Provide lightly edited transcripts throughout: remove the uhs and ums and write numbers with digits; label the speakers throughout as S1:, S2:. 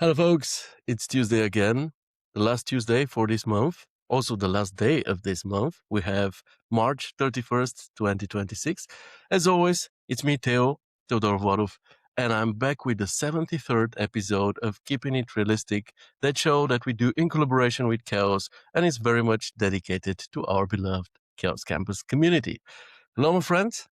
S1: Hello, folks. It's Tuesday again, the last Tuesday for this month. Also, the last day of this month. We have March 31st, 2026. As always, it's me, Theodor Vorov, and I'm back with the 73rd episode of Keeping It Realistic, that show that we do in collaboration with Chaos, and is very much dedicated to our beloved Chaos Campus community. Hello, my friends.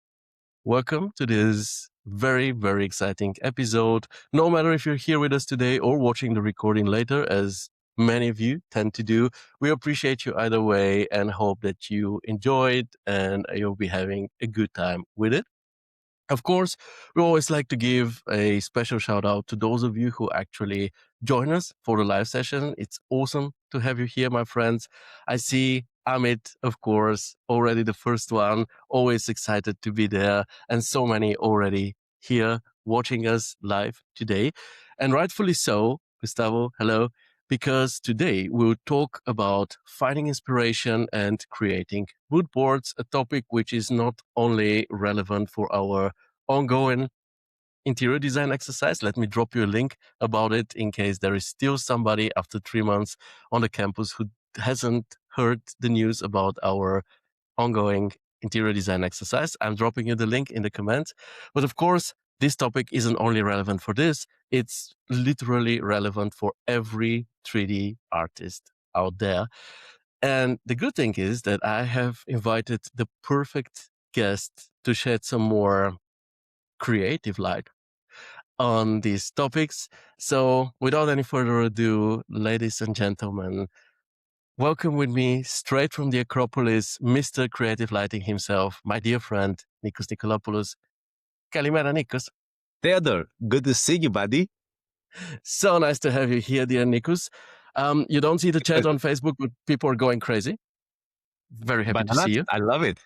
S1: Welcome to this very, very exciting episode. No matter if you're here with us today or watching the recording later, as many of you tend to do, we appreciate you either way and hope that you enjoyed and you'll be having a good time with it. Of course, we always like to give a special shout out to those of you who actually join us for the live session. It's awesome to have you here, my friends. I see Amit, of course, already the first one, always excited to be there, and so many already here watching us live today. And rightfully so, Gustavo, hello, because today we'll talk about finding inspiration and creating mood boards, a topic which is not only relevant for our ongoing interior design exercise. Let me drop you a link about it in case there is still somebody after 3 months on the campus who hasn't heard the news about our ongoing interior design exercise. I'm dropping you the link in the comments. But of course, this topic isn't only relevant for this, it's literally relevant for every 3D artist out there. And the good thing is that I have invited the perfect guest to shed some more creative light on these topics. So without any further ado, ladies and gentlemen, welcome with me straight from the Acropolis, Mr. Creative Lighting himself, my dear friend, Nikos Nikolopoulos. Kalimera, Nikos.
S2: Theodor, good to see you, buddy.
S1: So nice to have you here, dear Nikos. You don't see the chat on Facebook, but people are going crazy. Very happy to see you.
S2: I love it.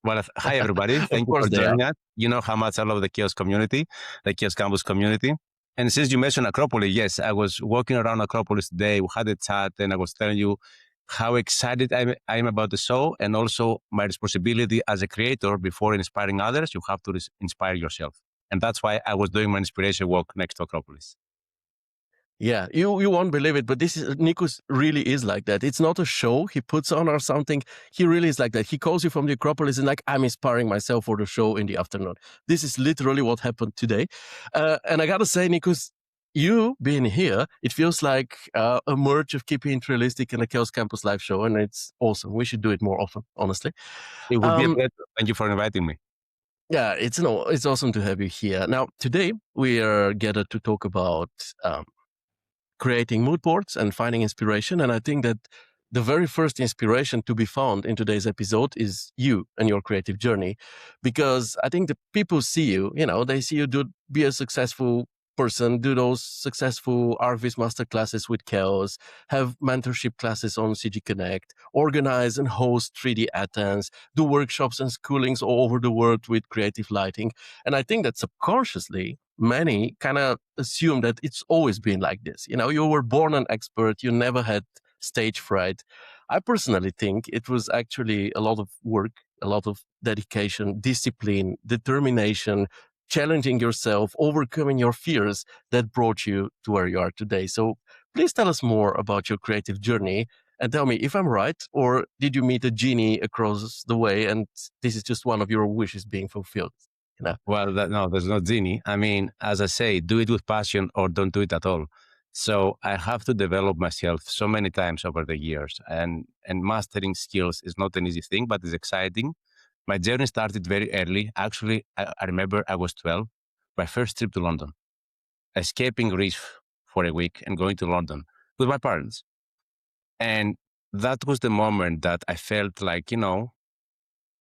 S2: Well, hi, everybody. Thank you for joining us. You know how much I love the Chaos community, the Chaos Campus community. And since you mentioned Acropolis, yes, I was walking around Acropolis today. We had a chat and I was telling you how excited I am about the show and also my responsibility as a creator. Before inspiring others, you have to inspire yourself. And that's why I was doing my inspiration walk next to Acropolis.
S1: Yeah, you won't believe it, but Nikos really is like that. It's not a show he puts on or something. He really is like that. He calls you from the Acropolis and like, I'm inspiring myself for the show in the afternoon. This is literally what happened today. And I gotta say, Nikos, you being here, it feels like a merge of Keeping It Realistic and a Chaos Campus live show, and it's awesome. We should do it more often, honestly.
S2: It would be a pleasure. Thank you for inviting me.
S1: Yeah, it's awesome to have you here. Now, today we are gathered to talk about creating mood boards and finding inspiration. And I think that the very first inspiration to be found in today's episode is you and your creative journey, because I think the people see you, they see you be a successful person, do those successful RVs masterclasses with Chaos, have mentorship classes on CG Connect, organize and host 3D attends, do workshops and schoolings all over the world with creative lighting. And I think that subconsciously, many kind of assume that it's always been like this. You were born an expert, you never had stage fright. I personally think it was actually a lot of work, a lot of dedication, discipline, determination, challenging yourself, overcoming your fears that brought you to where you are today. So please tell us more about your creative journey and tell me if I'm right, or did you meet a genie across the way and this is just one of your wishes being fulfilled?
S2: Well, no, there's no genie. I mean, as I say, do it with passion or don't do it at all. So I have to develop myself so many times over the years, and mastering skills is not an easy thing, but it's exciting. My journey started very early. Actually, I remember I was 12, my first trip to London, escaping Greece for a week and going to London with my parents. And that was the moment that I felt like,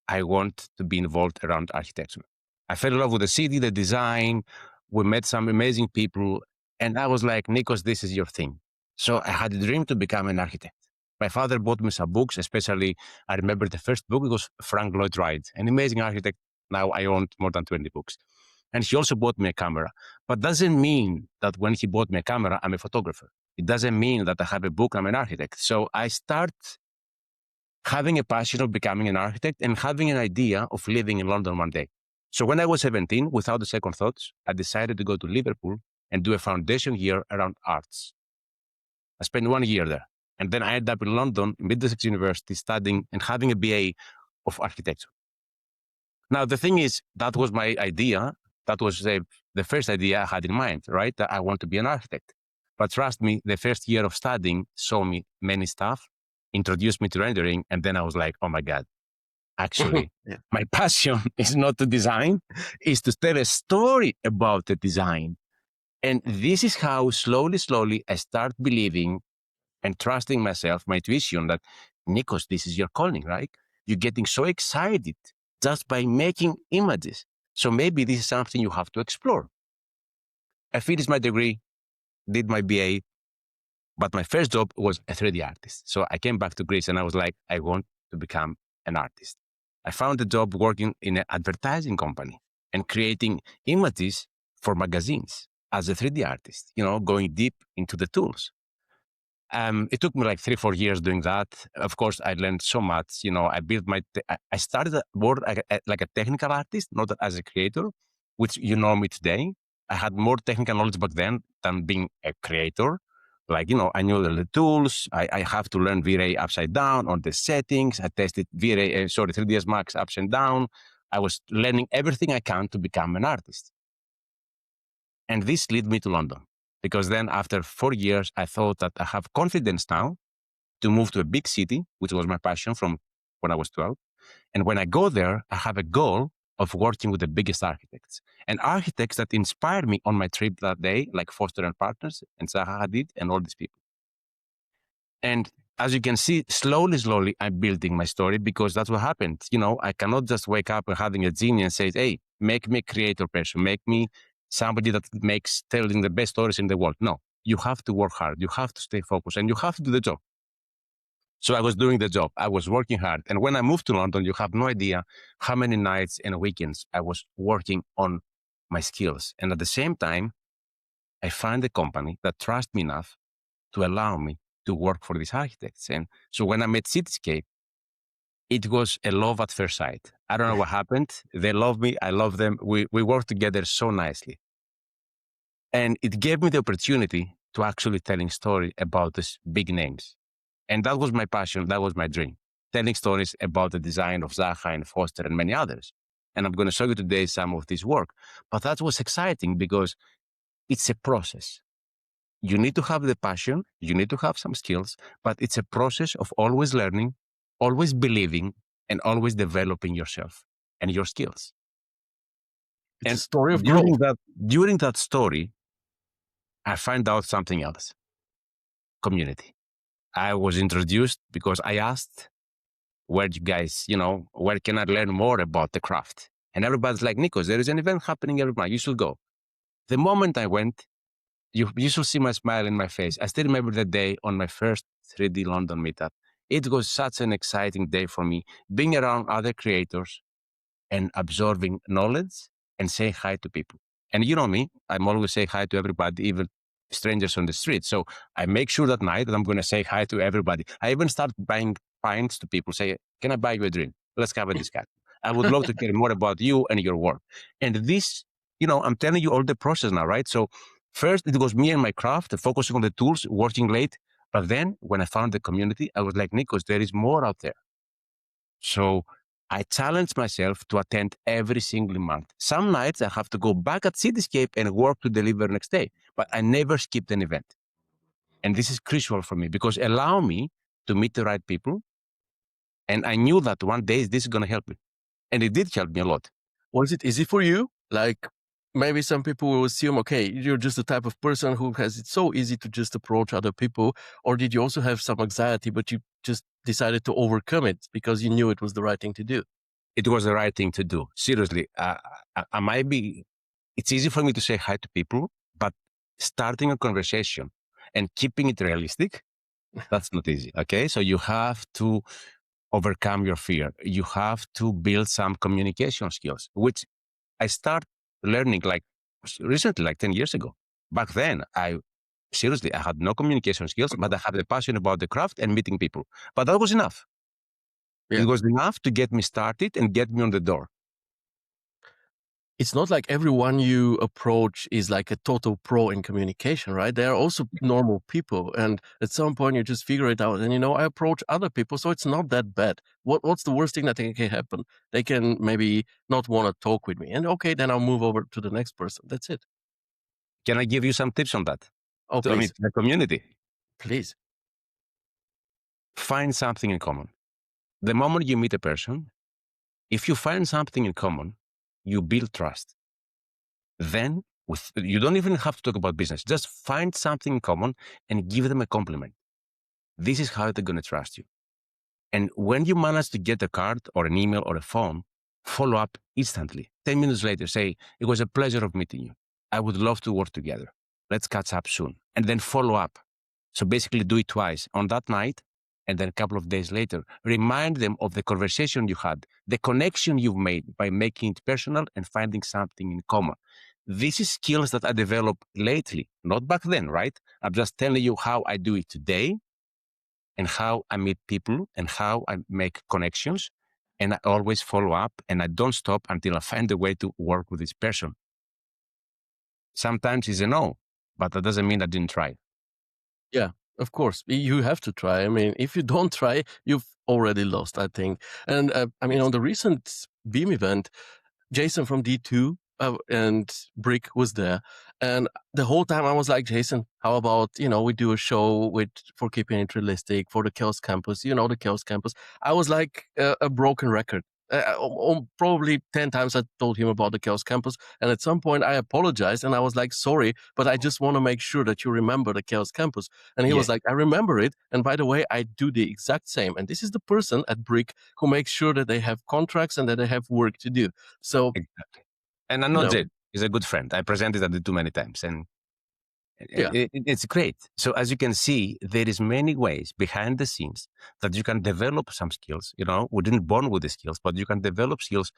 S2: I want to be involved around architecture. I fell in love with the city, the design. We met some amazing people. And I was like, Nikos, this is your thing. So I had a dream to become an architect. My father bought me some books, especially I remember the first book, it was Frank Lloyd Wright, an amazing architect. Now I own more than 20 books. And he also bought me a camera. But doesn't mean that when he bought me a camera, I'm a photographer. It doesn't mean that I have a book, I'm an architect. So I start having a passion of becoming an architect and having an idea of living in London one day. So when I was 17, without a second thoughts, I decided to go to Liverpool and do a foundation year around arts. I spent 1 year there. And then I ended up in London, Middlesex University, studying and having a BA of architecture. Now, the thing is, that was my idea. That was the first idea I had in mind, right? That I want to be an architect. But trust me, the first year of studying saw me many stuff, introduced me to rendering, and then I was like, oh my God, actually, my passion is not to design, is to tell a story about the design. And this is how slowly, I start believing and trusting myself, my intuition that, Nikos, this is your calling, right? You're getting so excited just by making images. So maybe this is something you have to explore. I finished my degree, did my BA, but my first job was a 3D artist. So I came back to Greece and I was like, I want to become an artist. I found a job working in an advertising company and creating images for magazines as a 3D artist, going deep into the tools. It took me like 3-4 years doing that. Of course, I learned so much. I built I started more like a technical artist, not as a creator, which you know me today. I had more technical knowledge back then than being a creator. Like, I knew the tools. I have to learn V-Ray upside down on the settings. I tested V-Ray, 3ds Max ups and down. I was learning everything I can to become an artist. And this led me to London. Because then after 4 years, I thought that I have confidence now to move to a big city, which was my passion from when I was 12. And when I go there, I have a goal of working with the biggest architects and architects that inspired me on my trip that day, like Foster and Partners and Zaha Hadid and all these people. And as you can see, slowly, I'm building my story because that's what happened. I cannot just wake up and having a genie and say, hey, make me a creator person, make me somebody that makes telling the best stories in the world. No, you have to work hard. You have to stay focused and you have to do the job. So I was doing the job. I was working hard. And when I moved to London, you have no idea how many nights and weekends I was working on my skills. And at the same time, I found a company that trusts me enough to allow me to work for these architects. And so when I met Cityscape, it was a love at first sight. I don't know what happened. They love me. I love them. We work together so nicely. And it gave me the opportunity to actually telling story about these big names. And that was my passion. That was my dream. Telling stories about the design of Zaha and Foster and many others. And I'm going to show you today some of this work. But that was exciting because it's a process. You need to have the passion. You need to have some skills, but it's a process of always learning, always believing, and always developing yourself and your skills.
S1: It's a story of growth.
S2: During that story, I find out something else. Community. I was introduced because I asked, where you guys, where can I learn more about the craft? And everybody's like, Nikos, there is an event happening every month. You should go. The moment I went, you should see my smile in my face. I still remember the day on my first 3D London meetup. It was such an exciting day for me, being around other creators and absorbing knowledge and saying hi to people. And you know me, I'm always say hi to everybody, even strangers on the street. So I make sure that night that I'm going to say hi to everybody. I even start buying pints to people, say, can I buy you a drink? Let's have a discussion. I would love to hear more about you and your work. And this, I'm telling you all the process now, right? So first it was me and my craft, focusing on the tools, working late. But then when I found the community, I was like, Nikos, there is more out there. So I challenged myself to attend every single month. Some nights I have to go back at Cityscape and work to deliver next day, but I never skipped an event. And this is crucial for me because it allowed me to meet the right people. And I knew that one day this is going to help me. And it did help me a lot.
S1: Was it easy for you? Like maybe some people will assume, okay, you're just the type of person who has it so easy to just approach other people. Or did you also have some anxiety, but you just decided to overcome it because you knew it was the right thing to do?
S2: It was the right thing to do. Seriously, it's easy for me to say hi to people, but starting a conversation and keeping it realistic, that's not easy. Okay. So you have to overcome your fear. You have to build some communication skills, which I start learning like recently, like 10 years ago. Back then, I had no communication skills, but I had the passion about the craft and meeting people. But that was enough. Yeah. It was enough to get me started and get me on the door.
S1: it's not like everyone you approach is like a total pro in communication, right? They are also normal people, and at some point you just figure it out. And I approach other people, so it's not that bad. What's the worst thing that can happen? They can maybe not want to talk with me, and okay, then I'll move over to the next person. That's it.
S2: Can I give you some tips on that?
S1: Oh,
S2: I mean,
S1: please,
S2: the community,
S1: please.
S2: find something in common. The moment you meet a person, if you find something in common, you build trust. Then you don't even have to talk about business. Just find something in common and give them a compliment. This is how they're going to trust you. And when you manage to get a card or an email or a phone, follow up instantly. 10 minutes later, say, it was a pleasure of meeting you. I would love to work together. Let's catch up soon. And then follow up. So basically do it twice on that night. And then a couple of days later, remind them of the conversation you had, the connection you've made by making it personal and finding something in common. This is skills that I developed lately, not back then, right? I'm just telling you how I do it today and how I meet people and how I make connections. And I always follow up and I don't stop until I find a way to work with this person. Sometimes it's a no, but that doesn't mean I didn't try.
S1: Yeah, of course. You have to try. I mean, if you don't try, you've already lost, I think. And I mean, on the recent Beam event, Jason from D2 and Brick was there. And the whole time I was like, Jason, how about, we do a show for Keeping It Realistic for the Chaos Campus, the Chaos Campus. I was like a broken record. Probably 10 times I told him about the Chaos Campus. And at some point I apologized and I was like, sorry, but I just want to make sure that you remember the Chaos Campus. And he
S2: Yeah,
S1: was like, I remember it. And by the way, I do the exact same. And this is the person at Brick who makes sure that they have contracts and that they have work to do. So,
S2: exactly. And I'm
S1: you
S2: not
S1: know,
S2: Jay. He's a good friend. I presented at the too many times and
S1: yeah.
S2: it's great. So as you can see, there is many ways behind the scenes that you can develop some skills. We didn't born with the skills, but you can develop skills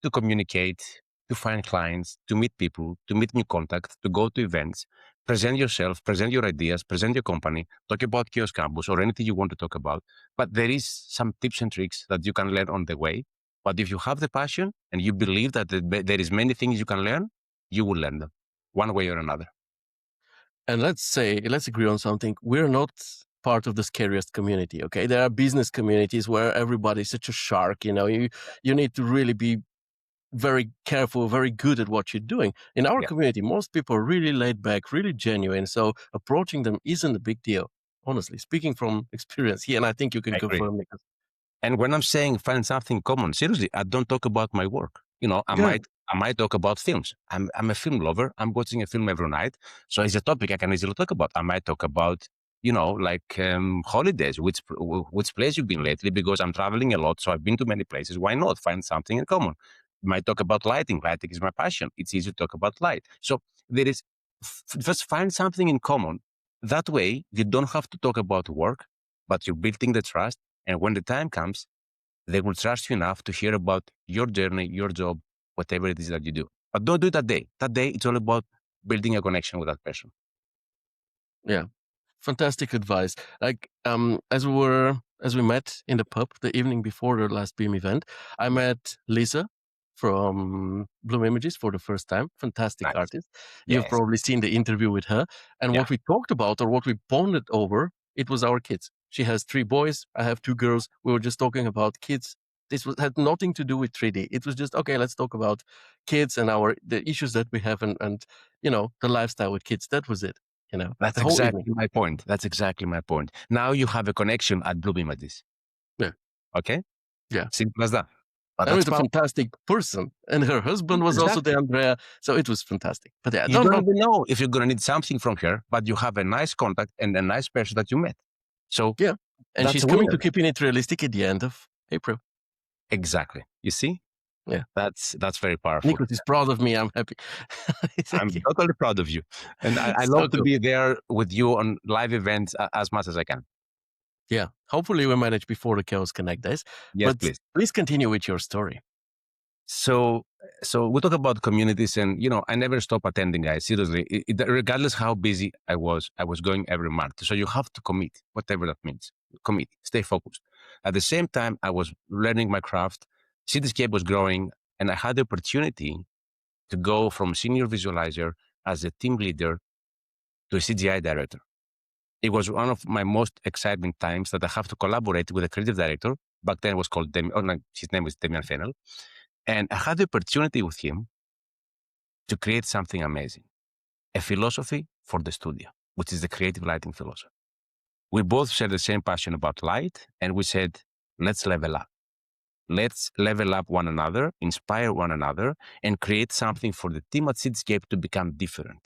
S2: to communicate, to find clients, to meet people, to meet new contacts, to go to events, present yourself, present your ideas, present your company, talk about Kiosk Campus or anything you want to talk about. But there is some tips and tricks that you can learn on the way. But if you have the passion and you believe that there is many things you can learn, you will learn them one way or another.
S1: And let's agree on something. We're not part of the scariest community, okay? There are business communities where everybody's such a shark, you need to really be very careful, very good at what you're doing. In our
S2: Yeah,
S1: community, most people are really laid back, really genuine. So approaching them isn't a big deal, honestly, speaking from experience here. And I think you can
S2: I agree.
S1: confirm because
S2: And when I'm saying find something common, seriously, I don't talk about my work. I
S1: good.
S2: might talk about films. I'm a film lover. I'm watching a film every night. So it's a topic I can easily talk about. I might talk about, like holidays, which place you've been lately, because I'm traveling a lot. So I've been to many places. Why not find something in common? Might talk about lighting. Lighting is my passion. It's easy to talk about light. So there is just find something in common. That way you don't have to talk about work, but you're building the trust. And when the time comes, they will trust you enough to hear about your journey, your job, whatever it is that you do. But don't do it that day. That day, it's all about building a connection with that person.
S1: Yeah. Fantastic advice. Like, as we met in the pub the evening before the last Beam event, I met Lisa from Bloom Images for the first time. Fantastic
S2: Nice.
S1: artist. You've
S2: Yes.
S1: probably seen the interview with her. And
S2: Yeah.
S1: what we talked about or what we bonded over, it was our kids. She has 3 boys. I have 2 girls. We were just talking about kids. Had nothing to do with 3D. It was just, okay, let's talk about kids and the issues that we have and the lifestyle with kids. That was it,
S2: That's
S1: the whole evening.
S2: exactly my point. That's exactly my point. Now you have a connection at Blue Images.
S1: Yeah.
S2: Okay?
S1: Yeah.
S2: Simple as that. But
S1: And
S2: that's
S1: it's a
S2: power.
S1: fantastic person. And her husband was also
S2: Exactly.
S1: the Andrea. So it was fantastic. But yeah,
S2: You
S1: don't,
S2: don't
S1: don't,
S2: even know if you're going to need something from her, but you have a nice contact and a nice person that you met. So
S1: yeah. And
S2: that's
S1: she's
S2: a
S1: coming to
S2: winner.
S1: Keeping It Realistic at the end of April.
S2: Exactly. You see?
S1: Yeah.
S2: That's very powerful.
S1: Nikos is proud of me. I'm happy.
S2: I'm
S1: Thank you.
S2: totally proud of you. And I love
S1: So
S2: to
S1: cool.
S2: be there with you on live events as much as I can.
S1: Yeah. Hopefully we manage before the Chaos Connect days.
S2: Yes,
S1: But
S2: please.
S1: please continue with your story.
S2: So, we talk about communities and, I never stop attending, guys. Seriously, regardless how busy I was going every month. So you have to commit, whatever that means. Commit, stay focused. At the same time, I was learning my craft. Cityscape was growing and I had the opportunity to go from senior visualizer as a team leader to a CGI director. It was one of my most exciting times that I have to collaborate with a creative director. Back then it was called his name was Damian Fennel. And I had the opportunity with him to create something amazing, a philosophy for the studio, which is the creative lighting philosophy. We both shared the same passion about light, and we said, let's level up. Let's level up one another, inspire one another, and create something for the team at Cityscape to become different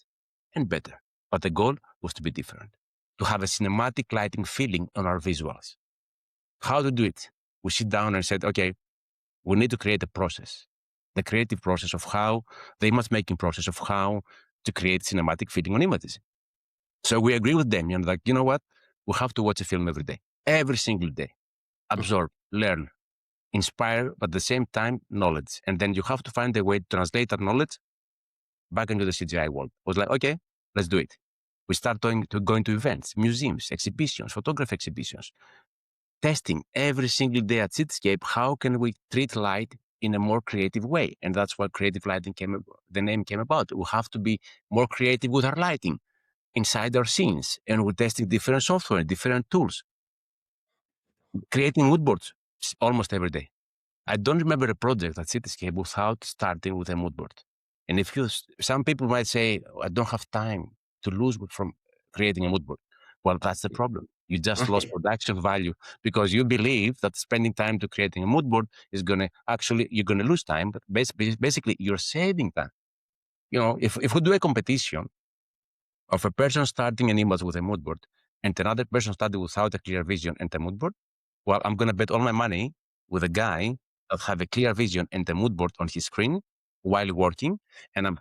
S2: and better. But the goal was to be different, to have a cinematic lighting feeling on our visuals. How to do it? We sit down and said, okay, we need to create a process, the creative process of how, the image making process of how to create cinematic feeling on images. So we agree with Damien, like, you know what? We have to watch a film every single day, absorb, learn, inspire, but at the same time, knowledge. And then you have to find a way to translate that knowledge back into the CGI world. I was like, okay, let's do it. We start going to events, museums, exhibitions, photography exhibitions, testing every single day at Cityscape. How can we treat light in a more creative way? And that's why creative lighting the name came about. We have to be more creative with our lighting inside our scenes. And we're testing different software, different tools, creating moodboards almost every day. I don't remember a project at Cityscape without starting with a mood board. And some people might say, oh, I don't have time to lose from creating a mood board. Well, that's the problem. You just lost production value because you believe that spending time to creating a mood board is you're going to lose time. But basically, you're saving time. If we do a competition of a person starting an image with a mood board and another person starting without a clear vision and a mood board, well, I'm going to bet all my money with a guy that have a clear vision and a mood board on his screen while working, and I'm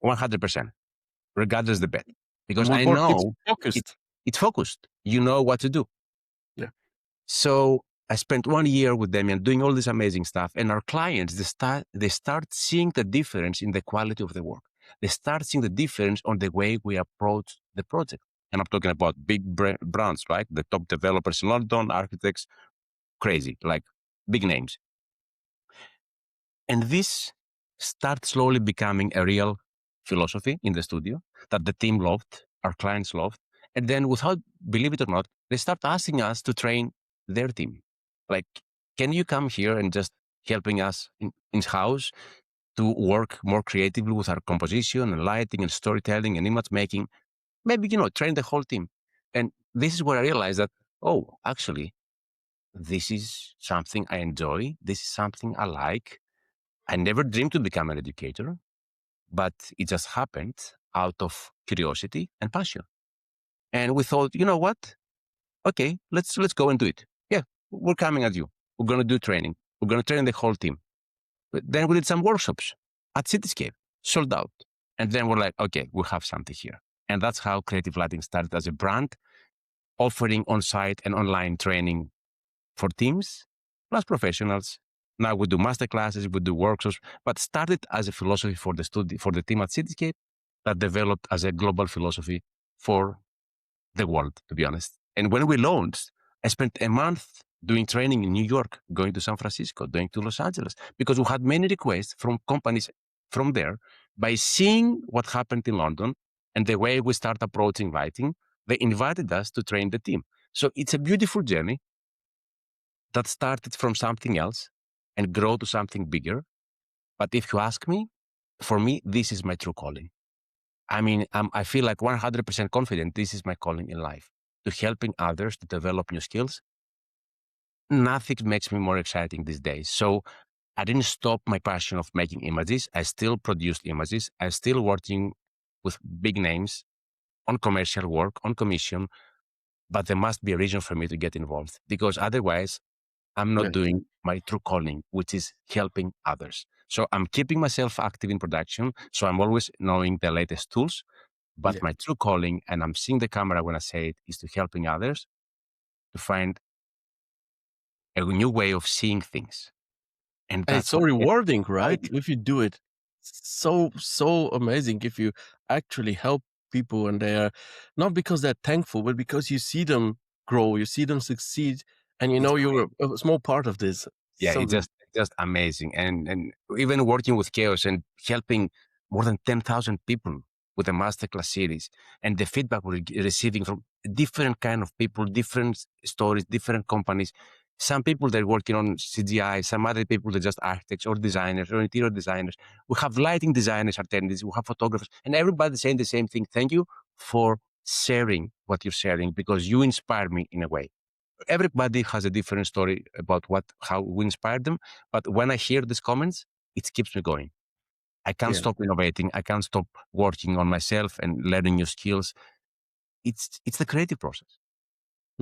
S2: 100%, regardless the bet, because
S1: Mood
S2: I
S1: board keeps
S2: know
S1: focused.
S2: it's focused. You know what to do.
S1: Yeah.
S2: So I spent 1 year with Damian doing all this amazing stuff, and our clients they start seeing the difference in the quality of the work. They start seeing the difference on the way we approach the project. And I'm talking about big brands, right? The top developers in London, architects, crazy, like big names. And this starts slowly becoming a real philosophy in the studio that the team loved, our clients loved. And then without, believe it or not, they start asking us to train their team. Like, can you come here and just helping us in-house to work more creatively with our composition and lighting and storytelling and image making? Maybe, train the whole team. And this is where I realized that, oh, actually, this is something I enjoy. This is something I like. I never dreamed to become an educator, but it just happened out of curiosity and passion. And we thought, you know what? Okay, let's go and do it. Yeah, we're coming at you. We're going to do training. We're going to train the whole team. But then we did some workshops at Cityscape, sold out. And then we're like, okay, we have something here. And that's how Creative Lighting started as a brand, offering on-site and online training for teams, plus professionals. Now we do masterclasses, we do workshops, but started as a philosophy for the team at Cityscape that developed as a global philosophy for the world, to be honest. And when we launched, I spent a month doing training in New York, going to San Francisco, going to Los Angeles, because we had many requests from companies from there. By seeing what happened in London and the way we start approaching lighting, they invited us to train the team. So it's a beautiful journey that started from something else and grow to something bigger. But if you ask me, for me, this is my true calling. I mean, I feel like 100% confident this is my calling in life, to helping others to develop new skills. Nothing makes me more exciting these days. So I didn't stop my passion of making images. I still produced images. I'm still working with big names on commercial work, on commission, but there must be a reason for me to get involved, because otherwise I'm not
S1: Yeah.
S2: doing my true calling, which is helping others. So I'm keeping myself active in production. So I'm always knowing the latest tools, but
S1: Yeah.
S2: my true calling, and I'm seeing the camera when I say it, is to helping others to find a new way of seeing things. And
S1: And it's
S2: that's
S1: so
S2: what
S1: rewarding, right?
S2: exciting.
S1: If you do it, so amazing. If you actually help people and they are not because they're thankful, but because you see them grow, you see them succeed, and you
S2: It's
S1: know
S2: great.
S1: you're a small part of this.
S2: Yeah, it's
S1: Something.
S2: just amazing. And even working with chaos and helping more than 10,000 people with a masterclass series, and the feedback we're receiving from different kind of people, different stories, different companies. Some people they're working on CGI, some other people they're just architects or designers or interior designers. We have lighting designers attendees, we have photographers, and everybody saying the same thing. Thank you for sharing what you're sharing because you inspire me in a way. Everybody has a different story about how we inspired them. But when I hear these comments, it keeps me going. I can't
S1: Yeah.
S2: stop innovating. I can't stop working on myself and learning new skills. It's the creative process.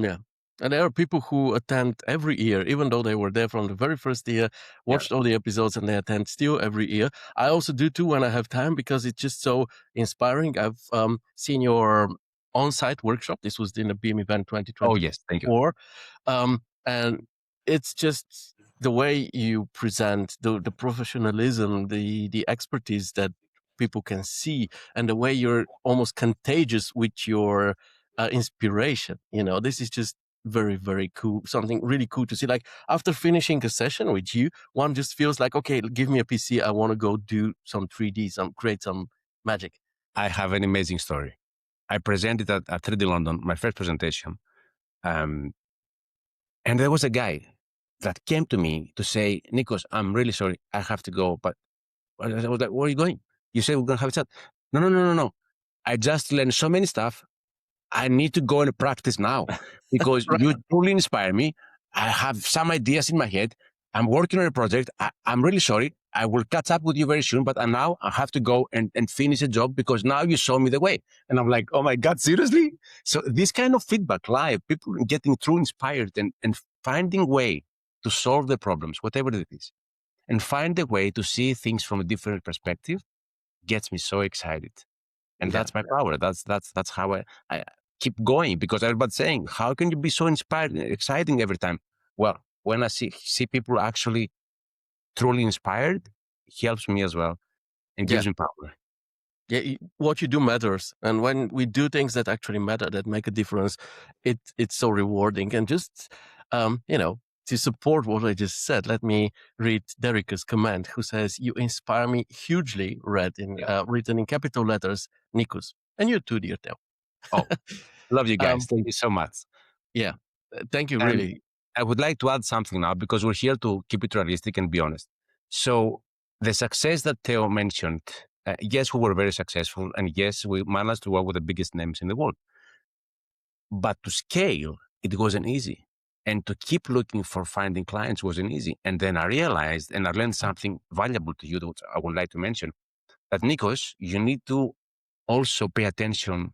S1: Yeah. And there are people who attend every year, even though they were there from the very first year,
S2: Yeah.
S1: watched all the episodes, and they attend still every year. I also do too when I have time because it's just so inspiring. I've seen your on-site workshop. This was in the Beam event
S2: Oh yes, thank you.
S1: 2024. And it's just the way you present the professionalism, the expertise that people can see, and the way you're almost contagious with your inspiration. This is just very, very cool. Something really cool to see. Like after finishing a session with you, one just feels like, okay, give me a PC. I want to go do some 3D, create some magic.
S2: I have an amazing story. I presented at 3D London, my first presentation, and there was a guy that came to me to say, Nikos, I'm really sorry, I have to go. But I was like, where are you going? You said we're going to have a chat. No, no, no, no, no. I just learned so many stuff. I need to go and practice now because
S1: Right.
S2: you truly inspire me. I have some ideas in my head. I'm working on a project. I'm really sorry. I will catch up with you very soon, but now I have to go and finish a job because now you show me the way. And I'm like, oh my God, seriously? So this kind of feedback live, people getting true inspired and finding way to solve the problems, whatever it is, and find a way to see things from a different perspective gets me so excited. And
S1: Yeah.
S2: that's my power. That's how I keep going because everybody's saying, how can you be so inspired, exciting every time? Well, when I see people actually truly inspired, it helps me as well and
S1: Yeah.
S2: gives me power.
S1: Yeah, what you do matters, and when we do things that actually matter, that make a difference, it's so rewarding. And just to support what I just said, let me read Derek's comment, who says, "You inspire me hugely."
S2: Yeah.
S1: Written in capital letters, Nikos, and you too, dear Theo.
S2: Oh, love you
S1: um,
S2: guys. Thank you so much.
S1: yeah, thank you,
S2: And
S1: really.
S2: I would like to add something now because we're here to keep it realistic and be honest. So the success that Theo mentioned, yes, we were very successful, and yes, we managed to work with the biggest names in the world. But to scale, it wasn't easy. And to keep looking for finding clients wasn't easy. And then I realized and I learned something valuable to you that I would like to mention that Nikos, you need to also pay attention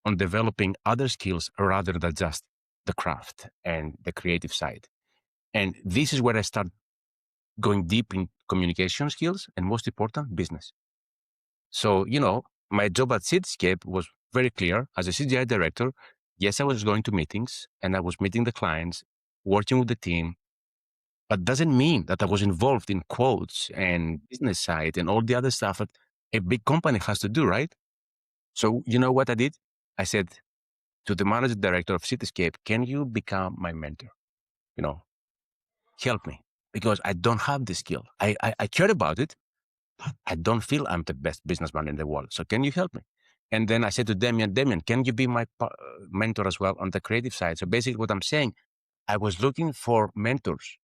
S2: on developing other skills rather than just the craft and the creative side. And this is where I start going deep in communication skills and most important, business. So, my job at Cityscape was very clear. As a CGI director, yes, I was going to meetings and I was meeting the clients, working with the team, but doesn't mean that I was involved in quotes and business side and all the other stuff that a big company has to do, right? So, you know what I did? I said to the managing director of Cityscape, can you become my mentor? You know, help me because I don't have the skill. I care about it, I don't feel I'm the best businessman in the world. So can you help me? And then I said to Damian, can you be my mentor as well on the creative side? So basically what I'm saying, I was looking for mentors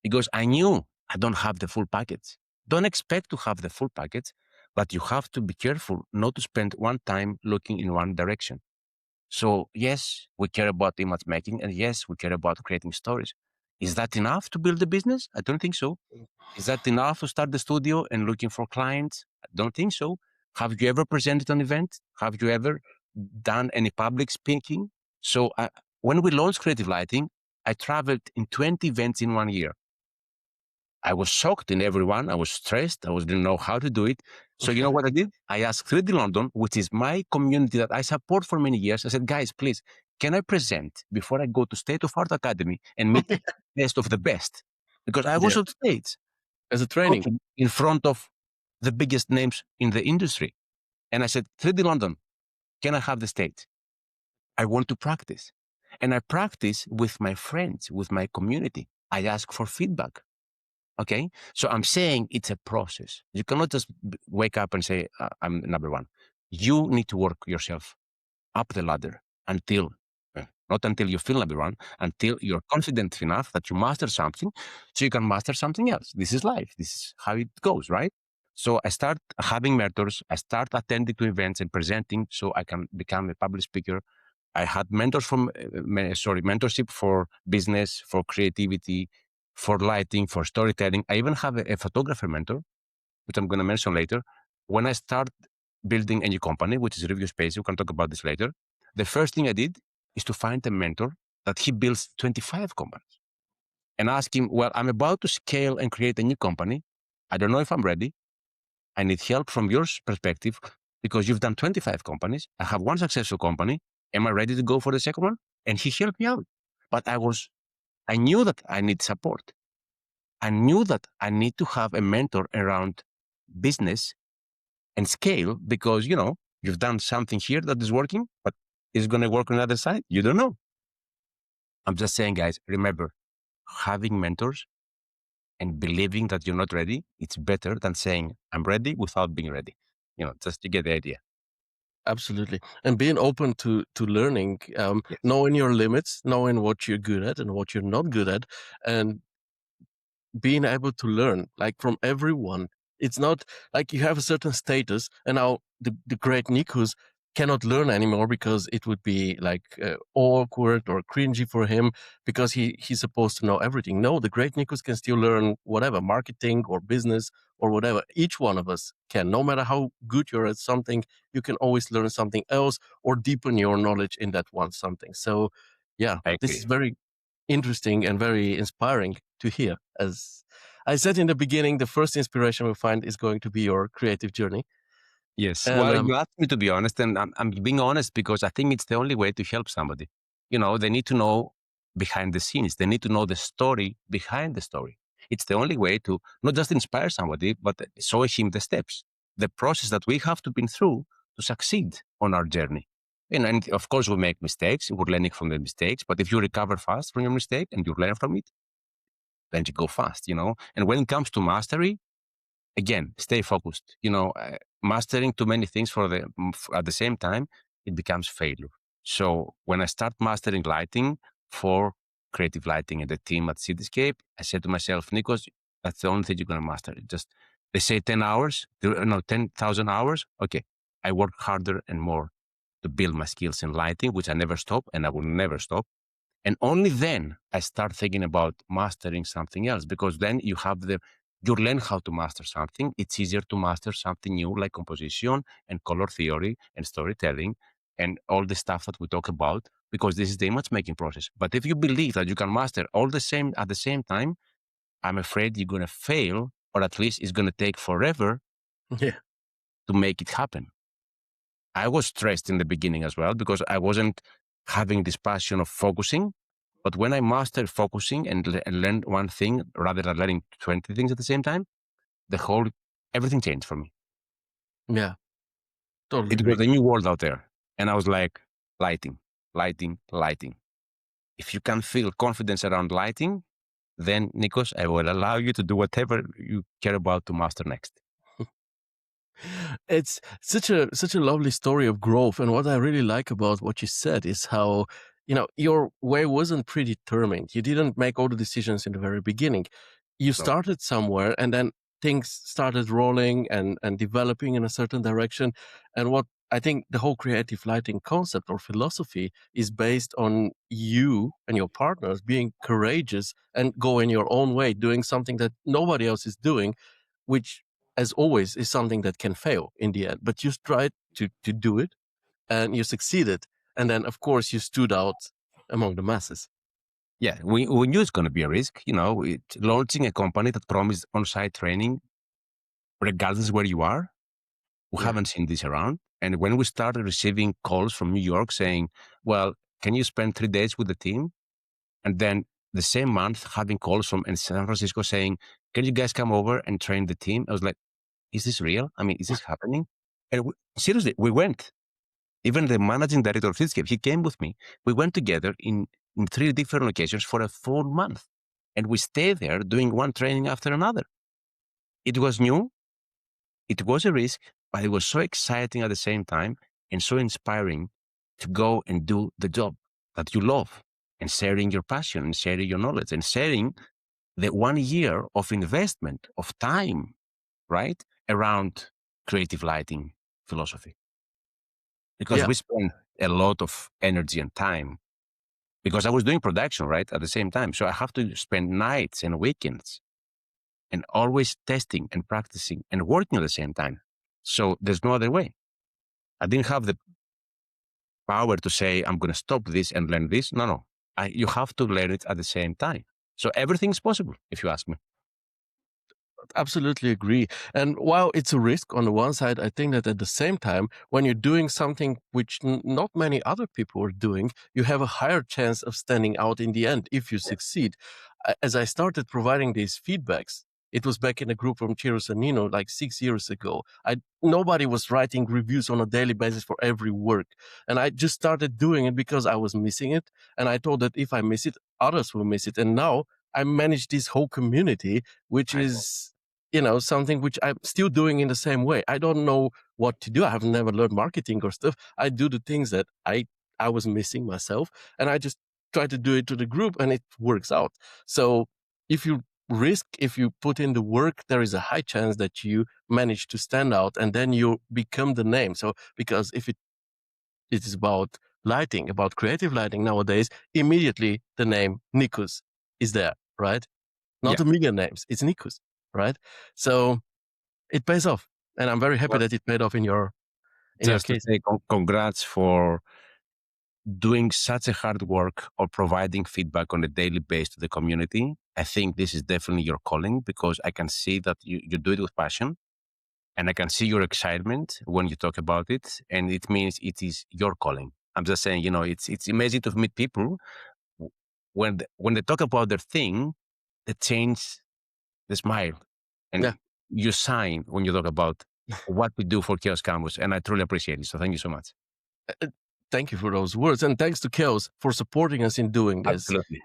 S2: because I knew I don't have the full package. Don't expect to have the full package, but you have to be careful not to spend one time looking in one direction. So yes, we care about image making and yes, we care about creating stories. Is that enough to build a business? I don't think so. Is that enough to start the studio and looking for clients? I don't think so. Have you ever presented an event? Have you ever done any public speaking? So when we launched Creative Lighting, I traveled in 20 events in 1 year. I was shocked in everyone. I was stressed. Didn't know how to do it. So you know what I did? I asked 3D London, which is my community that I support for many years. I said, guys, please, can I present before I go to State of Art Academy and meet best of the best? Because I
S1: Yeah,
S2: was on stage
S1: as a training.
S2: talking in front of the biggest names in the industry. And I said, 3D London, can I have the stage? I want to practice. And I practice with my friends, with my community. I ask for feedback. Okay. So I'm saying it's a process. You cannot just wake up and say, I'm number one. You need to work yourself up the ladder until, not until you feel number one, until you're confident enough that you master something so you can master something else. This is life. This is how it goes, right? So I start having mentors. I start attending to events and presenting so I can become a public speaker. I had mentors from, mentorship for business, for creativity, for lighting, for storytelling. I even have a photographer mentor, which I'm going to mention later. When I start building a new company, which is Review Space, we can talk about this later. The first thing I did is to find a mentor that he builds 25 companies and ask him, well, I'm about to scale and create a new company. I don't know if I'm ready. I need help from your perspective because you've done 25 companies. I have one successful company. Am I ready to go for the second one? And he helped me out. But I knew that I need support. I knew that I need to have a mentor around business and scale because, you've done something here that is working, but is going to work on the other side? You don't know. I'm just saying, guys, remember, having mentors and believing that you're not ready, it's better than saying, I'm ready without being ready. Just to get the idea.
S1: Absolutely. And being open to learning,
S2: Yes.
S1: knowing your limits, knowing what you're good at and what you're not good at, and being able to learn like from everyone. It's not like you have a certain status and now the great Nikos cannot learn anymore because it would be like awkward or cringy for him because he's supposed to know everything. No, the great Nikos can still learn whatever, marketing or business or whatever. Each one of us can. No matter how good you're at something, you can always learn something else or deepen your knowledge in that one something. So yeah,
S2: I
S1: this is
S2: agree.
S1: very interesting and very inspiring to hear. As I said in the beginning, the first inspiration we find is going to be your creative journey.
S2: Yes.
S1: And
S2: Well, you asked me to be honest, and I'm being honest because I think it's the only way to help somebody. They need to know behind the scenes. They need to know the story behind the story. It's the only way to not just inspire somebody, but show him the steps, the process that we have to been through to succeed on our journey. And of course, we make mistakes. We're learning from the mistakes. But if you recover fast from your mistake and you learn from it, then you go fast. And when it comes to mastery, again, stay focused. Mastering too many things at the same time, it becomes failure. So when I start mastering lighting for creative lighting and the team at Cityscape, I said to myself, Nikos, that's the only thing you're going to master. Just they say 10 hours, no, 10,000 hours. Okay, I work harder and more to build my skills in lighting, which I never stop and I will never stop. And only then I start thinking about mastering something else because then you learn how to master something. It's easier to master something new like composition and color theory and storytelling and all the stuff that we talk about because this is the image making process. But if you believe that you can master all the same at the same time, I'm afraid you're going to fail or at least it's going to take forever
S1: yeah,
S2: to make it happen. I was stressed in the beginning as well because I wasn't having this passion of focusing. But when I mastered focusing and learned one thing rather than learning 20 things at the same time, everything changed for me.
S1: yeah, totally
S2: It
S1: agree.
S2: was a new world out there. And I was like, lighting, lighting, lighting. If you can feel confidence around lighting, then Nikos, I will allow you to do whatever you care about to master next.
S1: It's such a lovely story of growth, and what I really like about what you said is how your way wasn't predetermined. You didn't make all the decisions in the very beginning. You
S2: No.
S1: started somewhere, and then things started rolling and developing in a certain direction. And what I think the whole creative lighting concept or philosophy is based on you and your partners being courageous and going your own way, doing something that nobody else is doing, which as always is something that can fail in the end, but you tried to do it and you succeeded, and then of course you stood out among the masses.
S2: Yeah, we knew it's going to be a risk. Launching a company that promised on-site training, regardless where you are, we
S1: Yeah.
S2: haven't seen this around. And when we started receiving calls from New York saying, well, can you spend 3 days with the team? And then the same month having calls from in San Francisco saying, can you guys come over and train the team? I was like, is this real? I mean, is this happening? And seriously, we went. Even the managing director of Cityscape, he came with me. We went together in 3 different locations for a full month. And we stayed there doing one training after another. It was new. It was a risk, but it was so exciting at the same time and so inspiring to go and do the job that you love and sharing your passion and sharing your knowledge and sharing the 1 year of investment of time, right? Around creative lighting philosophy. Because
S1: Yeah.
S2: we spent a lot of energy and time because I was doing production, right? At the same time. So I have to spend nights and weekends and always testing and practicing and working at the same time. So there's no other way. I didn't have the power to say, I'm going to stop this and learn this. No, no. You have to learn it at the same time. So everything's possible, if you ask me.
S1: Absolutely agree. And while it's a risk on the one side, I think that at the same time, when you're doing something which not many other people are doing, you have a higher chance of standing out in the end if you succeed. As I started providing these feedbacks, it was back in a group from Chiros and Nino like 6 years ago. Nobody was writing reviews on a daily basis for every work. And I just started doing it because I was missing it. And I thought that if I miss it, others will miss it. And now I manage this whole community, which
S2: I know.
S1: is something which I'm still doing in the same way. I don't know what to do. I have never learned marketing or stuff. I do the things that I was missing myself, and I just try to do it to the group, and it works out. So if you if you put in the work, there is a high chance that you manage to stand out, and then you become the name. So because if it is about lighting, about creative lighting nowadays, immediately the name Nikos is there, right? Not
S2: Yeah.
S1: a million names. It's Nikos, right? So it pays off, and I'm very happy
S2: Well,
S1: that it paid off in your
S2: just to
S1: case.
S2: say congrats for doing such a hard work or providing feedback on a daily basis to the community. I think this is definitely your calling because I can see that you do it with passion and I can see your excitement when you talk about it. And it means it is your calling. I'm just saying, it's amazing to meet people when they talk about their thing, they change the smile
S1: Yeah.
S2: and you sign when you talk about what we do for Chaos Campus. And I truly appreciate it. So thank you so much.
S1: Uh, Thank you for those words, and thanks to Chaos for supporting us in doing this.
S2: Absolutely.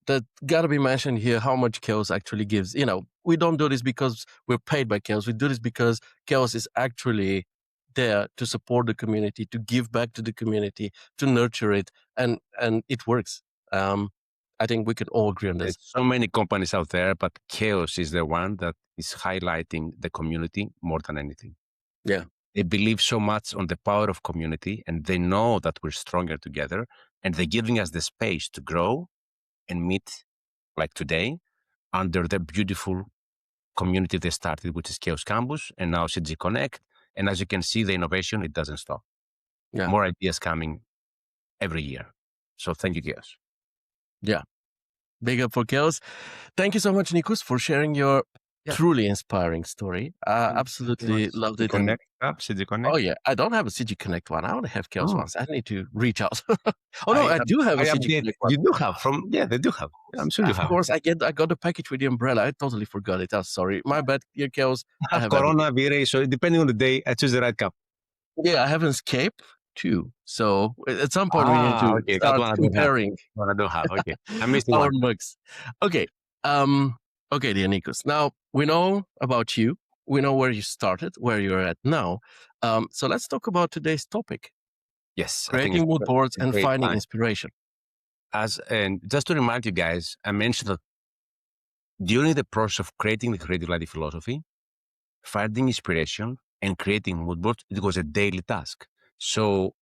S1: That got to be mentioned here how much Chaos actually gives. We don't do this because we're paid by Chaos. We do this because Chaos is actually there to support the community, to give back to the community, to nurture it, and it works. I think we can all agree on
S2: There's
S1: this.
S2: so many companies out there, but Chaos is the one that is highlighting the community more than anything.
S1: Yeah.
S2: They believe so much on the power of community and they know that we're stronger together and they're giving us the space to grow and meet like today under the beautiful community they started, which is Chaos Campus and now CG Connect. And as you can see, the innovation, it doesn't stop.
S1: Yeah.
S2: More ideas coming every year. So thank you, Chaos.
S1: Yeah. Big up for Chaos. Thank you so much, Nikos, for sharing your truly inspiring story. Absolutely loved it.
S2: Connect app, CG Connect.
S1: Oh yeah, I don't have a CG Connect one. I only have Chaos
S2: Oh,
S1: ones. I need to reach out. Oh no, I do have
S2: I
S1: a CG
S2: update.
S1: Connect one.
S2: You do have they do have. I'm sure you
S1: Of
S2: have.
S1: course, I got the package with the umbrella. I totally forgot it. I'm sorry. My bad, dear Chaos.
S2: I
S1: I
S2: have
S1: have everything.
S2: Corona, Virey, so depending on the day, I choose the right cup.
S1: Yeah, I have an Escape too. So at some point we need to
S2: Okay. That
S1: start
S2: one I don't have.
S1: comparing
S2: One I don't have. Okay. I'm missing
S1: our
S2: one.
S1: mugs. Okay. Okay, dear Nikos. Now we know about you. We know where you started, where you're at now. So let's talk about today's topic:
S2: Yes, I think
S1: creating mood boards
S2: it's a
S1: and
S2: great
S1: finding
S2: time.
S1: inspiration.
S2: And just to remind you guys, I mentioned that during the process of creating the creative lighting philosophy, finding inspiration and creating mood boards, it was a daily task. So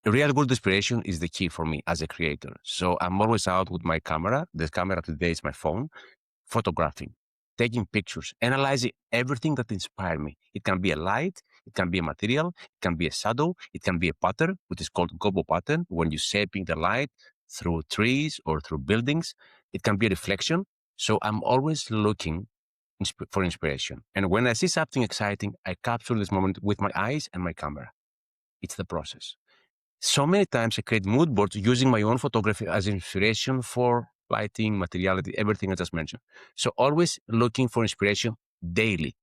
S2: real world inspiration is the key for me as a creator. So I'm always out with my camera. The camera today is my phone, photographing, taking pictures, analyzing everything that inspired me. It can be a light, it can be a material, it can be a shadow, it can be a pattern, which is called gobo pattern, when you're shaping the light through trees or through buildings. It can be a reflection. So I'm always looking for inspiration. And when I see something exciting, I capture this moment with my eyes and my camera. It's the process. So many times I create mood boards using my own photography as inspiration for lighting, materiality, everything I just mentioned. So always looking for inspiration daily,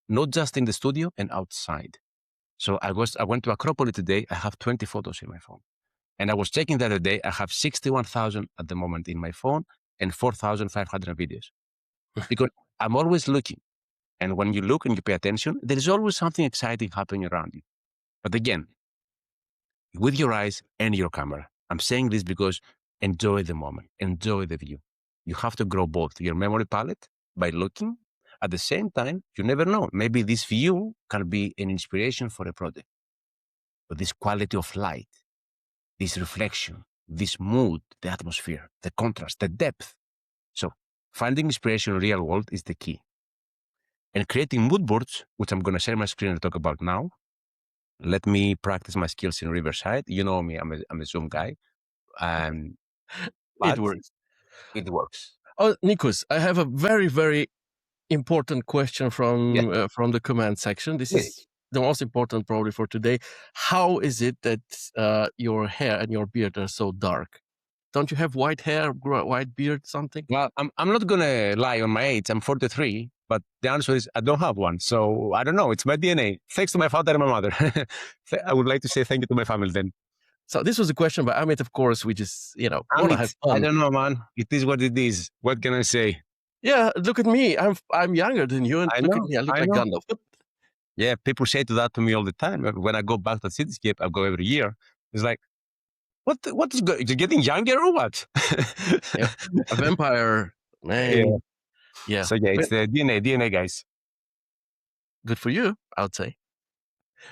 S2: not just in the studio and outside. So I went to Acropolis today. I have 20 photos in my phone. And I was checking the other day. I have 61,000 at the moment in my phone and 4,500 videos because I'm always looking. And when you look and you pay attention, there is always something exciting happening around you. But again, with your eyes and your camera. I'm saying this because enjoy the moment, enjoy the view. You have to grow both your memory palette by looking. At the same time, you never know. Maybe this view can be an inspiration for a project. But this quality of light, this reflection, this mood, the atmosphere, the contrast, the depth. So finding inspiration in the real world is the key. And creating mood boards, which I'm going to share my screen and talk about now. Let me practice my skills in Riverside. You know me, I'm a Zoom guy. Um,
S1: It
S2: but
S1: works.
S2: it works.
S1: Oh, Nikos, I have a very, very important question
S2: Yeah,
S1: from the comment section. This is
S2: please.
S1: the most important probably for today. How is it that your hair and your beard are so dark? Don't you have white hair, white beard, something?
S2: Well, I'm not gonna lie on my age. I'm 43, but the answer is I don't have one. So I don't know. It's my DNA. Thanks to my father and my mother. I would like to say thank you to my family then.
S1: So this was a question by Amit, of course. We just, want to have
S2: I
S1: fun.
S2: don't know, man. It is what it is. What can I say?
S1: Yeah, look at me. I'm younger than you, and
S2: I
S1: look at
S2: know.
S1: me. I look
S2: I
S1: like
S2: know.
S1: Gandalf. But
S2: Yeah, people say to that to me all the time. When I go back to Cityscape, I go every year. It's like, what is you're getting younger or what?
S1: yeah, a vampire,
S2: Yeah.
S1: man. Yeah,
S2: So yeah,
S1: but
S2: it's the DNA, guys.
S1: good for you, I would say.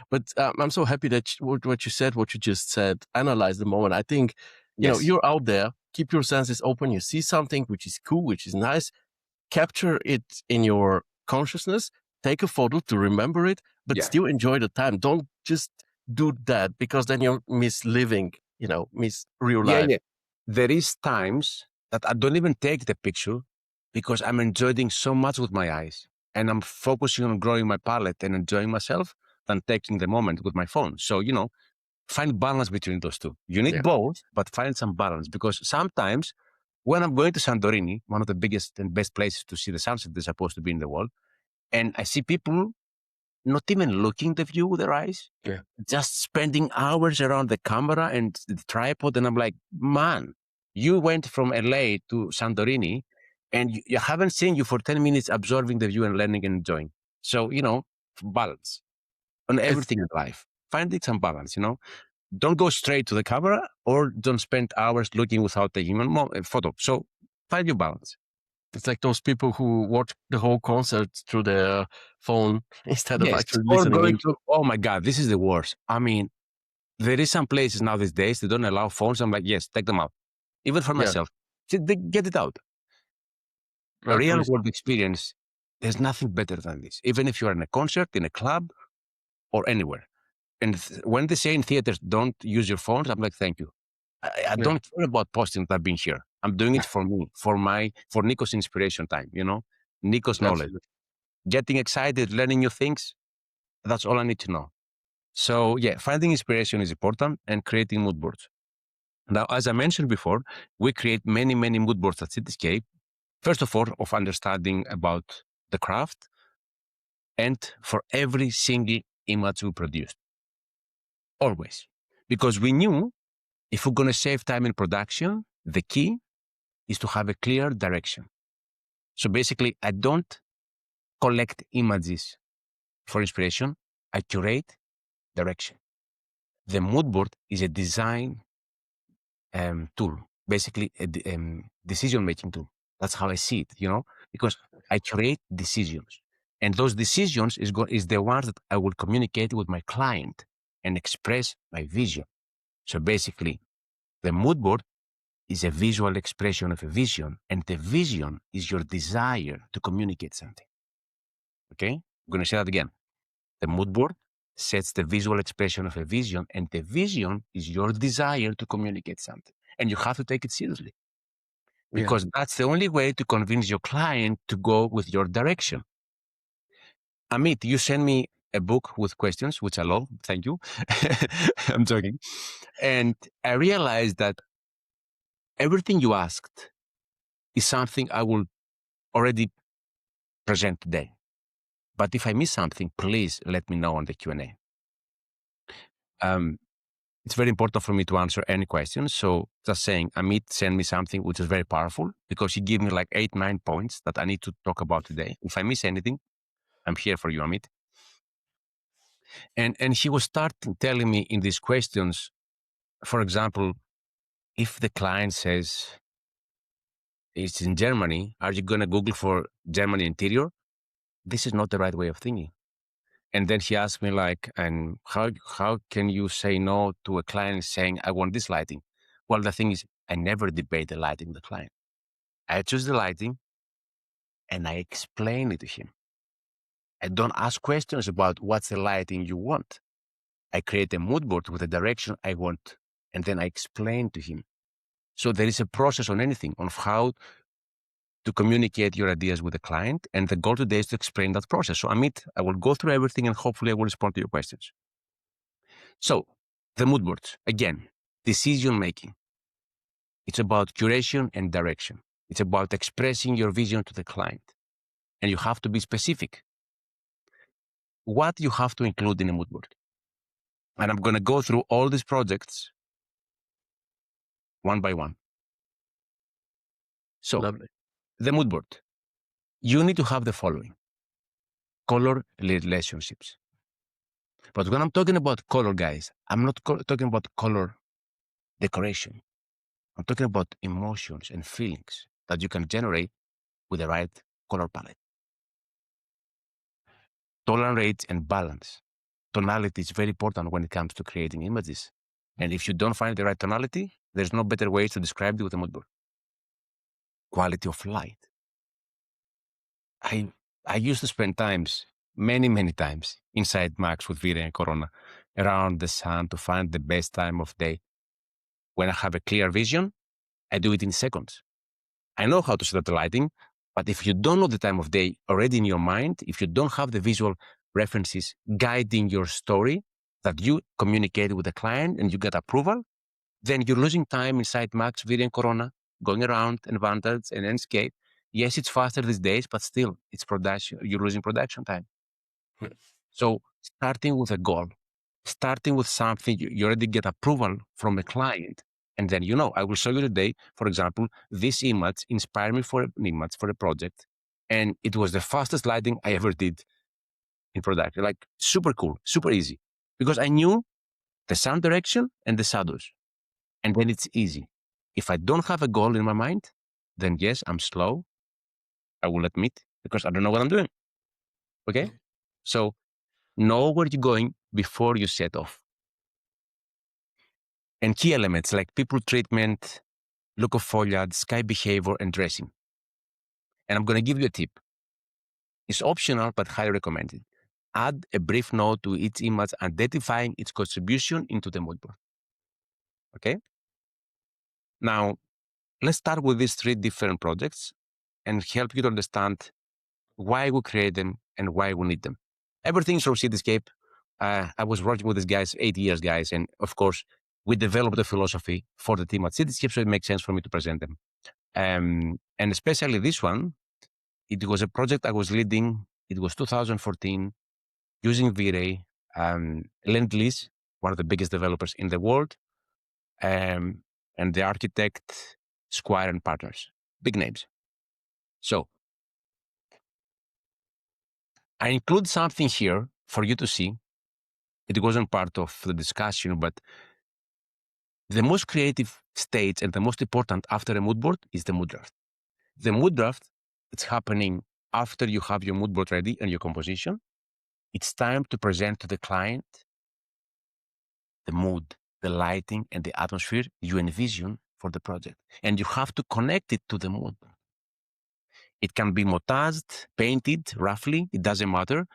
S1: But I'm so happy that what you said, what you just said, analyze the moment. I think,
S2: Yes.
S1: you're out there, keep your senses open. You see something which is cool, which is nice, capture it in your consciousness, take a photo to remember it, but
S2: Yeah.
S1: still enjoy the time. Don't just do that because then you'll miss living, miss real
S2: Yeah,
S1: life.
S2: yeah. There is times that I don't even take the picture because I'm enjoying so much with my eyes and I'm focusing on growing my palette and enjoying myself than taking the moment with my phone. So, find balance between those two. You need
S1: Yeah.
S2: both, but find some balance because sometimes when I'm going to Santorini, one of the biggest and best places to see the sunset is supposed to be in the world, and I see people not even looking the view with their eyes,
S1: Yeah.
S2: just spending hours around the camera and the tripod. And I'm like, man, you went from LA to Santorini and you haven't seen you for 10 minutes absorbing the view and learning and enjoying. So, balance on
S1: It's
S2: everything in life. Finding some balance, Don't go straight to the camera or don't spend hours looking without taking a photo. So find your balance.
S1: it's like those people who watch the whole concert through their phone instead of
S2: Yes.
S1: actually
S2: Or
S1: listening
S2: going
S1: in.
S2: to, oh my God, this is the worst. I mean, there is some places now these days they don't allow phones. I'm like, yes, take them out. Even for
S1: Yeah,
S2: myself, get it out. A
S1: that's
S2: real
S1: really
S2: world experience. There's nothing better than this. Even if you're in a concert, in a club, or anywhere. And when they say in theaters, don't use your phones, I'm like, thank you. I
S1: yeah,
S2: don't care about posting that I've been here. I'm doing it for me, for Nikos inspiration time, Nikos knowledge.
S1: absolutely.
S2: Getting excited, learning new things. That's all I need to know. So yeah, finding inspiration is important and creating mood boards. Now, as I mentioned before, we create many, many mood boards at Cityscape. First of all, of understanding about the craft and for every single image we produced. Always. Because we knew if we're going to save time in production, the key is to have a clear direction. So basically, I don't collect images for inspiration. I curate direction. The mood board is a design tool, basically a decision-making tool. That's how I see it, because I create decisions. And those decisions is the ones that I will communicate with my client and express my vision. So basically, the mood board is a visual expression of a vision, and the vision is your desire to communicate something. Okay? I'm going to say that again. The mood board sets the visual expression of a vision, and the vision is your desire to communicate something. And you have to take it seriously
S1: Yeah,
S2: because that's the only way to convince your client to go with your direction. Amit, you send me a book with questions, which I love. Thank you. I'm joking. And I realized that everything you asked is something I will already present today. But if I miss something, please let me know on the Q&A. it's very important for me to answer any questions. So just saying, Amit sent me something which is very powerful because he gave me like 8, 9 points that I need to talk about today. If I miss anything, I'm here for you, Amit. And he was starting telling me in these questions, for example, if the client says it's in Germany, are you going to Google for Germany interior? This is not the right way of thinking. And then he asked me like, and how can you say no to a client saying, I want this lighting? Well, the thing is, I never debate the lighting with the client. I choose the lighting and I explain it to him. I don't ask questions about what's the lighting you want. I create a mood board with the direction I want, and then I explain to him. So there is a process on anything, on how to communicate your ideas with the client. And the goal today is to explain that process. So Amit, I will go through everything and hopefully I will respond to your questions. So the mood board, again, decision making. It's about curation and direction. It's about expressing your vision to the client. And you have to be specific. What you have to include in a mood board. And I'm going to go through all these projects one by one. So
S1: Lovely.
S2: the mood board, you need to have the following: color relationships. But when I'm talking about color, guys, I'm not talking about color decoration. I'm talking about emotions and feelings that you can generate with the right color palette. Tolerance and balance. Tonality is very important when it comes to creating images. And if you don't find the right tonality, there's no better way to describe it with a mood board. Quality of light. I used to spend times, many times, inside Max with Vira and Corona, around the sun to find the best time of day. When I have a clear vision, I do it in seconds. I know how to set up the lighting, but if you don't know the time of day already in your mind, if you don't have the visual references guiding your story that you communicate with the client and you get approval, then you're losing time inside Max, Vira and Corona, going around and Vantage and Enscape. Yes, it's faster these days, but still, it's production. You're losing production time. So starting with a goal, starting with something you already get approval from a client, and then I will show you today, for example, this image inspired me for an image for a project, and it was the fastest lighting I ever did in production. Like super cool, super easy, because I knew the sound direction and the shadows, and then it's easy. If I don't have a goal in my mind, then yes, I'm slow. I will admit because I don't know what I'm doing. Okay, so know where you're going before you set off. And key elements like people treatment, look of foliage, sky behavior, and dressing. And I'm going to give you a tip. It's optional, but highly recommended. Add a brief note to each image identifying its contribution into the mood board. Okay? Now, let's start with these 3 different projects and help you to understand why we create them and why we need them. Everything's from Cityscape. I was working with these guys 8 years, guys. And of course, we developed a philosophy for the team at Cityscape, so it makes sense for me to present them. And especially this one, it was a project I was leading. It was 2014, using V-Ray, Lend-Lease, one of the biggest developers in the world, and the architect, Squire and Partners, big names. So I include something here for you to see. It wasn't part of the discussion, but the most creative stage and the most important after a mood board is the mood draft. The mood draft, it's happening after you have your mood board ready and your composition. It's time to present to the client the mood, the lighting, and the atmosphere you envision for the project. And you have to connect it to the mood. It can be montaged, painted roughly. It doesn't matter.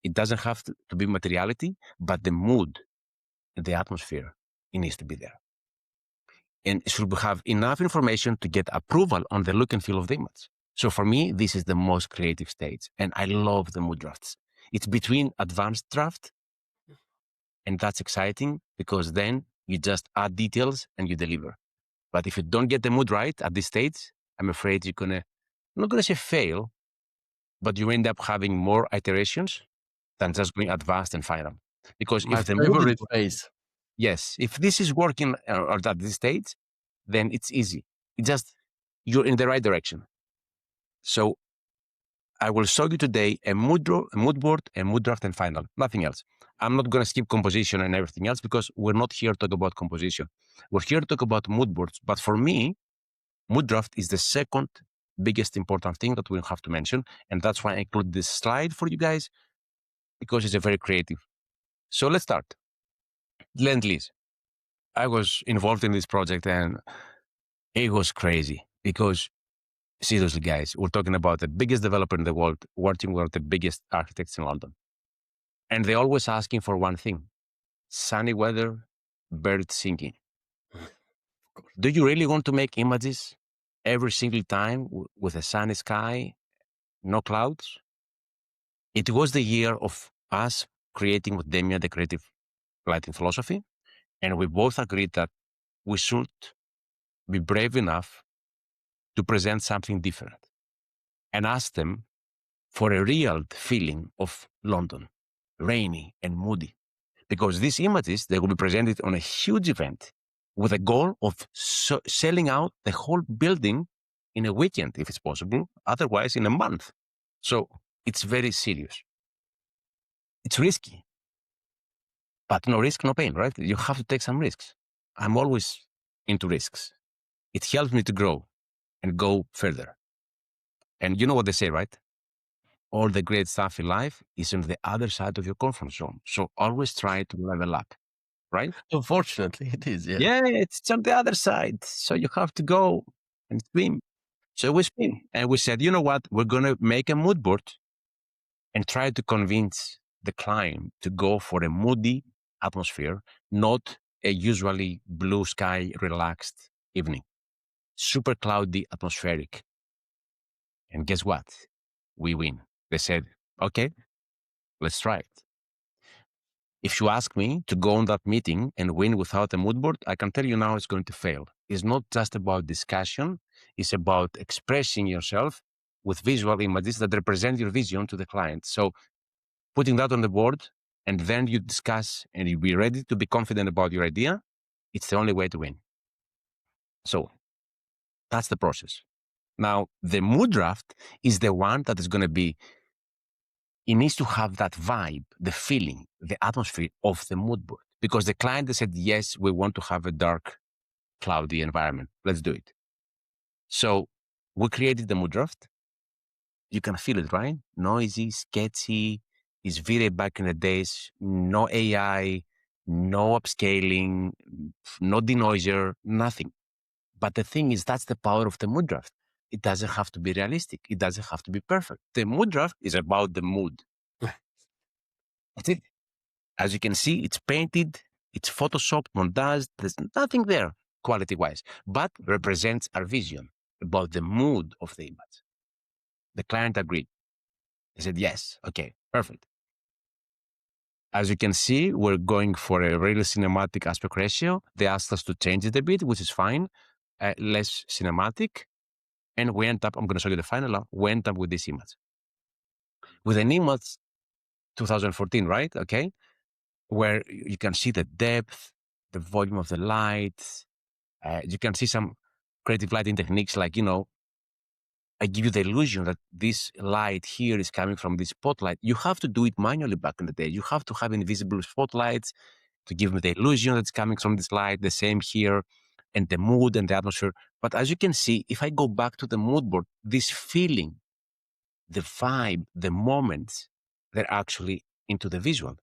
S2: It doesn't have to be materiality, but the mood, the atmosphere, it needs to be there. And it should have enough information to get approval on the look and feel of the image. So for me, this is the most creative stage. And I love the mood drafts. It's between advanced draft, and that's exciting because then you just add details and you deliver. But if you don't get the mood right at this stage, I'm afraid you're I'm not going to say fail, but you end up having more iterations than just going advanced and final. Because
S1: My
S2: if the mood is
S1: favorite phase.
S2: yes, if this is working or at this stage, then it's easy. It's just you're in the right direction. So I will show you today a mood board, a mood draft, and final. Nothing else. I'm not going to skip composition and everything else because we're not here to talk about composition. We're here to talk about mood boards. But for me, mood draft is the second biggest important thing that we'll have to mention. And that's why I include this slide for you guys because it's a very creative. So let's start. Lend-Lease. I was involved in this project and it was crazy because seriously, guys, we're talking about the biggest developer in the world working with the biggest architects in London. And they're always asking for one thing: sunny weather, birds singing. Do you really want to make images every single time with a sunny sky, no clouds? It was the year of us creating with Demian the creative lighting philosophy. And we both agreed that we should be brave enough to present something different and ask them for a real feeling of London, rainy and moody. Because these images, they will be presented on a huge event with a goal of selling out the whole building in a weekend, if it's possible, otherwise in a month. So it's very serious. It's risky, but no risk, no pain, right? You have to take some risks. I'm always into risks. It helps me to grow and go further. And you know what they say, right? All the great stuff in life is on the other side of your comfort zone. So always try to level up, right?
S1: Unfortunately, it is. Yeah.
S2: Yeah, it's on the other side. So you have to go and swim. So we swim. And we said, you know what? We're going to make a mood board and try to convince the client to go for a moody atmosphere, not a usually blue sky, relaxed evening. Super cloudy, atmospheric. And guess what? We win. They said, okay, let's try it. If you ask me to go on that meeting and win without a mood board, I can tell you now it's going to fail. It's not just about discussion. It's about expressing yourself with visual images that represent your vision to the client. So putting that on the board and then you discuss and you be ready to be confident about your idea, it's the only way to win. So that's the process. Now, the mood draft is the one that is going to be, it needs to have that vibe, the feeling, the atmosphere of the mood board. Because the client they said, yes, we want to have a dark, cloudy environment. Let's do it. So we created the mood draft. You can feel it, right? Noisy, sketchy. It's very back in the days. No AI, no upscaling, no denoiser, nothing. But the thing is, that's the power of the mood draft. It doesn't have to be realistic. It doesn't have to be perfect. The mood draft is about the mood. That's it. As you can see, it's painted, it's photoshopped, montaged. There's nothing there quality-wise, but represents our vision about the mood of the image. The client agreed. They said, yes, okay, perfect. As you can see, we're going for a really cinematic aspect ratio. They asked us to change it a bit, which is fine, less cinematic. And we end up, I'm going to show you the final, we end up with this image. With an image 2014, right? Okay. Where you can see the depth, the volume of the light. You can see some creative lighting techniques like, I give you the illusion that this light here is coming from this spotlight. You have to do it manually back in the day. You have to have invisible spotlights to give me the illusion that's coming from this light, the same here, and the mood and the atmosphere. But as you can see, if I go back to the mood board, this feeling, the vibe, the moments, they're actually into the visual.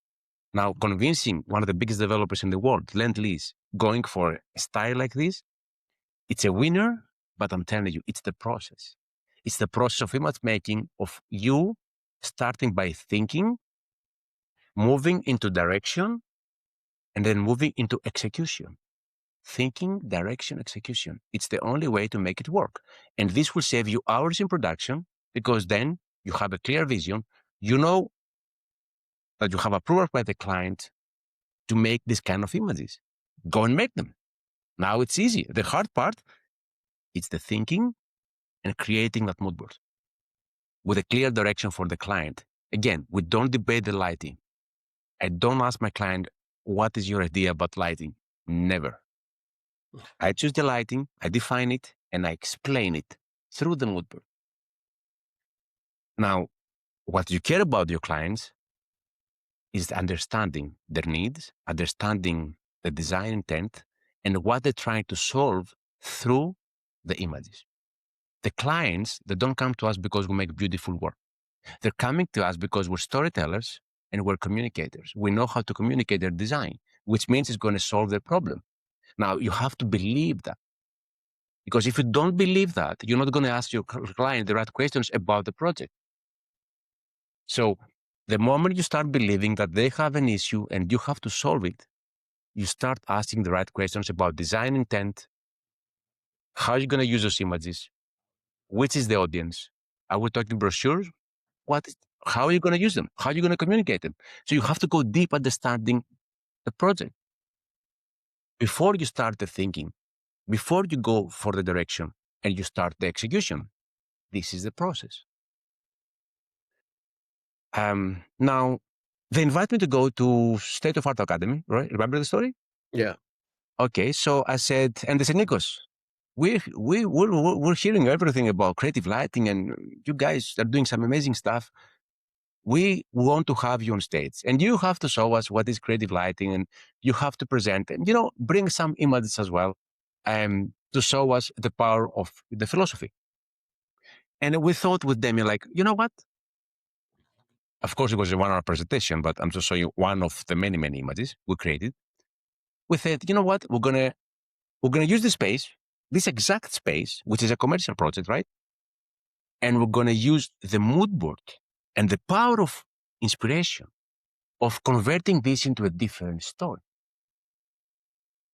S2: Now, convincing one of the biggest developers in the world, Lend-Lease, going for a style like this, it's a winner, but I'm telling you, it's the process. It's the process of image making, of you starting by thinking, moving into direction, and then moving into execution. Thinking, direction, execution. It's the only way to make it work. And this will save you hours in production because then you have a clear vision. You know that you have approval by the client to make this kind of images. Go and make them. Now it's easy. The hard part, it's the thinking and creating that mood board with a clear direction for the client. Again, we don't debate the lighting. I don't ask my client, what is your idea about lighting? Never. I choose the lighting, I define it, and I explain it through the mood board. Now, what you care about your clients is understanding their needs, understanding the design intent, and what they're trying to solve through the images. The clients, they don't come to us because we make beautiful work. They're coming to us because we're storytellers and we're communicators. We know how to communicate their design, which means it's going to solve their problem. Now, you have to believe that. Because if you don't believe that, you're not going to ask your client the right questions about the project. So the moment you start believing that they have an issue and you have to solve it, you start asking the right questions about design intent, how are you going to use those images, which is the audience, are we talking brochures? How are you going to use them? How are you going to communicate them? So you have to go deep understanding the project before you start the thinking, before you go for the direction and you start the execution. This is the process. Now, they invite me to go to State of Art Academy, right? Remember the story?
S1: Yeah.
S2: Okay, so I said, and they said, Nikos, we're hearing everything about creative lighting, and you guys are doing some amazing stuff. We want to have you on stage, and you have to show us what is creative lighting, and you have to present, and bring some images as well, to show us the power of the philosophy. And we thought with Damien, like, you know what? Of course, it was a 1 hour presentation, but I'm just showing you one of the many, many images we created. We said, you know what? We're gonna use the space, this exact space, which is a commercial project, right? And we're gonna use the mood board and the power of inspiration of converting this into a different story.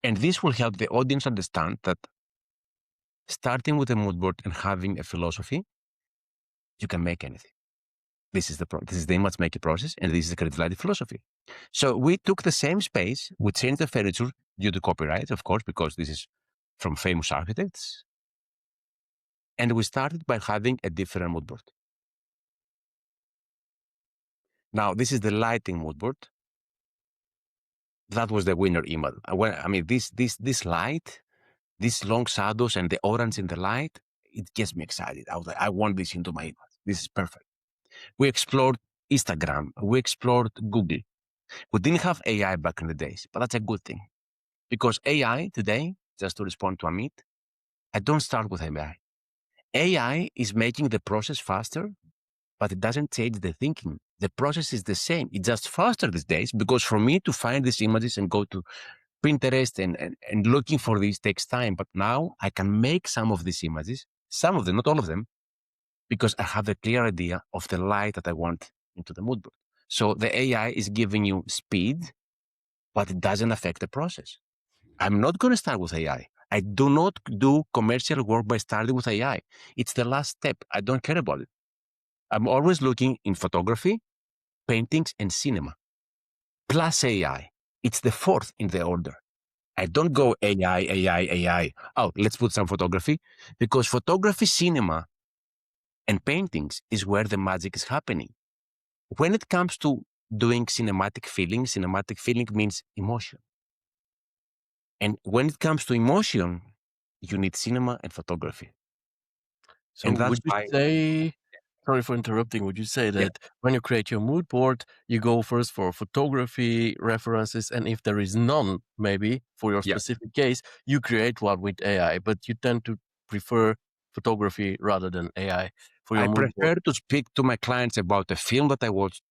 S2: And this will help the audience understand that starting with a mood board and having a philosophy, you can make anything. This is the image making process, and this is the creative lighting philosophy. So we took the same space, we changed the furniture due to copyright, of course, because this is from famous architects. And we started by having a different mood board. Now, this is the lighting mood board. That was the winner image. This light, these long shadows and the orange in the light, it gets me excited. I was like, I want this into my image. This is perfect. We explored Instagram. We explored Google. We didn't have AI back in the days, but that's a good thing. Because AI today, just to respond to Amit, I don't start with AI. AI is making the process faster, but it doesn't change the thinking. The process is the same. It's just faster these days because for me to find these images and go to Pinterest and looking for these takes time. But now I can make some of these images, some of them, not all of them, because I have a clear idea of the light that I want into the mood board. So the AI is giving you speed, but it doesn't affect the process. I'm not going to start with AI. I do not do commercial work by starting with AI. It's the last step. I don't care about it. I'm always looking in photography, paintings, and cinema, plus AI. It's the fourth in the order. I don't go AI. Oh, let's put some photography, because photography, cinema, and paintings is where the magic is happening. When it comes to doing cinematic feeling means emotion. And when it comes to emotion, you need cinema and photography.
S1: So
S2: And that's
S1: would you
S2: why,
S1: say, sorry for interrupting, would you say
S2: yeah,
S1: that when you create your mood board, you go first for photography references, and if there is none, maybe for your
S2: yeah.
S1: specific case, you create one with AI, but you tend to prefer photography rather than AI for your
S2: I
S1: mood board?
S2: prefer to speak to my clients about a film that I watched,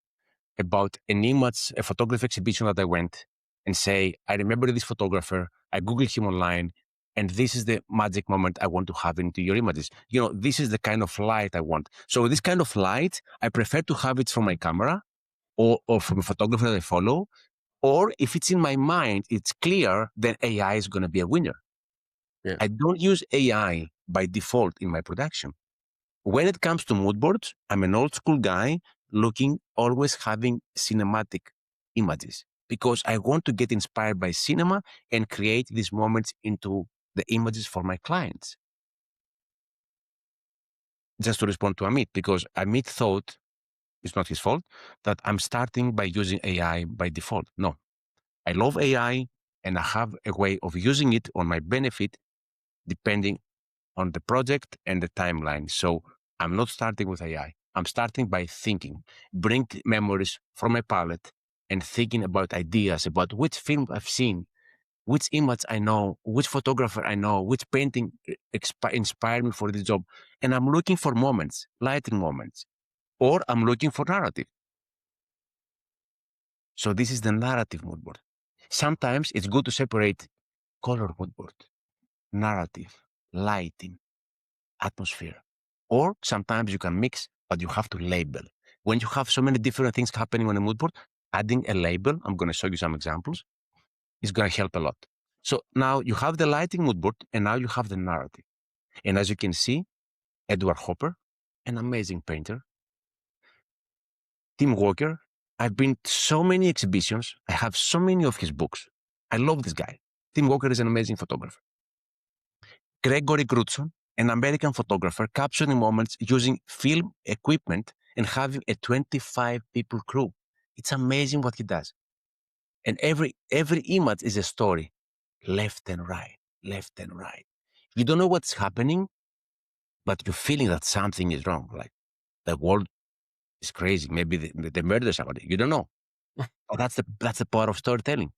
S2: about an image, a photography exhibition that I went, and say, I remember this photographer, I Googled him online, and this is the magic moment I want to have into your images. This is the kind of light I want. So this kind of light, I prefer to have it from my camera or from a photographer that I follow. Or if it's in my mind, it's clear, then AI is going to be a winner.
S1: Yeah.
S2: I don't use AI by default in my production. When it comes to mood boards, I'm an old school guy looking, always having cinematic images because I want to get inspired by cinema and create these moments into the images for my clients. Just to respond to Amit, because Amit thought, it's not his fault, that I'm starting by using AI by default. No, I love AI and I have a way of using it on my benefit depending on the project and the timeline. So I'm not starting with AI. I'm starting by thinking, bring memories from my palette and thinking about ideas about which film I've seen, which image I know, which photographer I know, which painting inspired me for this job. And I'm looking for moments, lighting moments, or I'm looking for narrative. So this is the narrative mood board. Sometimes it's good to separate color mood board, narrative, lighting, atmosphere. Or sometimes you can mix, but you have to label. When you have so many different things happening on a mood board, adding a label, I'm going to show you some examples, is going to help a lot. So now you have the lighting mood board, and now you have the narrative. And as you can see, Edward Hopper, an amazing painter. Tim Walker, I've been to so many exhibitions. I have so many of his books. I love this guy. Tim Walker is an amazing photographer. Gregory Grutson, an American photographer, capturing moments using film equipment and having a 25 people crew. It's amazing what he does. And every image is a story, left and right, left and right. You don't know what's happening, but you're feeling that something is wrong. Like the world is crazy. Maybe they murder somebody. You don't know. But that's the power of storytelling.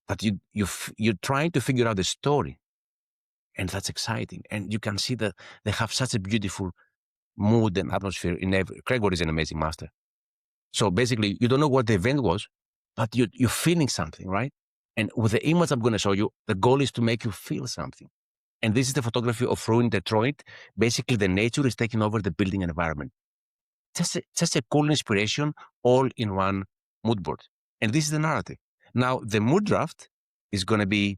S2: That you're trying to figure out the story, and that's exciting. And you can see that they have such a beautiful mood and atmosphere in every. Gregory is an amazing master. So basically, you don't know what the event was, but you're feeling something, right? And with the image I'm going to show you, the goal is to make you feel something. And this is the photography of ruined Detroit. Basically, the nature is taking over the building environment. Just a cool inspiration all in one mood board. And this is the narrative. Now, the mood draft is going to be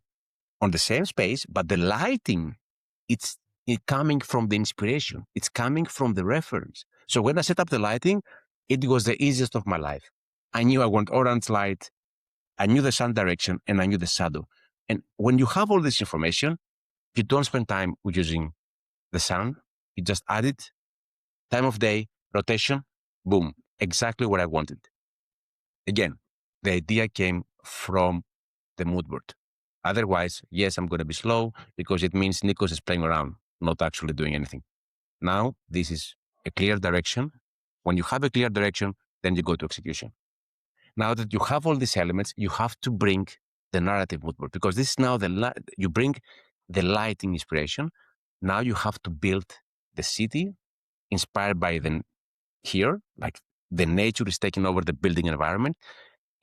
S2: on the same space, but the lighting, it's coming from the inspiration. It's coming from the reference. So when I set up the lighting, it was the easiest of my life. I knew I want orange light. I knew the sun direction and I knew the shadow. And when you have all this information, you don't spend time with using the sun. You just add it, time of day, rotation, boom, exactly what I wanted. Again, the idea came from the mood board. Otherwise, yes, I'm going to be slow because it means Nikos is playing around, not actually doing anything. Now, this is a clear direction. When you have a clear direction, then you go to execution. Now that you have all these elements, you have to bring the narrative mood board because this is now you bring the lighting inspiration. Now you have to build the city inspired by here, like the nature is taking over the building environment,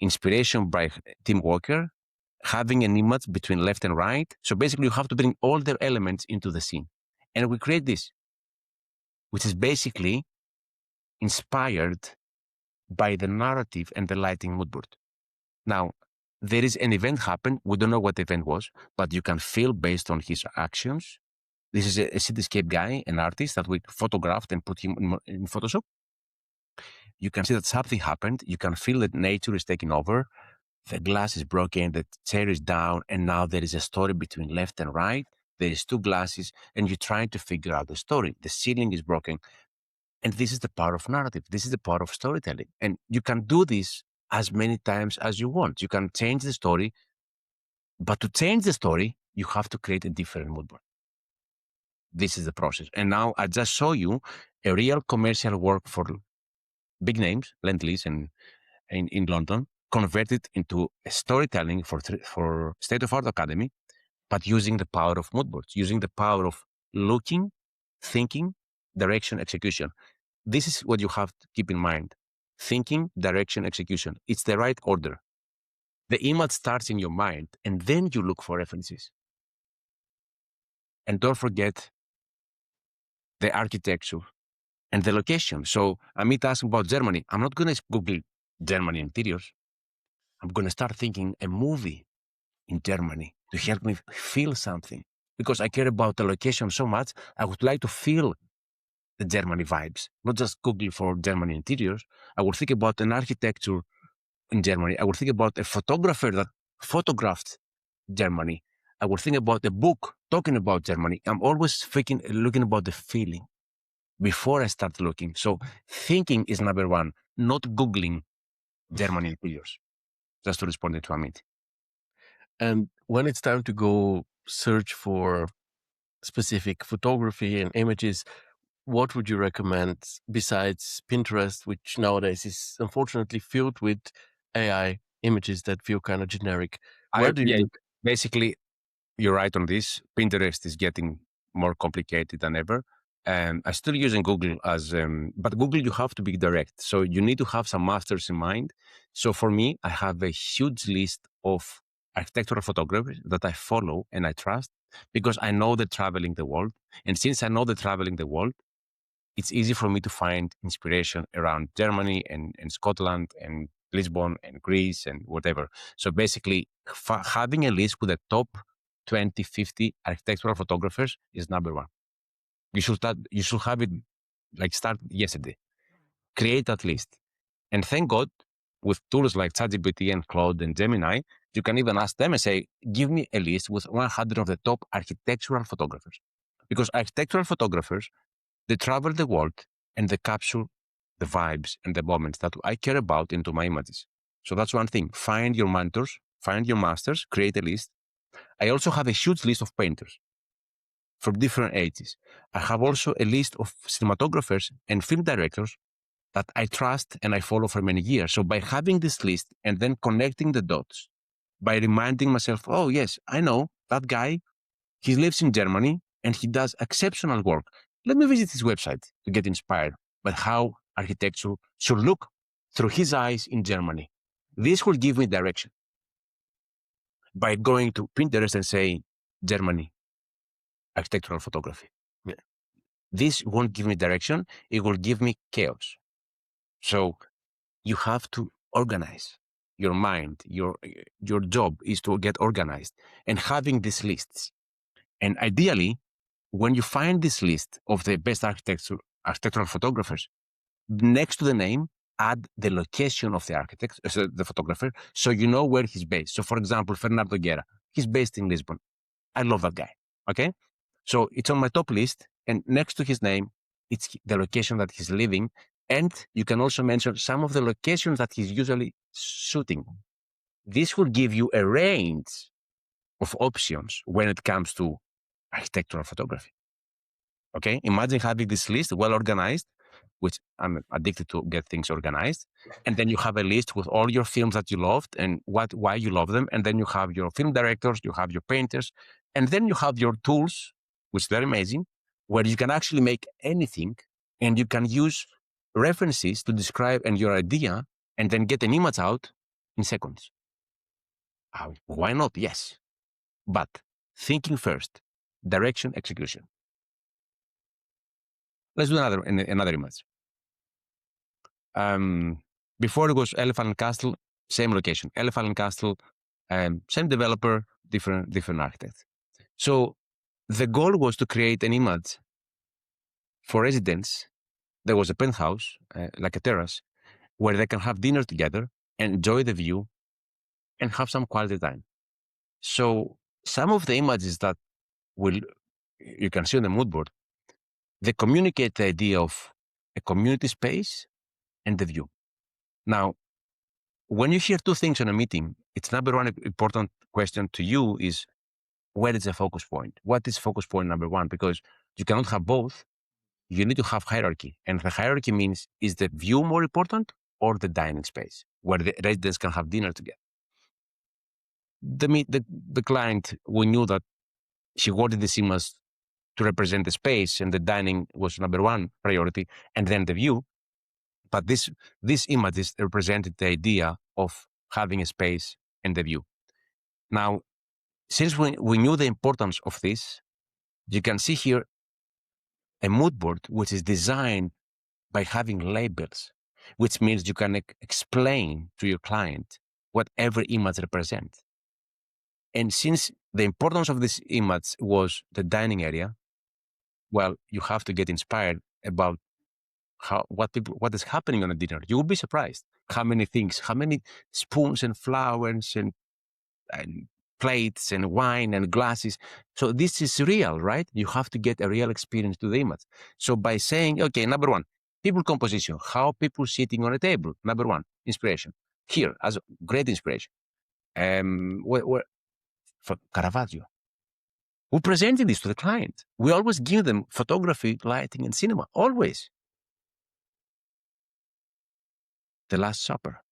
S2: inspiration by Tim Walker, having an image between left and right. So basically, you have to bring all the elements into the scene. And we create this, which is basically inspired by the narrative and the lighting mood board. Now, there is an event happened. We don't know what the event was, but you can feel based on his actions. This is a cityscape guy, an artist that we photographed and put him in Photoshop. You can see that something happened. You can feel that nature is taking over. The glass is broken, the chair is down, and now there is a story between left and right. There is two glasses, and you're trying to figure out the story. The ceiling is broken. And this is the power of narrative. This is the power of storytelling. And you can do this as many times as you want. You can change the story, but to change the story, you have to create a different mood board. This is the process. And now I just show you a real commercial work for big names, Lend-Lease and in London, converted into a storytelling for State of Art Academy, but using the power of mood boards, using the power of looking, thinking, direction, execution. This is what you have to keep in mind. Thinking, direction, execution. It's the right order. The image starts in your mind, and then you look for references. And don't forget the architecture and the location. So Amit asked about Germany. I'm not going to Google Germany interiors. I'm going to start thinking a movie in Germany to help me feel something because I care about the location so much. I would like to feel the Germany vibes, not just Google for Germany interiors. I would think about an architecture in Germany. I would think about a photographer that photographed Germany. I would think about a book talking about Germany. I'm always looking about the feeling before I start looking. So thinking is number one, not Googling Germany interiors. just to respond to Amit.
S1: And when it's time to go search for specific photography and images, what would you recommend besides Pinterest, which nowadays is unfortunately filled with AI images that feel kind of generic? Where do you
S2: Yeah,
S1: look?
S2: basically, you're right on this. Pinterest is getting more complicated than ever. I'm still using Google but Google, you have to be direct. So you need to have some masters in mind. So for me, I have a huge list of architectural photographers that I follow and I trust because I know they're traveling the world. And since I know they're traveling the world, it's easy for me to find inspiration around Germany and Scotland and Lisbon and Greece and whatever. So basically, having a list with the top 20, 50 architectural photographers is number one. You should have it like start yesterday. Create that list. And thank God, with tools like ChatGPT and Claude and Gemini, you can even ask them and say, give me a list with 100 of the top architectural photographers. Because architectural photographers, they travel the world and they capture the vibes and the moments that I care about into my images. So that's one thing. Find your mentors, find your masters, create a list. I also have a huge list of painters from different ages. I have also a list of cinematographers and film directors that I trust and I follow for many years. So by having this list and then connecting the dots, by reminding myself, oh, yes, I know that guy, he lives in Germany and he does exceptional work. Let me visit his website to get inspired by how architecture should look through his eyes in Germany. This will give me direction. By going to Pinterest and saying, Germany, architectural photography.
S1: Yeah.
S2: This won't give me direction. It will give me chaos. So you have to organize your mind. Your job is to get organized and having these lists. And ideally, when you find this list of the best architectural photographers, next to the name, add the location of the architect, so the photographer, so you know where he's based. So, for example, Fernando Guerra, he's based in Lisbon. I love that guy. Okay, so it's on my top list, and next to his name, it's the location that he's living, and you can also mention some of the locations that he's usually shooting. This will give you a range of options when it comes to architectural photography. Okay, imagine having this list well organized, which I'm addicted to get things organized, and then you have a list with all your films that you loved and why you love them, and then you have your film directors, you have your painters, and then you have your tools, which they're amazing, where you can actually make anything, and you can use references to describe and your idea, and then get an image out in seconds. Why not? Yes, but thinking first, direction, execution. Let's do another image. Before it was Elephant and Castle, same location. Elephant and Castle, same developer, different architect. So the goal was to create an image for residents. There was a penthouse, like a terrace, where they can have dinner together, enjoy the view, and have some quality time. So some of the images that you can see on the mood board, they communicate the idea of a community space and the view. Now, when you hear two things in a meeting, it's number one important question to you is, where is the focus point? What is focus point number one? Because you cannot have both. You need to have hierarchy. And the hierarchy means, is the view more important or the dining space where the residents can have dinner together? The client, we knew that she wanted the cinemas to represent the space and the dining was number one priority and then the view. But this images represented the idea of having a space and the view. Now, since we knew the importance of this, you can see here a mood board which is designed by having labels, which means you can explain to your client what every image represents. And since the importance of this image was the dining area, well, you have to get inspired about what is happening on a dinner. You will be surprised how many things, how many spoons and flowers and plates and wine and glasses. So this is real, right? You have to get a real experience to the image. So by saying, okay, number one, people composition, how people sitting on a table. Number one, inspiration. here as a great inspiration. For Caravaggio. We presented this to the client. We always give them photography, lighting, and cinema. Always. The Last Supper,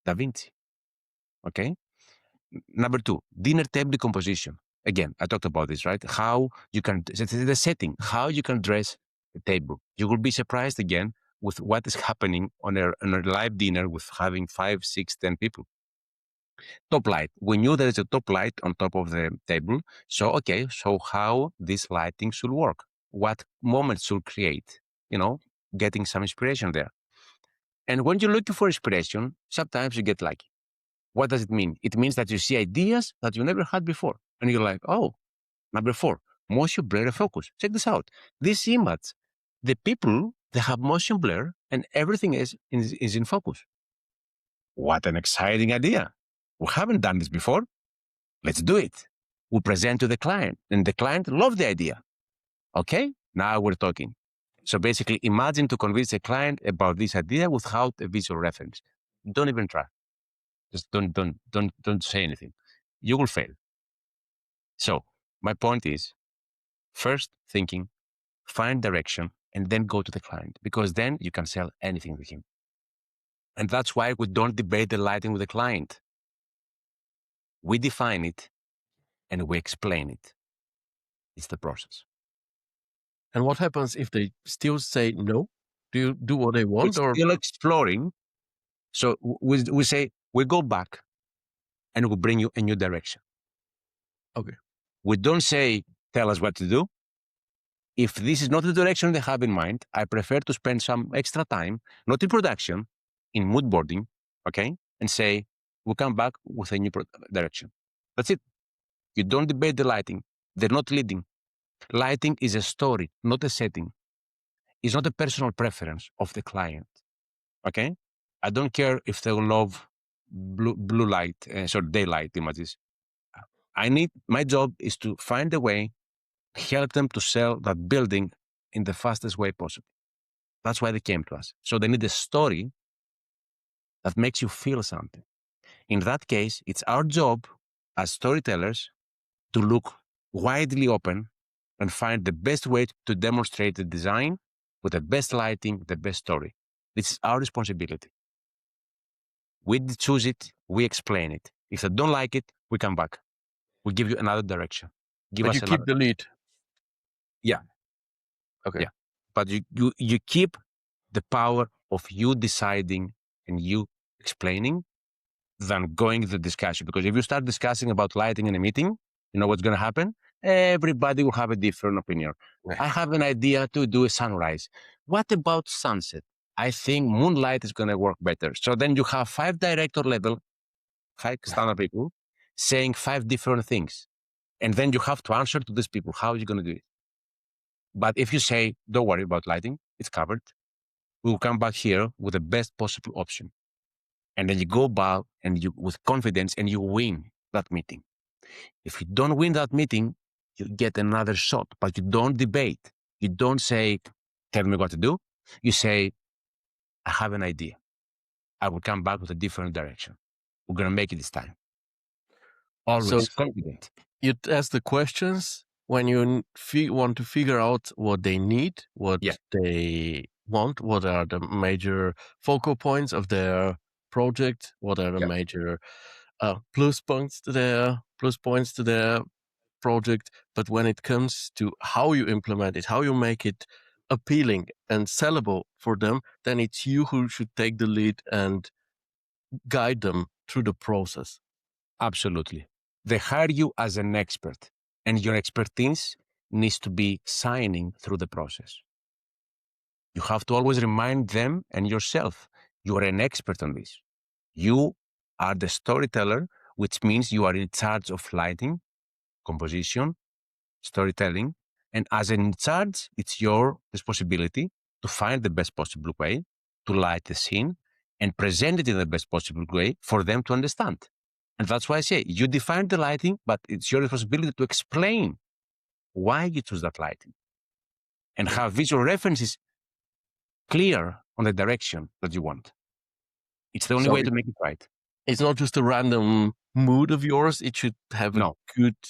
S2: Da Vinci. Okay. Number two, dinner table composition. Again, I talked about this, right? How you can, the setting, how you can dress the table. You will be surprised again with what is happening on a live dinner with having 5, 6, 10 people. Top light. We knew there is a top light on top of the table. So, okay, so how this lighting should work? What moments should create? Getting some inspiration there. And when you're looking for inspiration, sometimes you get lucky. What does it mean? It means that you see ideas that you never had before. And you're like, oh, number 4, motion blur and focus. Check this out. This image, the people, they have motion blur and everything is in focus. What an exciting idea. We haven't done this before. Let's do it. We present to the client and the client loved the idea. Okay, now we're talking. So basically imagine to convince a client about this idea without a visual reference. Don't even try. Just don't say anything. You will fail. So my point is first thinking, find direction, and then go to the client because then you can sell anything to him. And that's why we don't debate the lighting with the client. We define it and we explain it. It's the process.
S1: And what happens if they still say no? Do you do what they want
S2: We're still exploring. So we say, we go back and we'll bring you a new direction.
S1: Okay.
S2: We don't say, tell us what to do. If this is not the direction they have in mind, I prefer to spend some extra time, not in production, in mood boarding, okay? And say, we'll come back with a new direction. That's it. You don't debate the lighting. They're not leading. Lighting is a story, not a setting. It's not a personal preference of the client, okay? I don't care if they love blue light, daylight images. My job is to find a way, help them to sell that building in the fastest way possible. That's why they came to us. So they need a story that makes you feel something. In that case, it's our job as storytellers to look widely open and find the best way to demonstrate the design with the best lighting, the best story. This is our responsibility. We choose it, we explain it. If they don't like it, we come back. We give you another direction.
S1: but you keep the lead.
S2: Yeah.
S1: Okay.
S2: Yeah. But you keep the power of you deciding and you explaining than going to the discussion. Because if you start discussing about lighting in a meeting, you know what's going to happen? Everybody will have a different opinion.
S1: Right.
S2: I have an idea to do a sunrise. What about sunset? I think moonlight is going to work better. So then you have 5 director level, 5 standard people saying 5 different things. And then you have to answer to these people. How are you going to do it? But if you say, don't worry about lighting, it's covered. We will come back here with the best possible option. And then you go back and you with confidence and you win that meeting. If you don't win that meeting, you get another shot, but you don't debate. You don't say, tell me what to do. You say, I have an idea. I will come back with a different direction. We're going to make it this time. Always confident.
S1: You ask the questions when you want to figure out what they need, what they want, what are the major focal points of their project, what are the major plus points to their project. But when it comes to how you implement it, how you make it appealing and sellable for them, then it's you who should take the lead and guide them through the process.
S2: Absolutely. They hire you as an expert, and your expertise needs to be shining through the process. You have to always remind them and yourself, you are an expert on this. You are the storyteller, which means you are in charge of lighting, composition, storytelling. And as in charge, it's your responsibility to find the best possible way to light the scene and present it in the best possible way for them to understand. And that's why I say you define the lighting, but it's your responsibility to explain why you choose that lighting and have visual references clear on the direction that you want. It's the only
S1: So
S2: way to make it right.
S1: it's not just a random mood of yours. It should have a
S2: No,
S1: good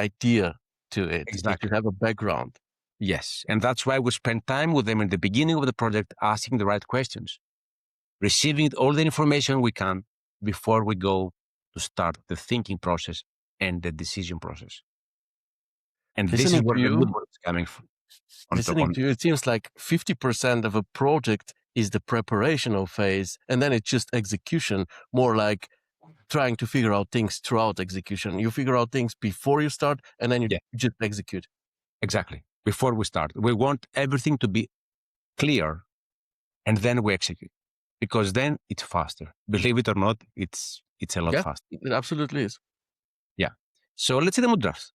S1: idea to it. It should
S2: exactly.
S1: have a background.
S2: Yes. And that's why we spend time with them in the beginning of the project, asking the right questions, receiving all the information we can before we go to start the thinking process and the decision process. And this is
S1: Listening
S2: where
S1: to
S2: the mood
S1: you,
S2: board is coming from.
S1: listening to you, it seems like 50% of a project is the preparational phase, and then it's just execution, more like trying to figure out things throughout execution. You figure out things before you start, and then you
S2: Yeah,
S1: just execute.
S2: exactly. Before we start, we want everything to be clear and then we execute because then it's faster. Believe it or not, it's a lot
S1: Yeah,
S2: faster.
S1: it absolutely is.
S2: Yeah. So let's see the mood draft.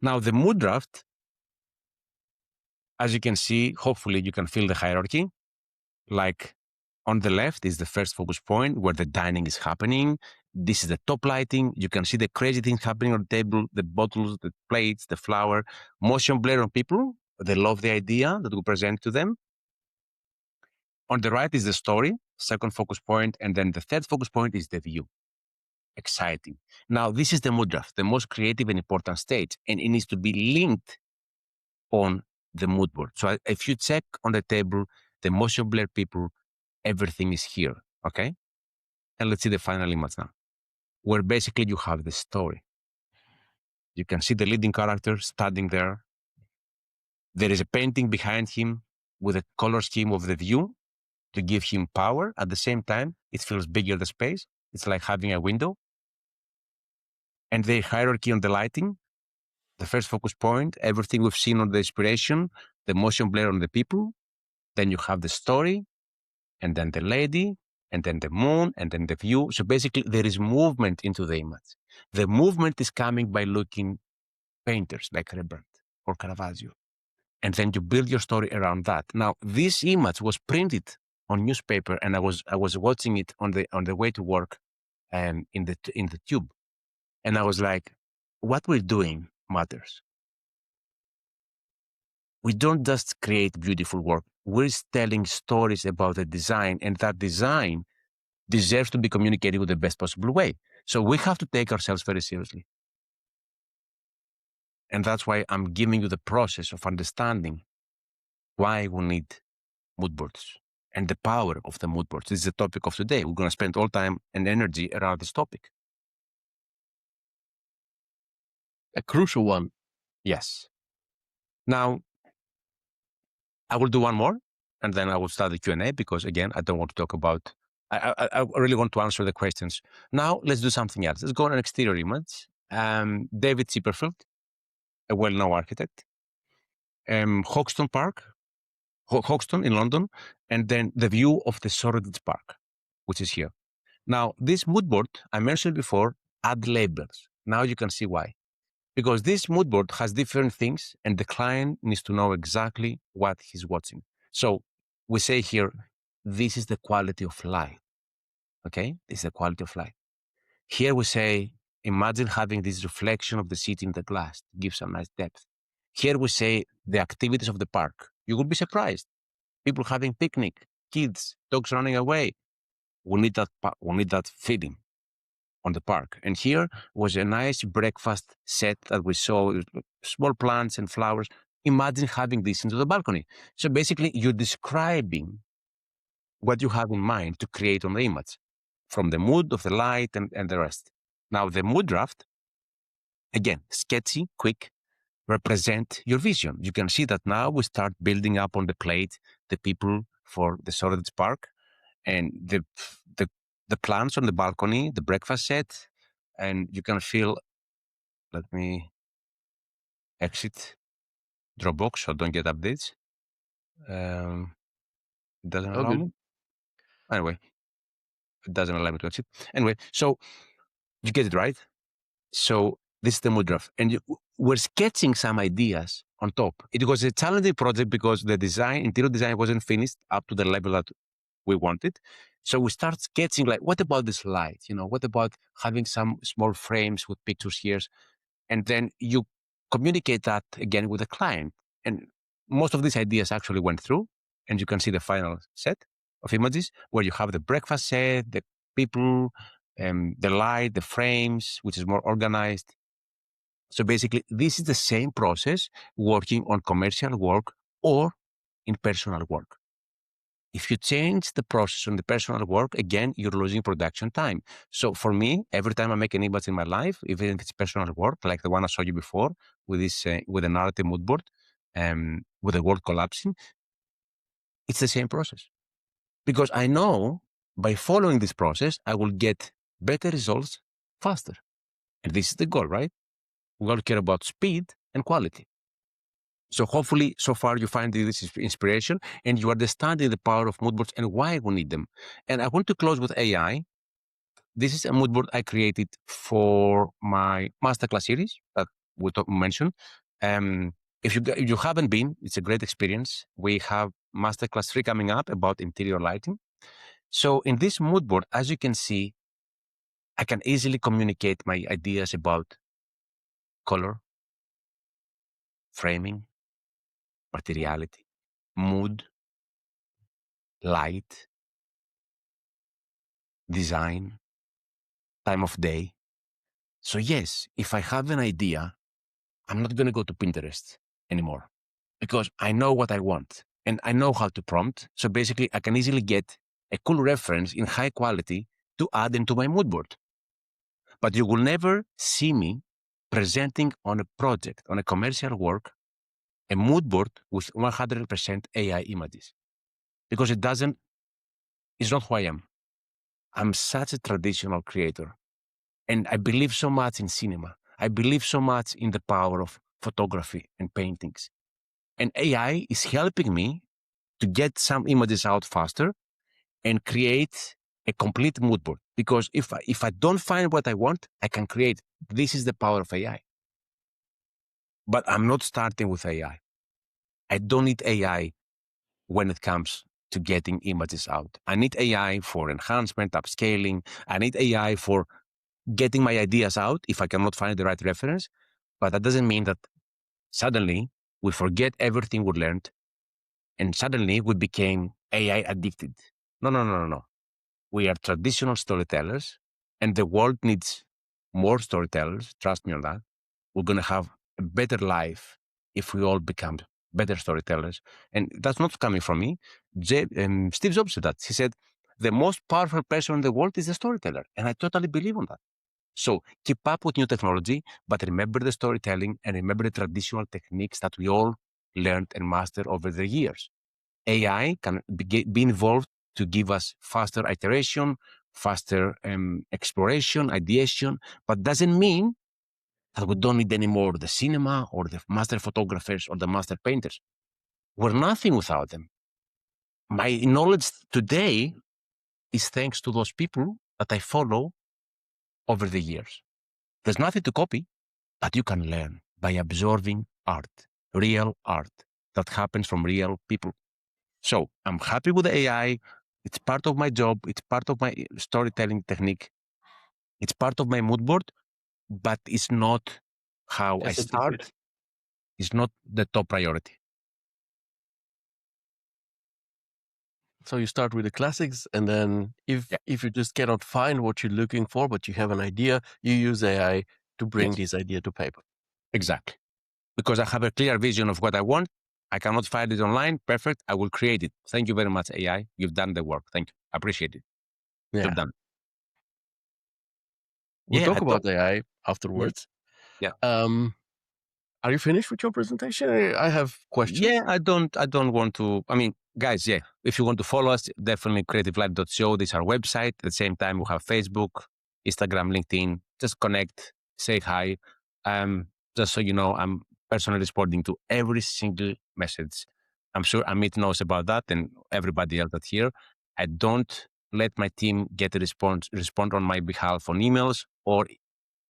S2: Now the mood draft, as you can see, hopefully you can feel the hierarchy. Like on the left is the first focus point where the dining is happening. This is the top lighting. You can see the crazy things happening on the table, the bottles, the plates, the flower, motion blur on people. They love the idea that we present to them. On the right is the story, second focus point, and then the third focus point is the view. Exciting. Now, this is the mood draft, the most creative and important stage, and it needs to be linked on the mood board. So if you check on the table, the motion blur people, everything is here, okay? And let's see the final image now, where basically you have the story. You can see the leading character standing there. There is a painting behind him with a color scheme of the view to give him power. At the same time, it feels bigger, the space. It's like having a window. And the hierarchy on the lighting, the first focus point, everything we've seen on the inspiration, the motion blur on the people. Then you have the story, and then the lady, and then the moon, and then the view. So basically, there is movement into the image. The movement is coming by looking painters like Rembrandt or Caravaggio. And then you build your story around that. Now, this image was printed on newspaper, and I was watching it on the way to work, in the tube, and I was like, what we're doing matters. We don't just create beautiful work. We're telling stories about the design, and that design deserves to be communicated with the best possible way. So we have to take ourselves very seriously. And that's why I'm giving you the process of understanding why we need mood boards and the power of the mood boards. This is the topic of today. We're going to spend all time and energy around this topic.
S1: A crucial one.
S2: Yes. Now, I will do one more, and then I will start the Q&A because, again, I don't want to talk about. I really want to answer the questions. Now, let's do something else. Let's go on an exterior image. David Chipperfield, a well-known architect. Hoxton Park, Hoxton in London, and then the view of the Shoreditch Park, which is here. Now, this mood board I mentioned before, add labels. Now you can see why. Because this mood board has different things, and the client needs to know exactly what he's watching. So we say here, this is the quality of light. Okay, this is the quality of light. Here we say, imagine having this reflection of the city in the glass, gives some nice depth. Here we say the activities of the park. You will be surprised. People having picnic, kids, dogs running away. We need that. We need that feeling on the park. And here was a nice breakfast set that we saw, small plants and flowers. Imagine having this into the balcony. So basically, you're describing what you have in mind to create on the image from the mood of the light and the rest. Now, the mood draft, again, sketchy, quick, represent your vision. You can see that now we start building up on the plate the people for the Shoreditch Park and the the plants on the balcony, the breakfast set, and you can feel. Let me exit Dropbox so don't get updates. It doesn't
S1: Oh,
S2: allow
S1: good.
S2: me. Anyway, it doesn't allow me to exit. Anyway, so you get it right. So this is the mood draft, and we're sketching some ideas on top. It was a challenging project because the interior design wasn't finished up to the level that we wanted. So we start sketching like, what about this light? What about having some small frames with pictures here? And then you communicate that again with the client. And most of these ideas actually went through, and you can see the final set. of images where you have the breakfast set, the people, the light, the frames, which is more organized. So basically, this is the same process working on commercial work or in personal work. If you change the process on the personal work, again, you're losing production time. So for me, every time I make an image in my life, even if it's personal work, like the one I showed you before with this, with a narrative mood board, with the world collapsing, it's the same process. Because I know by following this process, I will get better results faster. And this is the goal, right? We all care about speed and quality. So hopefully, so far you find this inspiration and you understand the power of mood boards and why we need them. And I want to close with AI. This is a mood board I created for my masterclass series that we mentioned. If you haven't been, it's a great experience. We have masterclass 3 coming up about interior lighting. So in this mood board, as you can see, I can easily communicate my ideas about color, framing, materiality, mood, light, design, time of day. So yes, if I have an idea, I'm not going to go to Pinterest anymore because I know what I want and I know how to prompt. So basically, I can easily get a cool reference in high quality to add into my mood board. But you will never see me presenting on a project, on a commercial work, a mood board with 100% AI images because it's not who I am. I'm such a traditional creator. And I believe so much in cinema. I believe so much in the power of photography and paintings. And AI is helping me to get some images out faster and create a complete mood board. Because if I don't find what I want, I can create. This is the power of AI. But I'm not starting with AI. I don't need AI when it comes to getting images out. I need AI for enhancement, upscaling. I need AI for getting my ideas out if I cannot find the right reference. But that doesn't mean that suddenly we forget everything we learned and suddenly we became AI addicted. No, no, no, no, no. We are traditional storytellers and the world needs more storytellers. Trust me on that. We're going to have a better life if we all become better storytellers. And that's not coming from me. Steve Jobs said that. He said, the most powerful person in the world is a storyteller. And I totally believe on that. So keep up with new technology, but remember the storytelling and remember the traditional techniques that we all learned and mastered over the years. AI can be involved to give us faster iteration, faster exploration, ideation, but doesn't mean that we don't need anymore the cinema or the master photographers or the master painters. We're nothing without them. My knowledge today is thanks to those people that I follow over the years. There's nothing to copy, but you can learn by absorbing art, real art that happens from real people. So I'm happy with the AI. It's part of my job. It's part of my storytelling technique. It's part of my mood board, but it's not how I
S1: Just a
S2: start.
S1: tidbit.
S2: It's not the top priority.
S1: So you start with the classics, and then
S2: Yeah.
S1: if you just cannot find what you're looking for, but you have an idea, you use AI to bring
S2: Yes,
S1: this idea to paper.
S2: exactly. Because I have a clear vision of what I want. I cannot find it online. Perfect. I will create it. Thank you very much, AI. You've done the work. Thank you. Appreciate it. You've
S1: Yeah.
S2: done.
S1: We'll
S2: Yeah, I
S1: talk
S2: thought.
S1: about AI
S2: Yeah.
S1: afterwards.
S2: Yeah.
S1: Um, are you finished with your presentation? I have
S2: Yeah,
S1: questions.
S2: I don't want to. I mean, guys, yeah, if you want to follow us, definitely creativelife.show. This is our website. At the same time, we have Facebook, Instagram, LinkedIn. Just connect, say hi. Just so you know, I'm personally responding to every single message. I'm sure Amit knows about that and everybody else that's here. I don't let my team get a respond on my behalf on emails or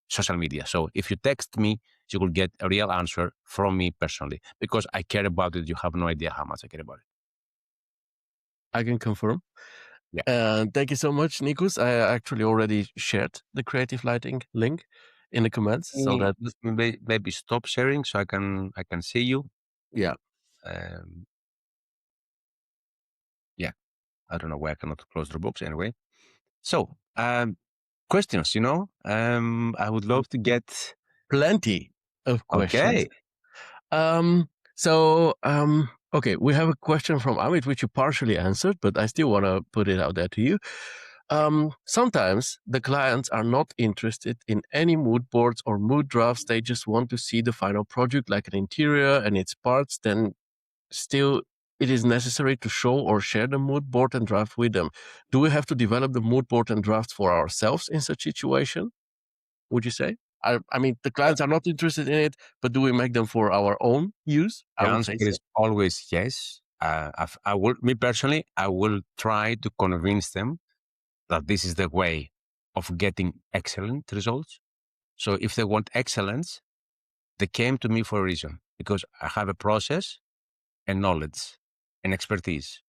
S2: social media. So if you text me, you will get a real answer from me personally because I care about it. You have no idea how much I care about it.
S1: I can confirm.
S2: Yeah.
S1: Thank you so much, Nikos. I actually already shared the creative lighting link in the comments, so that
S2: Just maybe stop sharing so I can see you.
S1: yeah,
S2: Um, yeah. I don't know why I cannot close the books anyway. So, questions, I would love to get.
S1: Plenty of questions.
S2: Okay.
S1: Um, okay, we have a question from Amit, which you partially answered, but I still want to put it out there to you. Sometimes the clients are not interested in any mood boards or mood drafts. They just want to see the final project, like an interior and its parts. Then still, it is necessary to show or share the mood board and draft with them. Do we have to develop the mood board and draft for ourselves in such situation? Would you say? I mean, the clients are not interested in it, but do we make them for our own use? I
S2: The
S1: would
S2: answer
S1: say so.
S2: is always yes. Me personally, I will try to convince them that this is the way of getting excellent results. So if they want excellence, they came to me for a reason because I have a process and knowledge and expertise.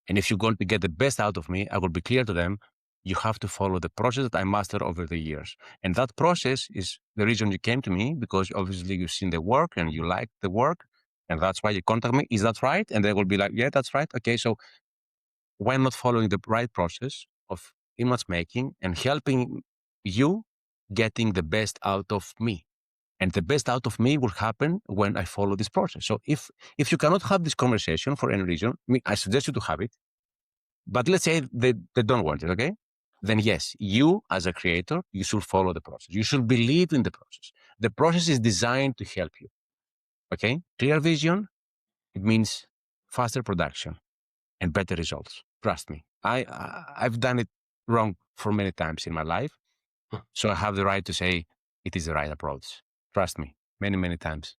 S2: And if you're going to get the best out of me, I will be clear to them, you have to follow the process that I mastered over the years. And that process is the reason you came to me, because obviously you've seen the work and you like the work. And that's why you contact me. Is that right? And they will be like, yeah, that's right. Okay. So why not following the right process of image making and helping you getting the best out of me? And the best out of me will happen when I follow this process. So if you cannot have this conversation for any reason, I suggest you to have it. But let's say they don't want it, okay? Then yes, you as a creator, you should follow the process. You should believe in the process. The process is designed to help you. Okay? Clear vision, it means faster production and better results. Trust me. I've done it wrong for many times in my life. So I have the right to say it is the right approach. Trust me, many, many times.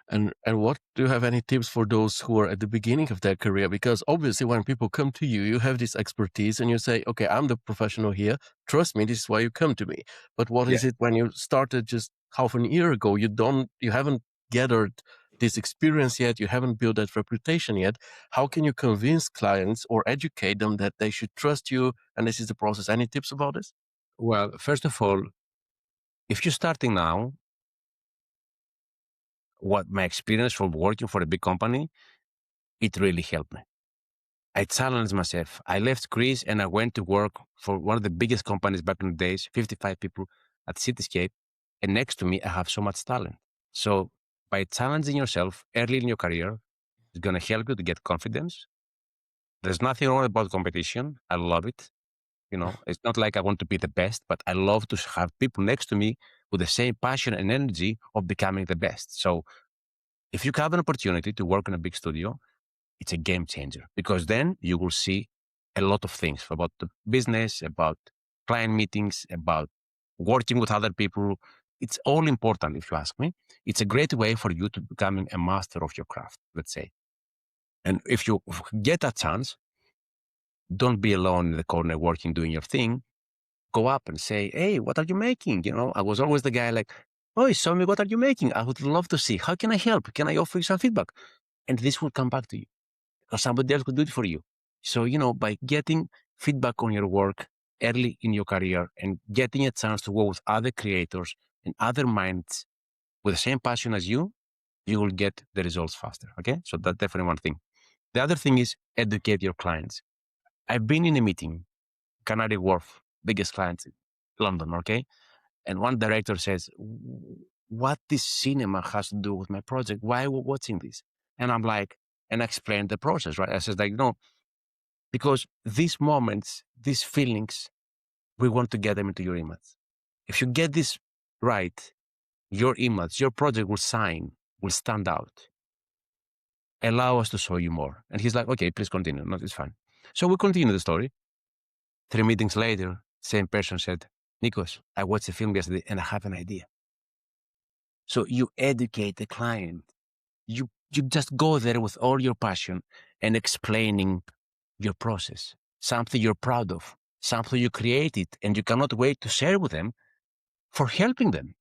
S1: And what do you have any tips for those who are at the beginning of their career? Because obviously, when people come to you, you have this expertise, and you say, "Okay, I'm the professional here. Trust me, this is why you come to me." But what
S2: Yeah.
S1: is it when you started just half an year ago? You haven't gathered this experience yet. You haven't built that reputation yet. How can you convince clients or educate them that they should trust you and this is the process? Any tips about this?
S2: Well, first of all, if you're starting now, what my experience from working for a big company, it really helped me. I challenged myself. I left Greece and I went to work for one of the biggest companies back in the days, 55 people at Cityscape. And next to me, I have so much talent. So by challenging yourself early in your career, it's going to help you to get confidence. There's nothing wrong about competition. I love it. It's not like I want to be the best, but I love to have people next to me with the same passion and energy of becoming the best. So if you have an opportunity to work in a big studio, it's a game changer, because then you will see a lot of things about the business, about client meetings, about working with other people. It's all important, if you ask me. It's a great way for you to becoming a master of your craft, let's say. And if you get a chance, don't be alone in the corner working, doing your thing. Go up and say, hey, what are you making? I was always the guy like, oh, show me, what are you making? I would love to see. How can I help? Can I offer you some feedback? And this will come back to you, or somebody else could do it for you. So, by getting feedback on your work early in your career and getting a chance to work with other creators and other minds with the same passion as you will get the results faster. Okay. So that's definitely one thing. The other thing is educate your clients. I've been in a meeting, Canary Wharf, biggest client in London. Okay. And one director says, what this cinema has to do with my project? Why are we watching this? And I'm like, and I explained the process, right? I said, like, no, because these moments, these feelings, we want to get them into your image. If you get this right, your image, your project will stand out. Allow us to show you more. And he's like, okay, please continue. No, it's fine. So we continue the story. 3 meetings later, same person said, Nikos, I watched the film yesterday and I have an idea. So you educate the client. You just go there with all your passion and explaining your process, something you're proud of, something you created, and you cannot wait to share with them for helping them.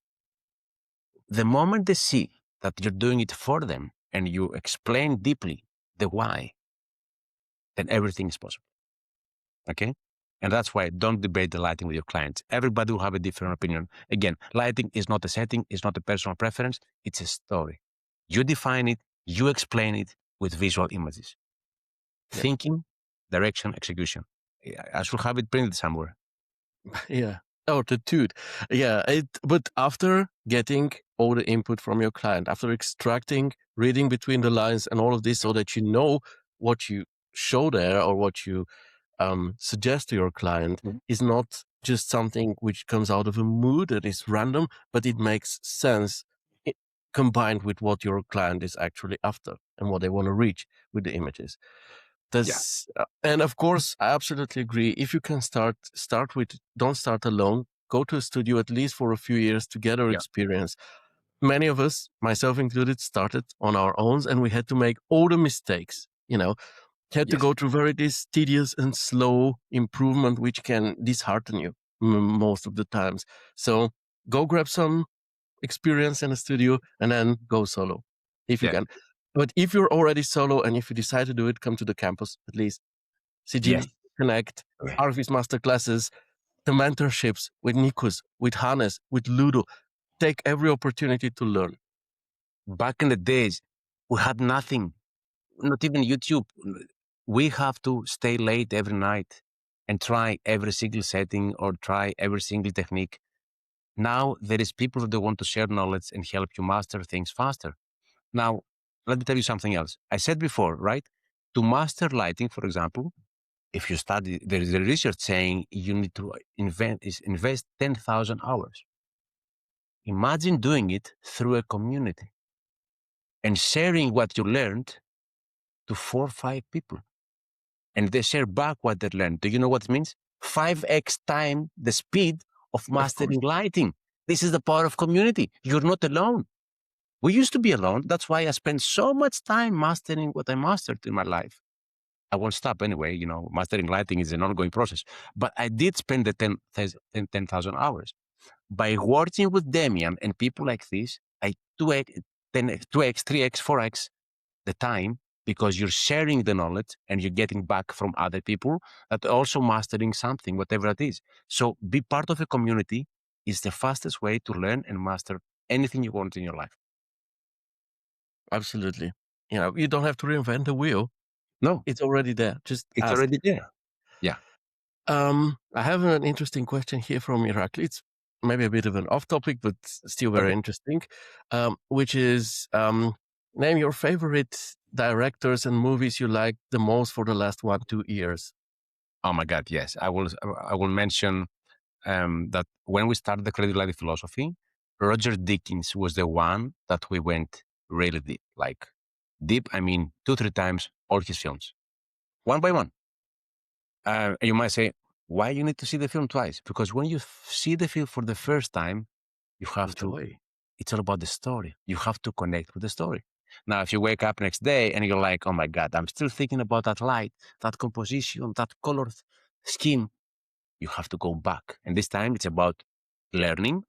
S2: The moment they see that you're doing it for them and you explain deeply the why, then everything is possible. Okay? And that's why don't debate the lighting with your clients. Everybody will have a different opinion. Again, lighting is not a setting, it's not a personal preference, it's a story. You define it, you explain it with visual images.
S1: Yeah.
S2: Thinking direction, execution. I should have it printed somewhere.
S1: Yeah. Oh, tattooed. Yeah. But after getting all the input from your client, after extracting, reading between the lines and all of this so that you know what you show there or what you suggest to your client is not just something which comes out of a mood that is random, but it makes sense combined with what your client is actually after and what they want to reach with the images. That's and of course, I absolutely agree. If you can start with, don't start alone. Go to a studio at least for a few years to gather experience. Many of us, myself included, started on our own, and we had to make all the mistakes. Had to go through very this tedious and slow improvement, which can dishearten you most of the times. So go grab some experience in a studio and then go solo if you
S2: Yeah.
S1: can. But if you're already solo and if you decide to do it, come to the campus at least.
S2: Yes.
S1: CG Connect, Arvis masterclasses, the mentorships with Nikos, with Hannes, with Ludo. Take every opportunity to learn.
S2: Back in the days, we had nothing, not even YouTube. We have to stay late every night and try every single setting or try every single technique. Now there is people that want to share knowledge and help you master things faster. Now, let me tell you something else. I said before, right? To master lighting, for example, if you study, there is a research saying you need to invest 10,000 hours. Imagine doing it through a community and sharing what you learned to 4 or 5 people. And they share back what they learned. Do you know what it means? 5x time the speed of mastering lighting. This is the power of community. You're not alone. We used to be alone. That's why I spent so much time mastering what I mastered in my life. I won't stop anyway. Mastering lighting is an ongoing process. But I did spend the 10,000 hours. By working with Damian and people like this, I 2x, 10x, 2x, 3x, 4x the time because you're sharing the knowledge and you're getting back from other people that are also mastering something, whatever it is. So be part of a community is the fastest way to learn and master anything you want in your life.
S1: Absolutely. You don't have to reinvent the wheel.
S2: No,
S1: it's already there. Just
S2: it's
S1: ask.
S2: already there. Yeah.
S1: I have an interesting question here from Irakli. It's maybe a bit of an off topic, but still very interesting, which is name your favorite directors and movies you like the most for the last 1-2 years.
S2: Oh my God, yes. I will mention that when we started the creative lighting philosophy, Roger Dickens was the one that we went really deep. Like deep, I mean 2-3 times all his films, one by one. You might say, why you need to see the film twice? Because when you see the film for the first time, you have to. It's all about the story. You have to connect with the story. Now, if you wake up next day and you're like, oh my God, I'm still thinking about that light, that composition, that color scheme, you have to go back. And this time it's about learning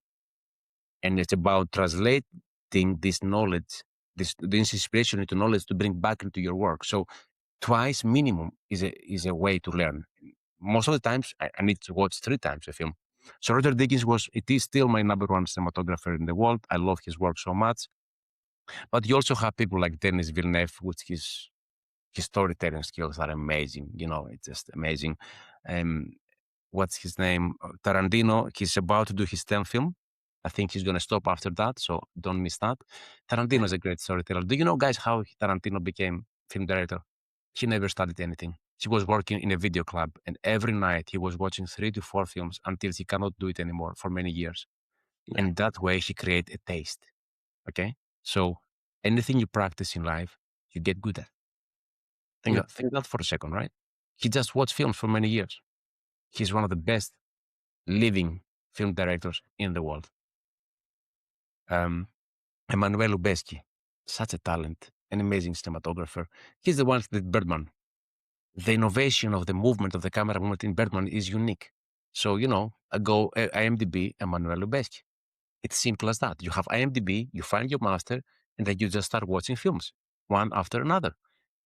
S2: and it's about translating this knowledge, this inspiration into knowledge to bring back into your work. So twice minimum is a way to learn. Most of the times I need to watch 3 times a film. So Roger Dickens it is still my number 1 cinematographer in the world. I love his work so much. But you also have people like Denis Villeneuve, with his storytelling skills are amazing. It's just amazing. What's his name? Tarantino, he's about to do his 10th film. I think he's going to stop after that, so don't miss that. Tarantino is a great storyteller. Do you know, guys, how Tarantino became film director? He never studied anything. He was working in a video club, and every night he was watching 3 to 4 films until he cannot do it anymore for many years. Yeah. And that way he created a taste. Okay? So anything you practice in life, you get good at. Think that for a second, right? He just watched films for many years. He's one of the best living film directors in the world. Emmanuel Lubezki, such a talent, an amazing cinematographer. He's the one that did Birdman. The innovation of the movement of the camera movement in Birdman is unique. So, I go IMDb, Emmanuel Lubezki. It's simple as that. You have IMDb, you find your master, and then you just start watching films, one after another.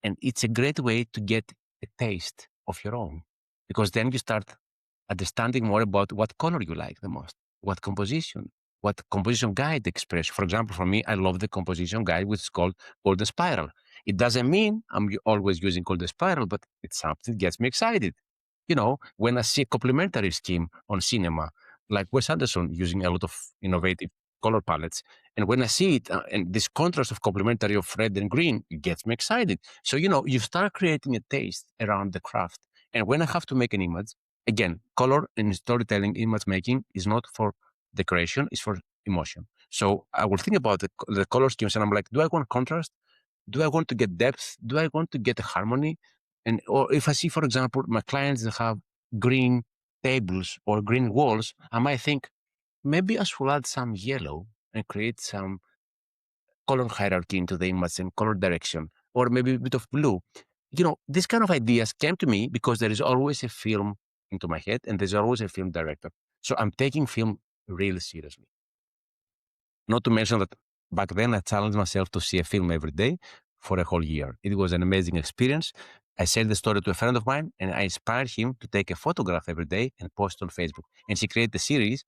S2: And it's a great way to get a taste of your own, because then you start understanding more about what color you like the most, what composition guide express. For example, for me, I love the composition guide, which is called Golden Spiral. It doesn't mean I'm always using Golden Spiral, but it's something that gets me excited. When I see a complementary scheme on cinema, like Wes Anderson using a lot of innovative color palettes, and when I see it, and this contrast of complementary of red and green, it gets me excited. So, you start creating a taste around the craft. And when I have to make an image, again, color and storytelling, image making is not for decoration, it's for emotion. So I will think about the color schemes and I'm like, do I want contrast? Do I want to get depth? Do I want to get harmony? And or if I see, for example, my clients that have green tables or green walls, I might think maybe I should add some yellow and create some color hierarchy into the image and color direction, or maybe a bit of blue. These kind of ideas came to me because there is always a film into my head and there's always a film director. So I'm taking film really seriously. Not to mention that back then I challenged myself to see a film every day for a whole year. It was an amazing experience. I shared the story to a friend of mine and I inspired him to take a photograph every day and post on Facebook. And she created a series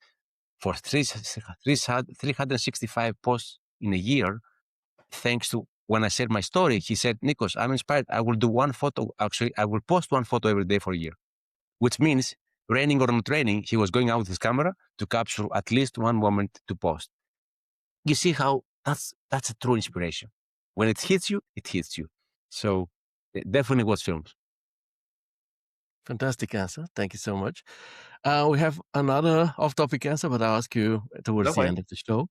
S2: for 365 posts in a year. Thanks to when I shared my story, he said, Nikos, I'm inspired. I will do one photo. Actually, I will post one photo every day for a year, which means raining or not raining, he was going out with his camera to capture at least one moment to post. You see how that's a true inspiration. When it hits you, it hits you. So it definitely was films.
S1: Fantastic answer. Thank you so much. We have another off-topic answer, but I'll ask you towards
S2: No
S1: the
S2: way.
S1: end of the show.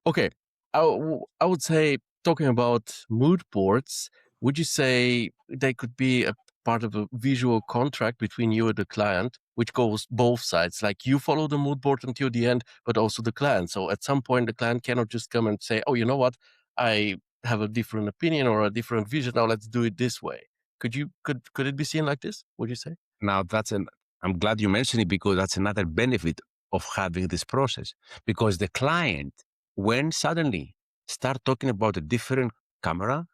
S1: Okay, I would say talking about mood boards, would you say they could be a part of a visual contract between you and the client, which goes both sides? Like you follow the mood board until the end, but also the client. So at some point, the client cannot just come and say, "Oh, you know what? I have a different opinion or a different vision. Now let's do it this way." Could it be seen like this? Would you say?
S2: Now I'm glad you mentioned it because that's another benefit of having this process. Because the client, when suddenly start talking about a different camera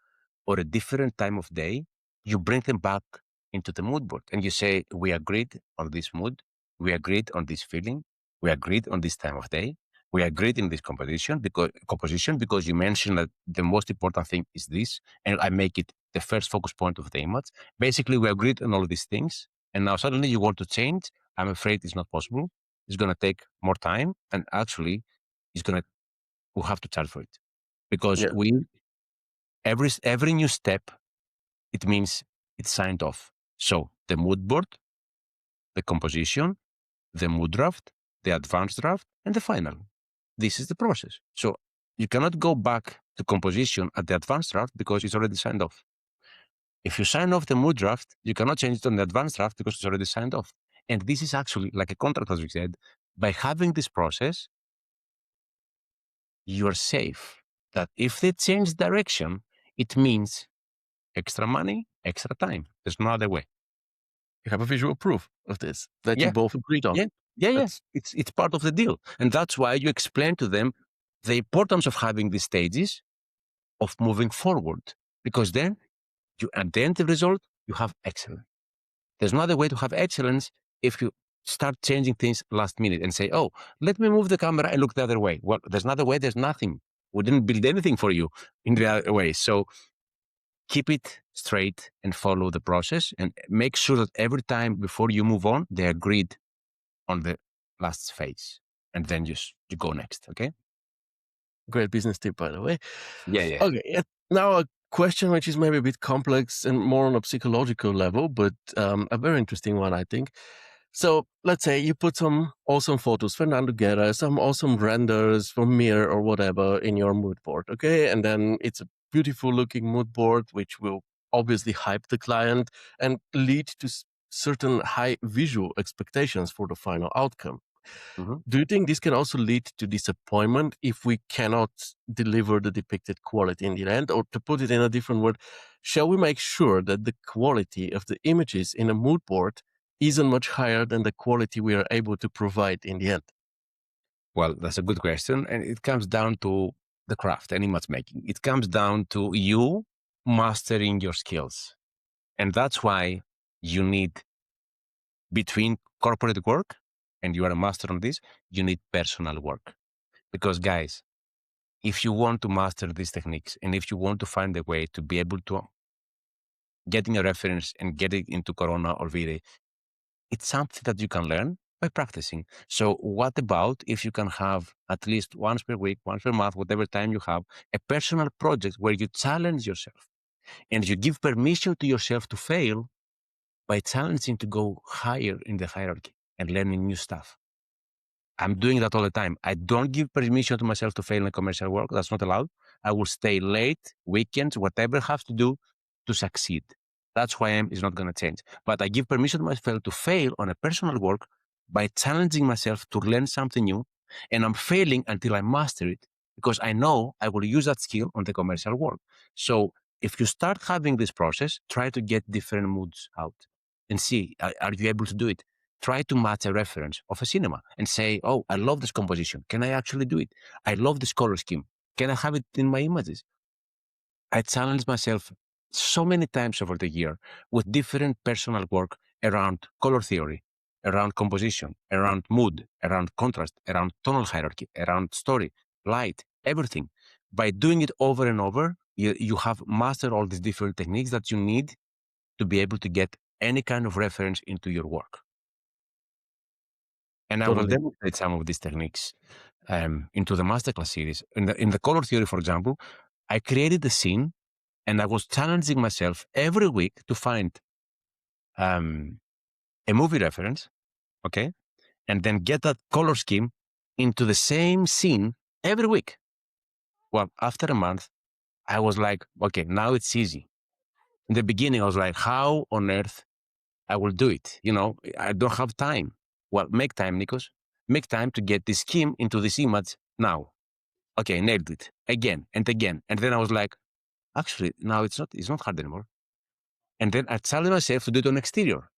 S2: or a different time of day, you bring them back into the mood board and you say, we agreed on this mood. We agreed on this feeling. We agreed on this time of day. We agreed in this composition because you mentioned that the most important thing is this, and I make it the first focus point of the image. Basically, we agreed on all of these things, and now suddenly you want to change. I'm afraid it's not possible. It's going to take more time, and actually, we'll have to charge for it because
S1: Yeah.
S2: every new step, it means it's signed off. So the mood board, the composition, the mood draft, the advanced draft, and the final. This is the process. So you cannot go back to composition at the advanced draft because it's already signed off. If you sign off the mood draft, you cannot change it on the advanced draft because it's already signed off. And this is actually like a contract, as we said. By having this process, you are safe that if they change direction, it means extra money, extra time. There's no other way.
S1: You have a visual proof of this that you
S2: Yeah,
S1: both agreed on.
S2: yeah, yeah.
S1: That's
S2: It's part of the deal, and that's why you explain to them the importance of having these stages of moving forward, because then you at the end of the result you have excellence. There's no other way to have excellence if you start changing things last minute and say, "Oh, let me move the camera and look the other way." Well, there's another way. There's nothing. We didn't build anything for you in the other way. So keep it straight and follow the process, and make sure that every time before you move on, they agreed on the last phase, and then you go next. Okay.
S1: great business tip, by the way.
S2: Yeah, yeah.
S1: Okay, now a question which is maybe a bit complex and more on a psychological level, but a very interesting one, I think. So let's say you put some awesome photos, Fernando Guerra, some awesome renders from Mir or whatever in your mood board, okay? And then it's a beautiful looking mood board, which will obviously hype the client and lead to certain high visual expectations for the final outcome.
S2: Mhm.
S1: Do you think this can also lead to disappointment if we cannot deliver the depicted quality in the end? Or to put it in a different word, shall we make sure that the quality of the images in a mood board isn't much higher than the quality we are able to provide in the end?
S2: Well, that's a good question. And it comes down to the craft and image making. It comes down to you mastering your skills. And that's why you need, between corporate work and you are a master on this, you need personal work. Because, guys, if you want to master these techniques and if you want to find a way to be able to getting a reference and get it into Corona or Vire, it's something that you can learn by practicing. So what about if you can have at least once per week, once per month, whatever time you have, a personal project where you challenge yourself and you give permission to yourself to fail by challenging to go higher in the hierarchy and learning new stuff. I'm doing that all the time. I don't give permission to myself to fail in commercial work. That's not allowed. I will stay late, weekends, whatever I have to do to succeed. That's who I am is not going to change. But I give permission to myself to fail on a personal work by challenging myself to learn something new. And I'm failing until I master it because I know I will use that skill on the commercial work. So if you start having this process, try to get different moods out and see, are you able to do it? Try to match a reference of a cinema and say, oh, I love this composition. Can I actually do it? I love this color scheme. Can I have it in my images? I challenge myself so many times over the year with different personal work around color theory, around composition, around mood, around contrast, around tonal hierarchy, around story, light, everything. By doing it over and over, you have mastered all these different techniques that you need to be able to get any kind of reference into your work. And I will
S1: Totally.
S2: demonstrate some of these techniques into the masterclass series. In the color theory, for example, I created a scene and I was challenging myself every week to find a movie reference, okay, and then get that color scheme into the same scene every week. Well, after a month, I was like, okay, now it's easy. In the beginning, I was like, how on earth I will do it? You know, I don't have time. Well, make time, Nikos. Make time to get this scheme into this image now. Okay, nailed it again and again. And then I was like, actually, now it's not hard anymore. And then I challenged myself to do it on exterior.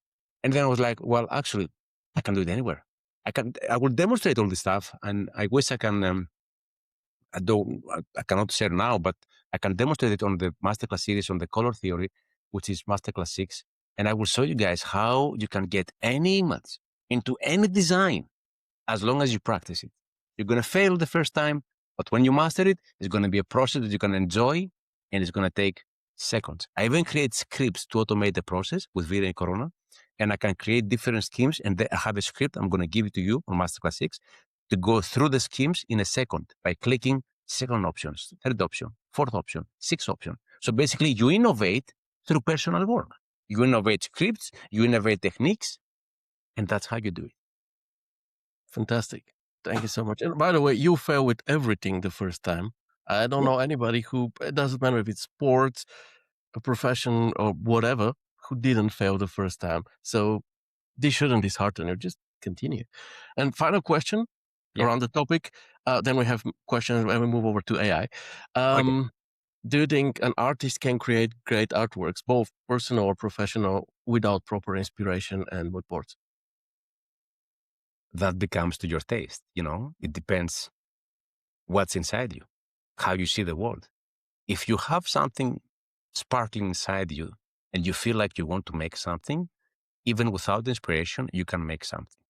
S2: And then I was like, well, actually, I can do it anywhere. I will demonstrate all this stuff. And I wish I can, I cannot share now, but I can demonstrate it on the masterclass series on the color theory, which is masterclass 6. And I will show you guys how you can get any image into any design as long as you practice it. You're going to fail the first time, but when you master it, it's going to be a process that you can enjoy and it's going to take seconds. I even create scripts to automate the process with Vira and Corona, and I can create different schemes and I have a script. I'm going to give it to you on Masterclass 6 to go through the schemes in a second by clicking second options, third option, fourth option, sixth option. So basically you innovate through personal work. You innovate scripts, you innovate techniques, and that's how you do it.
S1: Fantastic. Thank you so much. And by the way, you fail with everything the first time. I don't know anybody who, it doesn't matter if it's sports, a profession, or whatever, who didn't fail the first time. So this shouldn't dishearten you. Just continue. And final question around the topic. Then we have questions when we move over to AI.
S2: Okay.
S1: Do you think an artist can create great artworks, both personal or professional, without proper inspiration and mood boards?
S2: That becomes to your taste. You know, it depends what's inside you, how you see the world. If you have something sparkling inside you and you feel like you want to make something, even without inspiration, you can make something.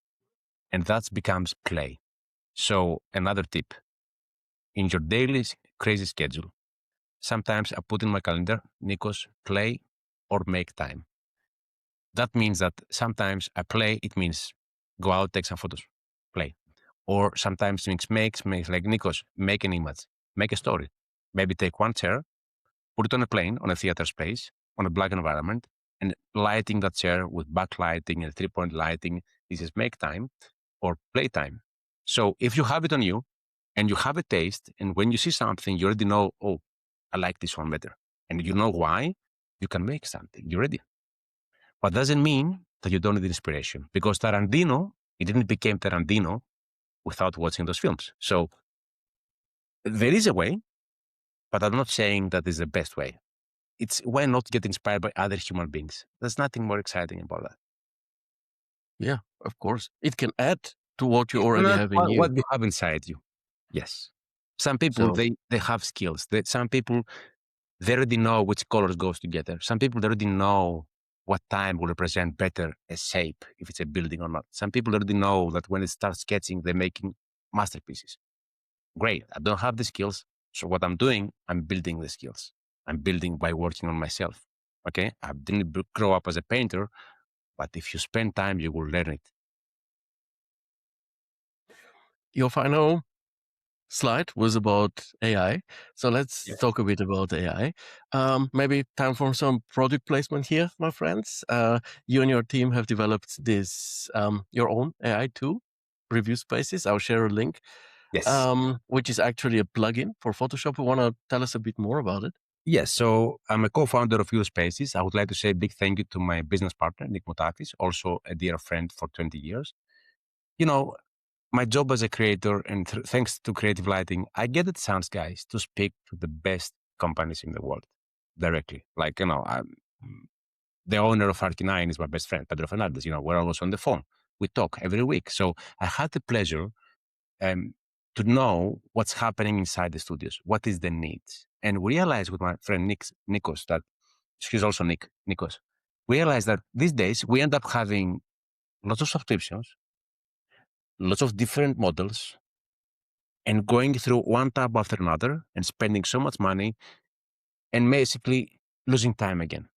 S2: And that becomes play. So, another tip in your daily crazy schedule, sometimes I put in my calendar, Nikos, play or make time. That means that sometimes I play, it means go out, take some photos, play. Or sometimes makes like Nikos, make an image, make a story. Maybe take one chair, put it on a plane, on a theater space, on a black environment, and lighting that chair with backlighting and 3-point lighting. This is make time or playtime. So if you have it on you and you have a taste, and when you see something, you already know, oh, I like this one better. And you know why, you can make something. You're ready. But doesn't mean that you don't need inspiration because Tarantino, he didn't become Tarantino without watching those films. So there is a way, but I'm not saying that is the best way. It's why not get inspired by other human beings? There's nothing more exciting about that.
S1: Yeah, of course. It can add to what you already
S2: Not
S1: have in you.
S2: what you have inside you. Yes. Some people,
S1: So,
S2: they have skills. Some people, they already know which colors goes together. Some people, they already know what time will represent better a shape, if it's a building or not. Some people already know that when they start sketching, they're making masterpieces. Great. I don't have the skills. So what I'm doing, I'm building the skills. I'm building by working on myself. Okay. I didn't grow up as a painter, but if you spend time, you will learn it.
S1: Your final slide was about AI. So let's
S2: Yes.
S1: talk a bit about AI. Maybe time for some product placement here, my friends. You and your team have developed this, your own AI tool, Review Spaces. I'll share a link,
S2: Yes.
S1: which is actually a plugin for Photoshop. You want to tell us a bit more about it?
S2: Yes. So I'm a co-founder of Spaces. I would like to say a big thank you to my business partner, Nick Motakis, also a dear friend for 20 years. You know, my job as a creator, and thanks to creative lighting, I get the chance, guys, to speak to the best companies in the world directly. Like, the owner of Arc9 is my best friend, Pedro Fernandez. We're always on the phone. We talk every week. So I had the pleasure to know what's happening inside the studios. What is the need? And we realized with my friend Nikos, that he's also Nikos, we realized that these days we end up having lots of subscriptions, lots of different models, and going through one tab after another and spending so much money and basically losing time again.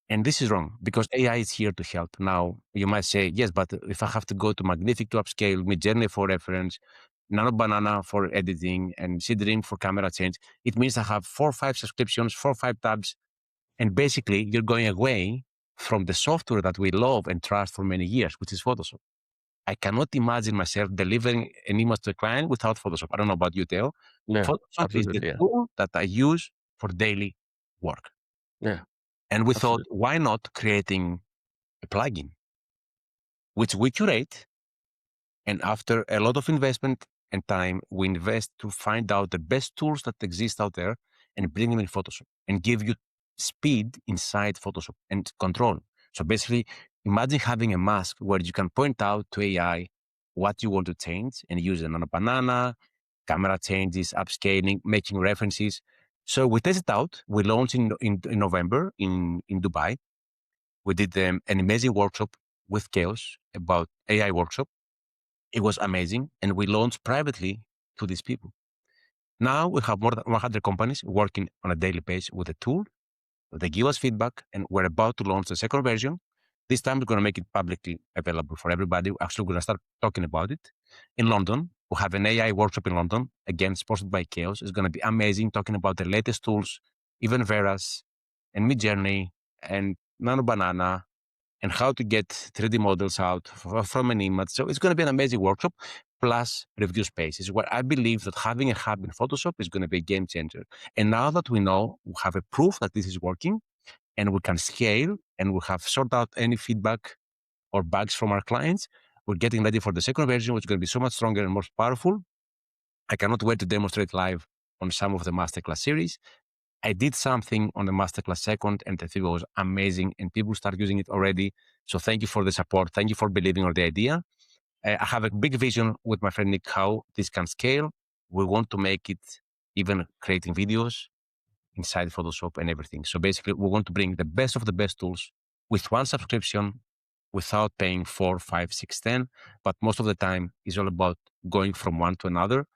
S2: And this is wrong because AI is here to help. Now, you might say, yes, but if I have to go to Magnific to upscale, Midjourney for reference, Nano Banana for editing, and Seedream for camera change, it means I have 4 or 5 subscriptions, 4 or 5 tabs. And basically, you're going away from the software that we love and trust for many years, which is Photoshop. I cannot imagine myself delivering an image to a client without Photoshop. I don't know about you, Theo.
S1: Yeah,
S2: Photoshop is the
S1: absolutely. Yeah.
S2: tool that I use for daily work.
S1: Yeah,
S2: And we thought,
S1: absolutely.
S2: why not creating a plugin which we curate? And after a lot of investment and time, we invest to find out the best tools that exist out there and bring them in Photoshop and give you speed inside Photoshop and control. So basically, imagine having a mask where you can point out to AI what you want to change and use it on a banana, camera changes, upscaling, making references. So we tested out. We launched in November in Dubai. We did an amazing workshop with Chaos about AI workshop. It was amazing. And we launched privately to these people. Now we have more than 100 companies working on a daily basis with the tool. They give us feedback, and we're about to launch the second version. This time we're going to make it publicly available for everybody. We're actually going to start talking about it in London. We'll have an AI workshop in London, again, sponsored by Chaos. It's going to be amazing, talking about the latest tools, even Veras and Midjourney and Nano Banana, and how to get 3D models out from an image. So it's going to be an amazing workshop, plus review spaces, where I believe that having a hub in Photoshop is going to be a game changer. And now that we know, we have a proof that this is working, and we can scale, and we have sorted out any feedback or bugs from our clients, we're getting ready for the second version, which is going to be so much stronger and more powerful. I cannot wait to demonstrate live on some of the masterclass series. I did something on the masterclass second, and the feedback was amazing, and people start using it already. So thank you for the support. Thank you for believing on the idea. I have a big vision with my friend Nick how this can scale. We want to make it even creating videos inside Photoshop and everything. So basically, we want to bring the best of the best tools with one subscription without paying 4, 5, 6, 10. But most of the time is all about going from one to another.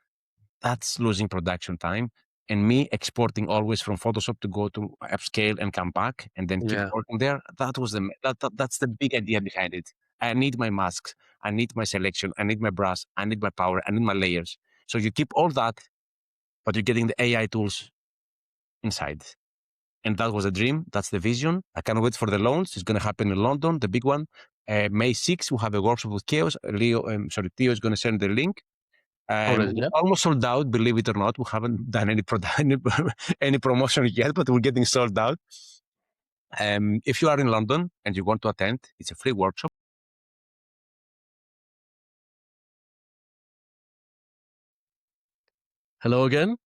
S2: That's losing production time. And me exporting always from Photoshop to go to upscale and come back and then keep
S1: Yeah,
S2: working there. That's the big idea behind it. I need my masks. I need my selection. I need my brush. I need my power. I need my layers. So you keep all that, but you're getting the AI tools inside. And that was a dream. That's the vision. I can't wait for the launch. It's going to happen in London, the big one. May 6th, we'll have a workshop with Chaos. Theo is going to send the link.
S1: already.
S2: We're
S1: Yeah.
S2: almost sold out, believe it or not. We haven't done any promotion yet, but we're getting sold out. If you are in London and you want to attend, it's a free workshop.
S1: Hello again.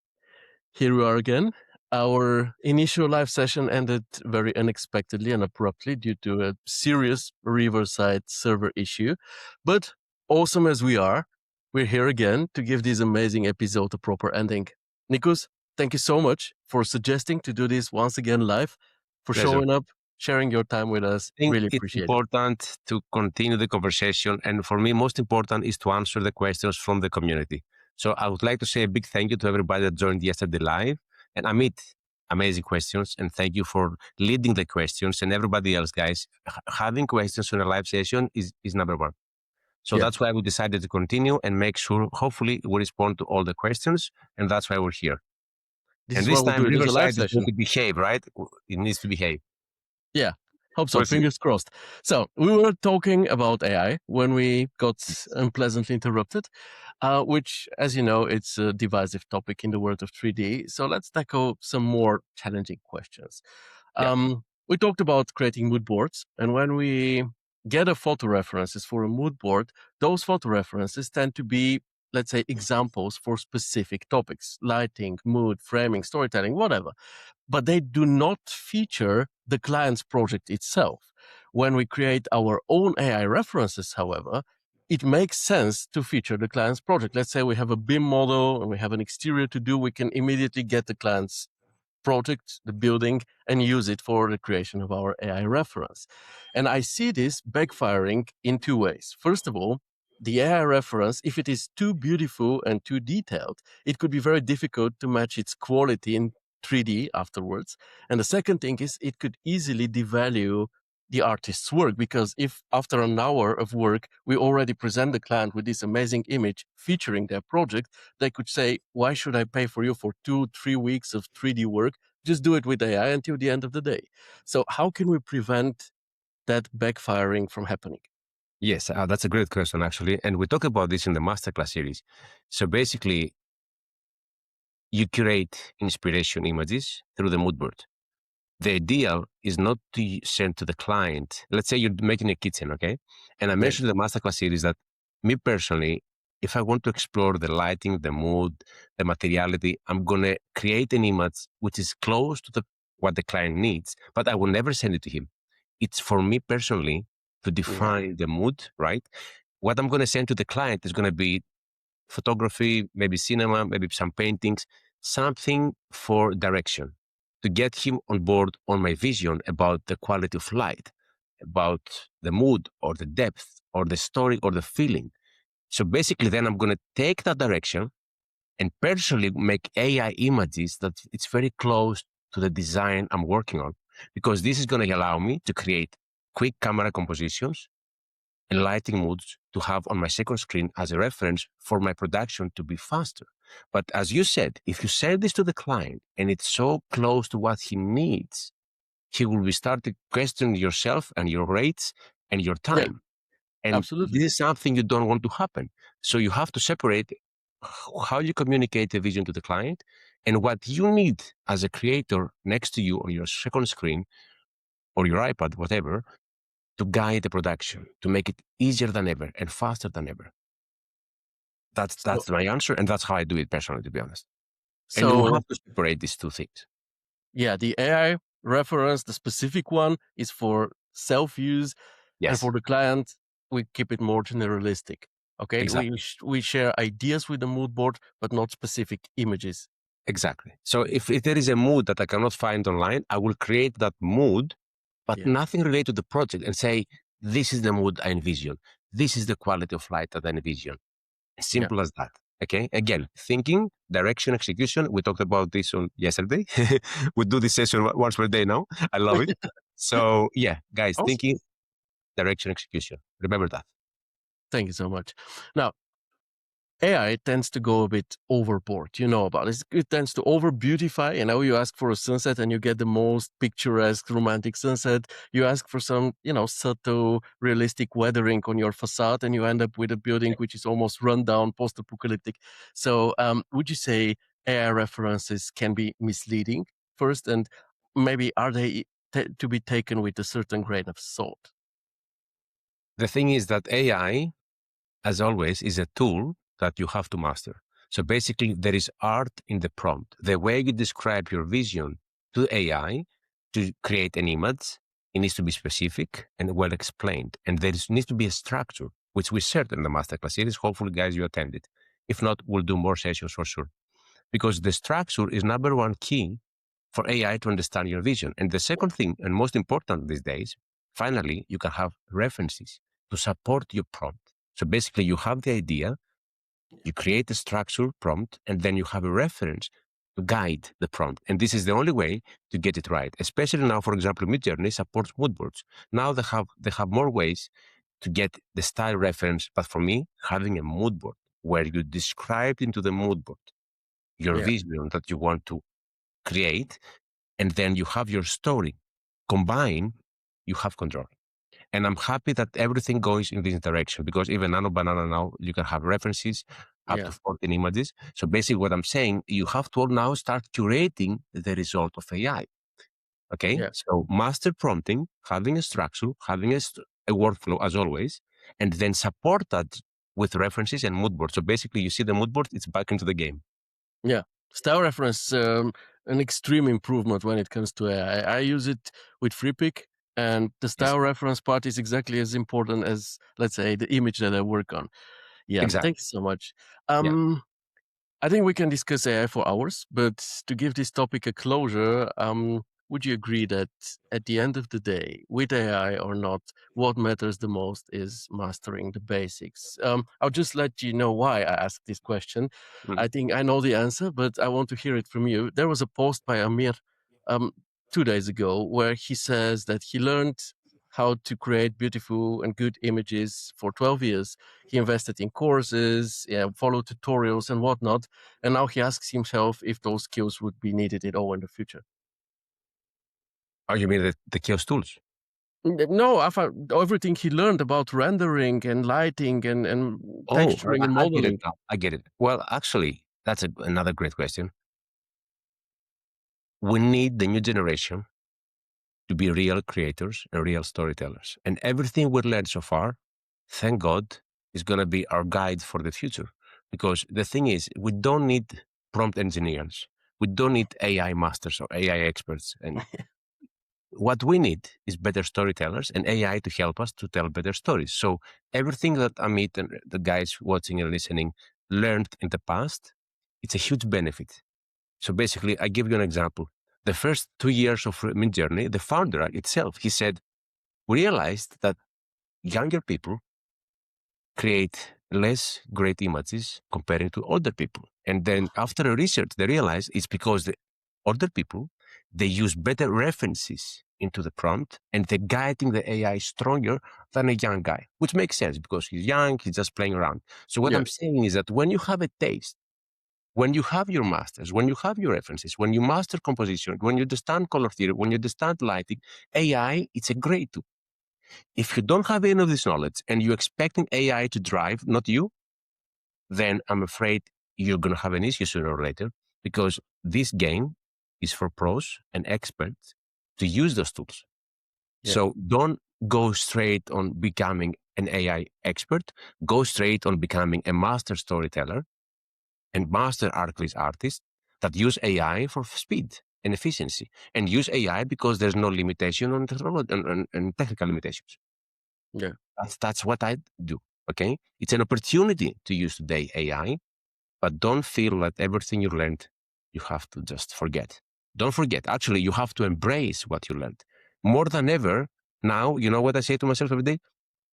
S1: Here we are again. Our initial live session ended very unexpectedly and abruptly due to a serious Riverside server issue. But awesome as we are, we're here again to give this amazing episode a proper ending. Nikos, thank you so much for suggesting to do this once again live, for
S2: Pleasure.
S1: showing up, sharing your time with us.
S2: I think
S1: Really
S2: it's
S1: appreciate it.
S2: important to continue the conversation. And for me, most important is to answer the questions from the community. So I would like to say a big thank you to everybody that joined yesterday live. And Amit, amazing questions. And thank you for leading the questions. And everybody else, guys, having questions on a live session is number one. So
S1: Yeah,
S2: that's why we decided to continue and make sure, hopefully, we respond to all the questions. And that's why we're here.
S1: this
S2: And
S1: is why
S2: this
S1: we'll
S2: time,
S1: do it as a live
S2: Riverside is going
S1: session.
S2: to behave, right? It needs to behave.
S1: Yeah, hope so.
S2: We'll see.
S1: Fingers crossed. So we were talking about AI when we got unpleasantly interrupted, which, as you know, it's a divisive topic in the world of 3D. So let's tackle some more challenging questions.
S2: Yeah.
S1: We talked about creating mood boards, and when we gather photo references for a mood board, those photo references tend to be, let's say, examples for specific topics: lighting, mood, framing, storytelling, whatever, but they do not feature the client's project itself. When we create our own AI references, however, it makes sense to feature the client's project. Let's say we have a BIM model and we have an exterior to do, we can immediately get the client's project, the building, and use it for the creation of our AI reference. And I see this backfiring in two ways. First of all, the AI reference, if it is too beautiful and too detailed, it could be very difficult to match its quality in 3D afterwards. And the second thing is it could easily devalue the artist's work, because if after an hour of work we already present the client with this amazing image featuring their project, they could say, why should I pay for you for 2-3 weeks of 3D work? Just do it with AI until the end of the day. So how can we prevent that backfiring from happening?
S2: Yes, that's a great question, actually. And we talk about this in the masterclass series. So basically, you curate inspiration images through the mood board. The ideal is not to send to the client. Let's say you're making a kitchen, okay? And I
S1: Yeah,
S2: mentioned in the masterclass series that me personally, if I want to explore the lighting, the mood, the materiality, I'm gonna create an image which is close to what the client needs, but I will never send it to him. It's for me personally to
S1: yeah,
S2: define the mood, right? What I'm gonna send to the client is gonna be photography, maybe cinema, maybe some paintings, something for direction to get him on board on my vision about the quality of light, about the mood or the depth or the story or the feeling. So basically, then I'm going to take that direction and personally make AI images that it's very close to the design I'm working on, because this is going to allow me to create quick camera compositions and lighting moods to have on my second screen as a reference for my production to be faster. But as you said, if you send this to the client and it's so close to what he needs, he will be starting questioning yourself and your rates and your
S1: yeah,
S2: time. And
S1: absolutely.
S2: this is something you don't want to happen. So you have to separate how you communicate the vision to the client and what you need as a creator next to you on your second screen or your iPad, whatever, to guide the production, to make it easier than ever and faster than ever.
S1: So,
S2: That's my answer, and that's how I do it personally, to be honest. And you
S1: so
S2: have to separate these two things.
S1: yeah, the AI reference, the specific one, is for self-use, and
S2: Yes,
S1: for the client, we keep it more generalistic. Okay,
S2: exactly.
S1: we share ideas with the mood board, but not specific images.
S2: Exactly. So if there is a mood that I cannot find online, I will create that mood, but
S1: Yeah,
S2: nothing related to the project, and say, this is the mood I envision. This is the quality of light that I envision.
S1: yeah.
S2: Simple as that. Okay. Again, thinking, direction, execution. We talked about this on yesterday. We do this session once per day now. I love it. So yeah, guys,
S1: Awesome.
S2: thinking, direction, execution. Remember that.
S1: Thank you so much. Now, AI tends to go a bit overboard. You know about it. It tends to over beautify. You know, you ask for a sunset and you get the most picturesque, romantic sunset. You ask for some, subtle, realistic weathering on your facade, and you end up with a building which is almost run down, post apocalyptic. So, would you say AI references can be misleading first? And maybe are they to be taken with a certain grain of salt?
S2: The thing is that AI, as always, is a tool that you have to master. So basically, there is art in the prompt. The way you describe your vision to AI to create an image, it needs to be specific and well explained. And needs to be a structure, which we shared in the masterclass series. Hopefully, guys, you attended. If not, we'll do more sessions for sure. Because the structure is number one key for AI to understand your vision. And the second thing, and most important these days, finally, you can have references to support your prompt. So basically, you have the idea, You create a structure prompt, and then you have a reference to guide the prompt. And this is the only way to get it right. Especially now, for example, Midjourney supports mood boards. Now they have more ways to get the style reference. But for me, having a mood board where you describe into the mood board your
S1: Yeah,
S2: vision that you want to create, and then you have your story combine, you have control. And I'm happy that everything goes in this direction, because even Nano Banana now, you can have references up to
S1: yeah,
S2: 14 images. So basically what I'm saying, you have to now start curating the result of AI. Okay.
S1: yeah,
S2: So master prompting, having a structure, having a workflow as always, and then support that with references and mood board. So basically you see the mood board, it's back into the game.
S1: yeah. Style reference, an extreme improvement when it comes to AI. I use it with FreePic, and the
S2: Yes,
S1: style reference part is exactly as important as, let's say, the image that I work on. Yeah,
S2: exactly.
S1: thank you so much.
S2: Yeah.
S1: I think we can discuss AI for hours, but to give this topic a closure, would you agree that at the end of the day, with AI or not, what matters the most is mastering the basics? I'll just let you know why I asked this question.
S2: Mhm.
S1: I think I know the answer, but I want to hear it from you. There was a post by Amir um, 2 days ago where he says that he learned how to create beautiful and good images for 12 years. He invested in courses, yeah, followed tutorials and whatnot, and now he asks himself if those skills would be needed at all in the future.
S2: Oh, you mean the chaos tools?
S1: No, I found everything he learned about rendering and lighting and
S2: Oh,
S1: texturing and
S2: I get it
S1: modeling.
S2: now. I get it. Well, actually, that's another great question. We need the new generation to be real creators and real storytellers. And everything we've learned so far, thank God, is going to be our guide for the future. Because the thing is, we don't need prompt engineers. We don't need AI masters or AI experts. And what we need is better storytellers and AI to help us to tell better stories. So everything that Amit and the guys watching and listening learned in the past, it's a huge benefit. So basically, I give you an example. The first 2 years of Midjourney, the founder itself, he said, we realized that younger people create less great images comparing to older people. And then after a research, they realized it's because the older people, they use better references into the prompt and they're guiding the AI stronger than a young guy, which makes sense because he's young, he's just playing around. So what
S1: Yeah,
S2: I'm saying is that when you have a taste, when you have your masters, when you have your references, when you master composition, when you understand color theory, when you understand lighting, AI, it's a great tool. If you don't have any of this knowledge and you're expecting AI to drive, not you, then I'm afraid you're going to have an issue sooner or later, because this game is for pros and experts to use those tools.
S1: yeah,
S2: So don't go straight on becoming an AI expert. Go straight on becoming a master storyteller and master artist that use AI for speed and efficiency, and use AI because there's no limitation on technology and technical limitations.
S1: yeah,
S2: That's what I do. Okay. It's an opportunity to use today AI, but don't feel that everything you learned, you have to just forget. Don't forget. Actually, you have to embrace what you learned more than ever. Now, you know what I say to myself every day?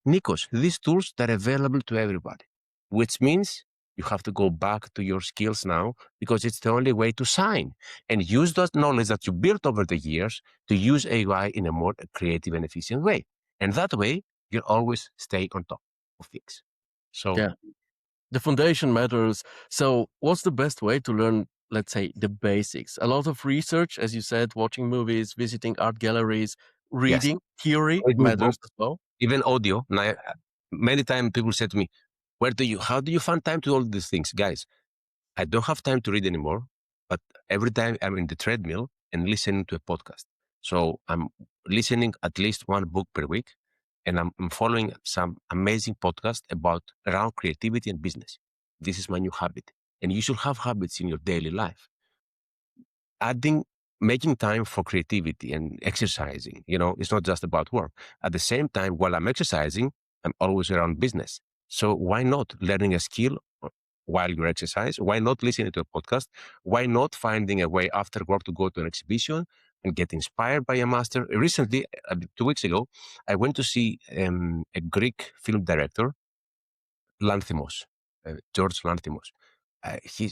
S2: Nikos, these tools, they're available to everybody, which means you have to go back to your skills now, because it's the only way to shine and use that knowledge that you built over the years to use AI in a more creative and efficient way. And that way, you'll always stay on top of things. So,
S1: yeah. The foundation matters. So, what's the best way to learn, let's say, the basics? A lot of research, as you said, watching movies, visiting art galleries,
S2: yes,
S1: reading, theory
S2: reading
S1: matters
S2: books,
S1: as well.
S2: even audio. Now, many times people say to me, how do you find time to all these things? Guys, I don't have time to read anymore, but every time I'm in the treadmill and listening to a podcast. So I'm listening at least one book per week, and I'm following some amazing podcast about around creativity and business. This is my new habit. And you should have habits in your daily life. Adding, making time for creativity and exercising, it's not just about work. At the same time, while I'm exercising, I'm always around business. So why not learning a skill while you exercise? Why not listening to a podcast? Why not finding a way after work to go to an exhibition and get inspired by a master? Recently, 2 weeks ago, I went to see a Greek film director, Lanthimos. George Lanthimos.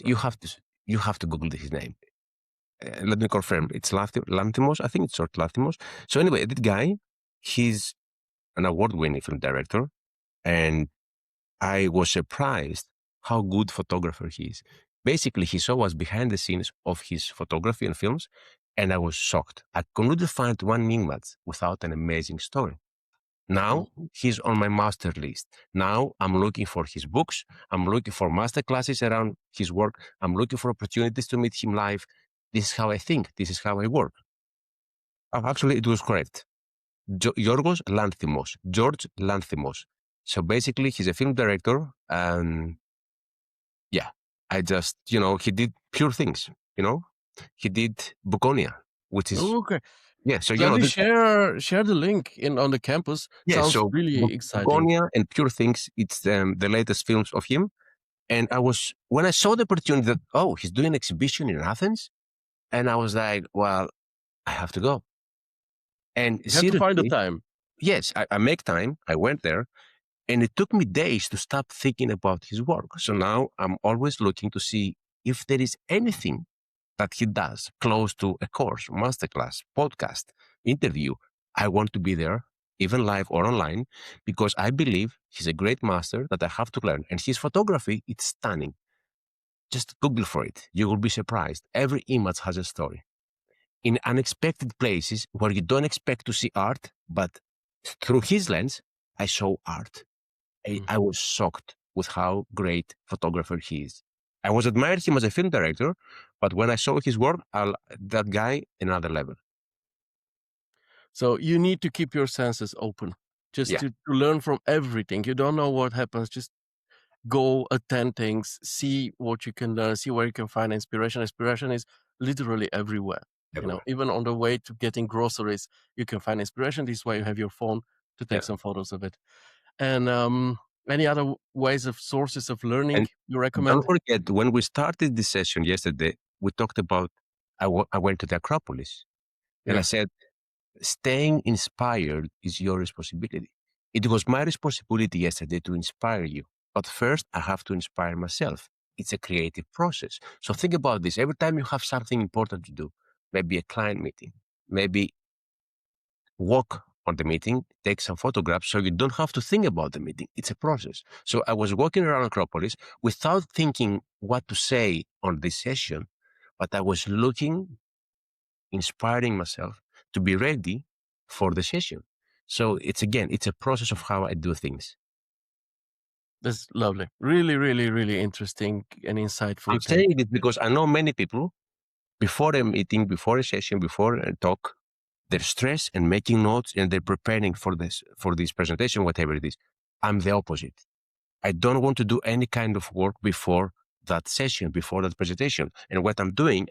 S2: You have to Google his name. Let me confirm. It's Lanthimos. I think it's George Lanthimos. So anyway, that guy, he's an award-winning film director, and I was surprised how good photographer he is. Basically, he showed us behind the scenes of his photography and films, and I was shocked. I couldn't find one image without an amazing story. Now
S1: Mhm.
S2: he's on my master list. Now I'm looking for his books. I'm looking for master classes around his work. I'm looking for opportunities to meet him live. This is how I think. This is how I work. Oh, actually, it was correct. Yorgos Lanthimos, George Lanthimos. So basically, he's a film director, and yeah, I just, he did pure things. He did Buconia, which is
S1: Okay.
S2: yeah. So
S1: Gladly
S2: this,
S1: share the link in on the campus.
S2: yeah.
S1: Sounds
S2: So
S1: really exciting.
S2: Buconia and Pure Things. It's the latest films of him. And when I saw the opportunity that, oh, he's doing an exhibition in Athens, and I was like, well, I have to go. And
S1: You have to find the
S2: seriously,
S1: time.
S2: yes, I make time. I went there, and it took me days to stop thinking about his work. So now I'm always looking to see if there is anything that he does close to a course, masterclass, podcast, interview. I want to be there, even live or online, because I believe he's a great master that I have to learn. And his photography, it's stunning. Just Google for it. You will be surprised. Every image has a story. In unexpected places where you don't expect to see art, but through his lens, I saw art. I
S1: Mhm.
S2: was shocked with how great photographer he is. I was admired him as a film director, but when I saw his work, that guy, another level.
S1: So you need to keep your senses open just
S2: Yeah,
S1: to learn from everything. You don't know what happens. Just go attend things, see what you can learn, see where you can find inspiration. Inspiration is literally everywhere.
S2: everywhere.
S1: Even on the way to getting groceries, you can find inspiration. This is why you have your phone to take
S2: Yeah.
S1: some photos of it. And any other ways of sources of learning
S2: And
S1: you
S2: don't
S1: recommend?
S2: forget, when we started this session yesterday, we talked about, I went to the Acropolis and I
S1: Yeah.
S2: said, staying inspired is your responsibility. It was my responsibility yesterday to inspire you. But first, I have to inspire myself. It's a creative process. So think about this. Every time you have something important to do, maybe a client meeting, maybe walk on the meeting, take some photographs so you don't have to think about the meeting. It's a process. So I was walking around Acropolis without thinking what to say on this session, but I was looking, inspiring myself to be ready for the session. So it's a process of how I do things.
S1: That's lovely. Really, really, really interesting and insightful
S2: I'm
S1: take.
S2: saying this because I know many people before a meeting, before a session, before a talk, they're stressed and making notes and they're preparing for this presentation, whatever it is. I'm the opposite. I don't want to do any kind of work before that session, before that presentation. And what I'm doing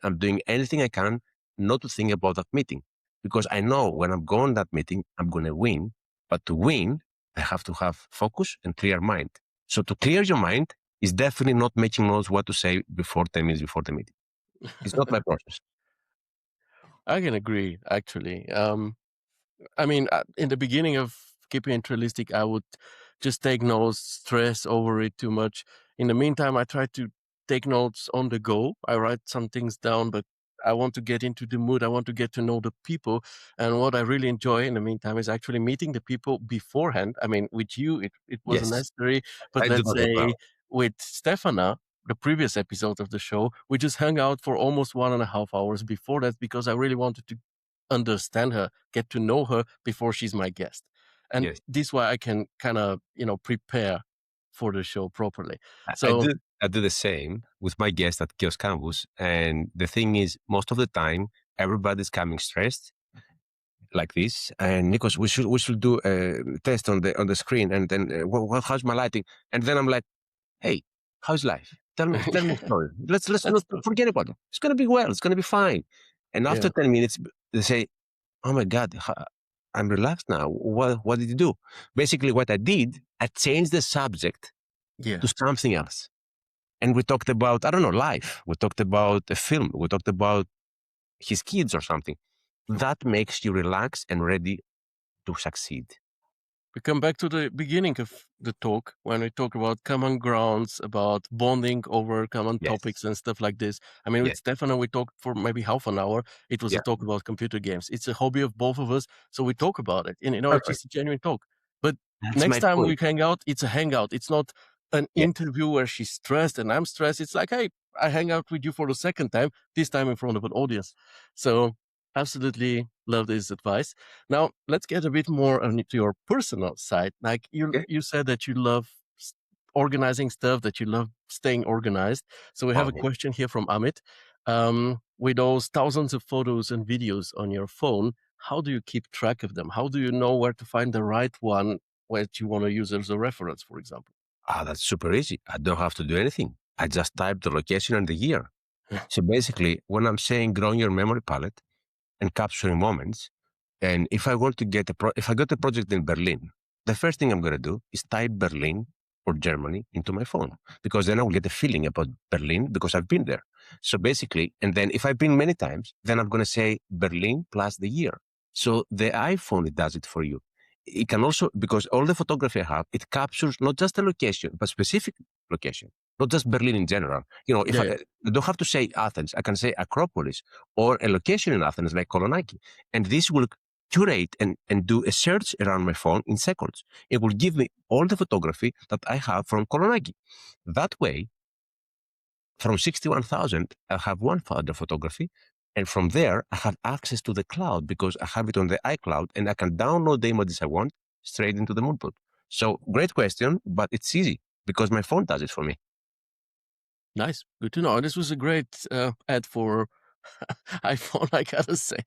S2: anything I can not to think about that meeting. Because I know when I'm going that meeting, I'm going to win. But to win, I have to have focus and clear mind. So to clear your mind is definitely not making notes what to say before 10 minutes before the meeting. It's not my process.
S1: I can agree, actually. I mean, in the beginning of Keeping It Realistic, I would just take notes, stress over it too much. In the meantime, I try to take notes on the go. I write some things down, but I want to get into the mood. I want to get to know the people. And what I really enjoy in the meantime is actually meeting the people beforehand. I mean, with you, it wasn't
S2: Yes,
S1: necessary, but
S2: I do
S1: let's
S2: that as well.
S1: say with Stefana, the previous episode of the show, we just hung out for almost 1.5 hours before that because I really wanted to understand her, get to know her before she's my guest. And
S2: Yes.
S1: this way I can kind of, prepare for the show properly.
S2: I, I
S1: So
S2: do I do the same with my guests at Kiosk Campus. And the thing is, most of the time, everybody's coming stressed like this. And Nikos, we should do a test on the screen. And then how's my lighting? And then I'm like, hey, how's life? Tell me a story. Let's
S1: that's
S2: not forget about it. It's gonna be well. It's gonna be fine. And after
S1: yeah,
S2: 10 minutes, they say, oh my God, I'm relaxed now. What did you do? Basically, what I did, I changed the subject
S1: yeah.
S2: to something else. And we talked about, I don't know, life. We talked about a film. We talked about his kids or something. That makes you relax and ready to succeed.
S1: We come back to the beginning of the talk when we talk about common grounds, about bonding over common
S2: Yes.
S1: topics and stuff like this. I mean, with
S2: Yes.
S1: Stefano, we talked for maybe half an hour. It was a
S2: Yeah.
S1: talk about computer games. It's a hobby of both of us, so we talk about it. And, it's
S2: Perfect.
S1: just a genuine talk. But
S2: That's
S1: next
S2: my
S1: time we
S2: point.
S1: hang out, it's a hangout. It's not an
S2: Yeah.
S1: interview where she's stressed and I'm stressed. It's like, hey, I hang out with you for the second time, this time in front of an audience. So absolutely love this advice. Now let's get a bit more into your personal side. Like
S2: Okay.
S1: you said that you love organizing stuff, that you love staying organized. So we have
S2: Oh,
S1: a
S2: yeah.
S1: question here from Amit. With those thousands of photos and videos on your phone, how do you keep track of them? How do you know where to find the right one that you want to use as a reference, for example?
S2: That's super easy. I don't have to do anything. I just type the location and the year. So basically, when I'm saying growing your memory palette and capturing moments, and if I want to get if I got a project in Berlin, the first thing I'm going to do is type Berlin or Germany into my phone because then I will get a feeling about Berlin because I've been there. So basically, and then if I've been many times, then I'm going to say Berlin plus the year. So the iPhone, it does it for you. It can also, because all the photography I have, it captures not just a location, but specific location, not just Berlin in general. If
S1: Yeah,
S2: I don't have to say Athens, I can say Acropolis or a location in Athens like Kolonaki. And this will curate and do a search around my phone in seconds. It will give me all the photography that I have from Kolonaki. That way, from 61,000, I have one folder photography. And from there, I have access to the cloud because I have it on the iCloud and I can download the images I want straight into the moodboard. So great question, but it's easy because my phone does it for me.
S1: nice. Good to know. This was a great ad for iPhone, I gotta say.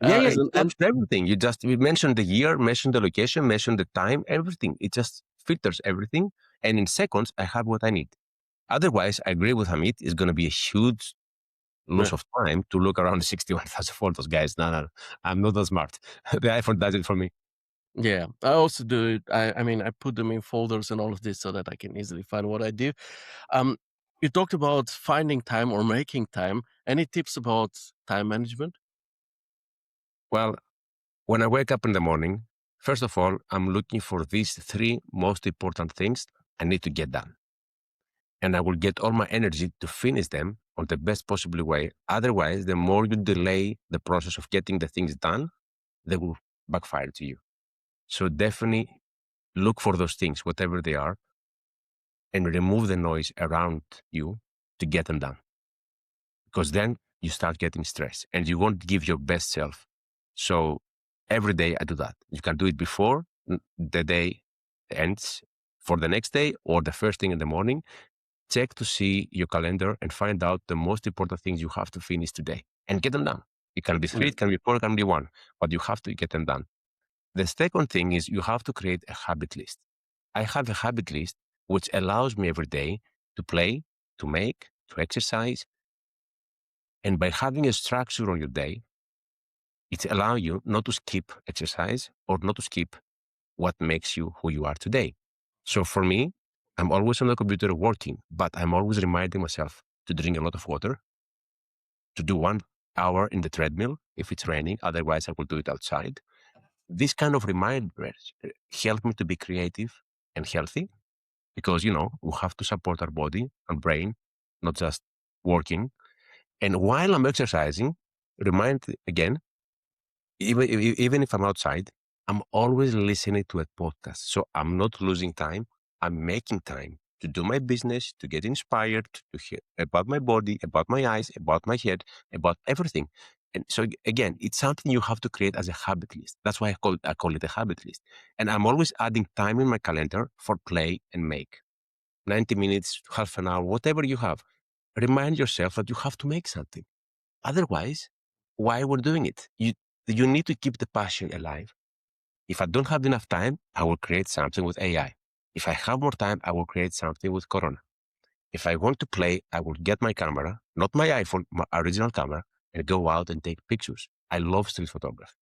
S2: Yeah, yeah,
S1: As
S2: it
S1: an
S2: captures everything. You mentioned the year, mentioned the location, mentioned the time, everything. It just filters everything. And in seconds, I have what I need. Otherwise, I agree with Hamid, it's going to be a huge loss
S1: yeah.
S2: of time to look around 61,000 photos, guys. No, no, I'm not that smart. The iPhone does it for me.
S1: Yeah, I also do it. I mean, I put them in folders and all of this so that I can easily find what I do. Um, you talked about finding time or making time. Any tips about time management?
S2: Well, when I wake up in the morning, first of all, I'm looking for these three most important things I need to get done. And I will get all my energy to finish them on the best possible way. Otherwise, the more you delay the process of getting the things done, they will backfire to you. So definitely look for those things, whatever they are, and remove the noise around you to get them done. Because then you start getting stressed and you won't give your best self. So every day I do that. You can do it before the day ends for the next day or the first thing in the morning. Check to see your calendar and find out the most important things you have to finish today and get them done. It can be three,
S1: Yeah,
S2: it can be four, it can be one, but you have to get them done. The second thing is you have to create a habit list. I have a habit list which allows me every day to play, to make, to exercise. And by having a structure on your day, it allows you not to skip exercise or not to skip what makes you who you are today. So for me, I'm always on the computer working, but I'm always reminding myself to drink a lot of water, to do 1 hour in the treadmill if it's raining. Otherwise, I will do it outside. These kind of reminders help me to be creative and healthy because, we have to support our body and brain, not just working. And while I'm exercising, remind again, even if I'm outside, I'm always listening to a podcast. So I'm not losing time. I'm making time to do my business, to get inspired, to hear about my body, about my eyes, about my head, about everything. And so again, it's something you have to create as a habit list. That's why I call it a habit list. And I'm always adding time in my calendar for play and make. 90 minutes, half an hour, whatever you have. Remind yourself that you have to make something. Otherwise, why we're doing it? You need to keep the passion alive. If I don't have enough time, I will create something with AI. If I have more time, I will create something with Corona. If I want to play, I will get my camera, not my iPhone, my original camera, and go out and take pictures. I love street photography.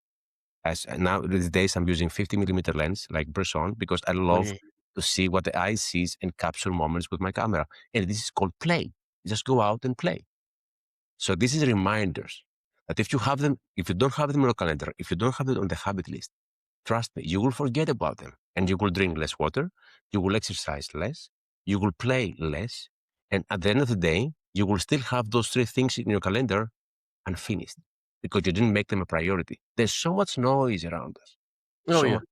S2: As now these days, I'm using 50 millimeter lens like Bresson because I love
S1: yeah.
S2: to see what the eye sees and capture moments with my camera. And this is called play. Just go out and play. So this is reminders that if you have them, if you don't have them on your calendar, if you don't have it on the habit list, trust me, you will forget about them. and you will drink less water, you will exercise less, you will play less, and at the end of the day, you will still have those three things in your calendar unfinished because you didn't make them a priority. There's so much noise around us.
S1: Oh
S2: So
S1: yeah,
S2: much.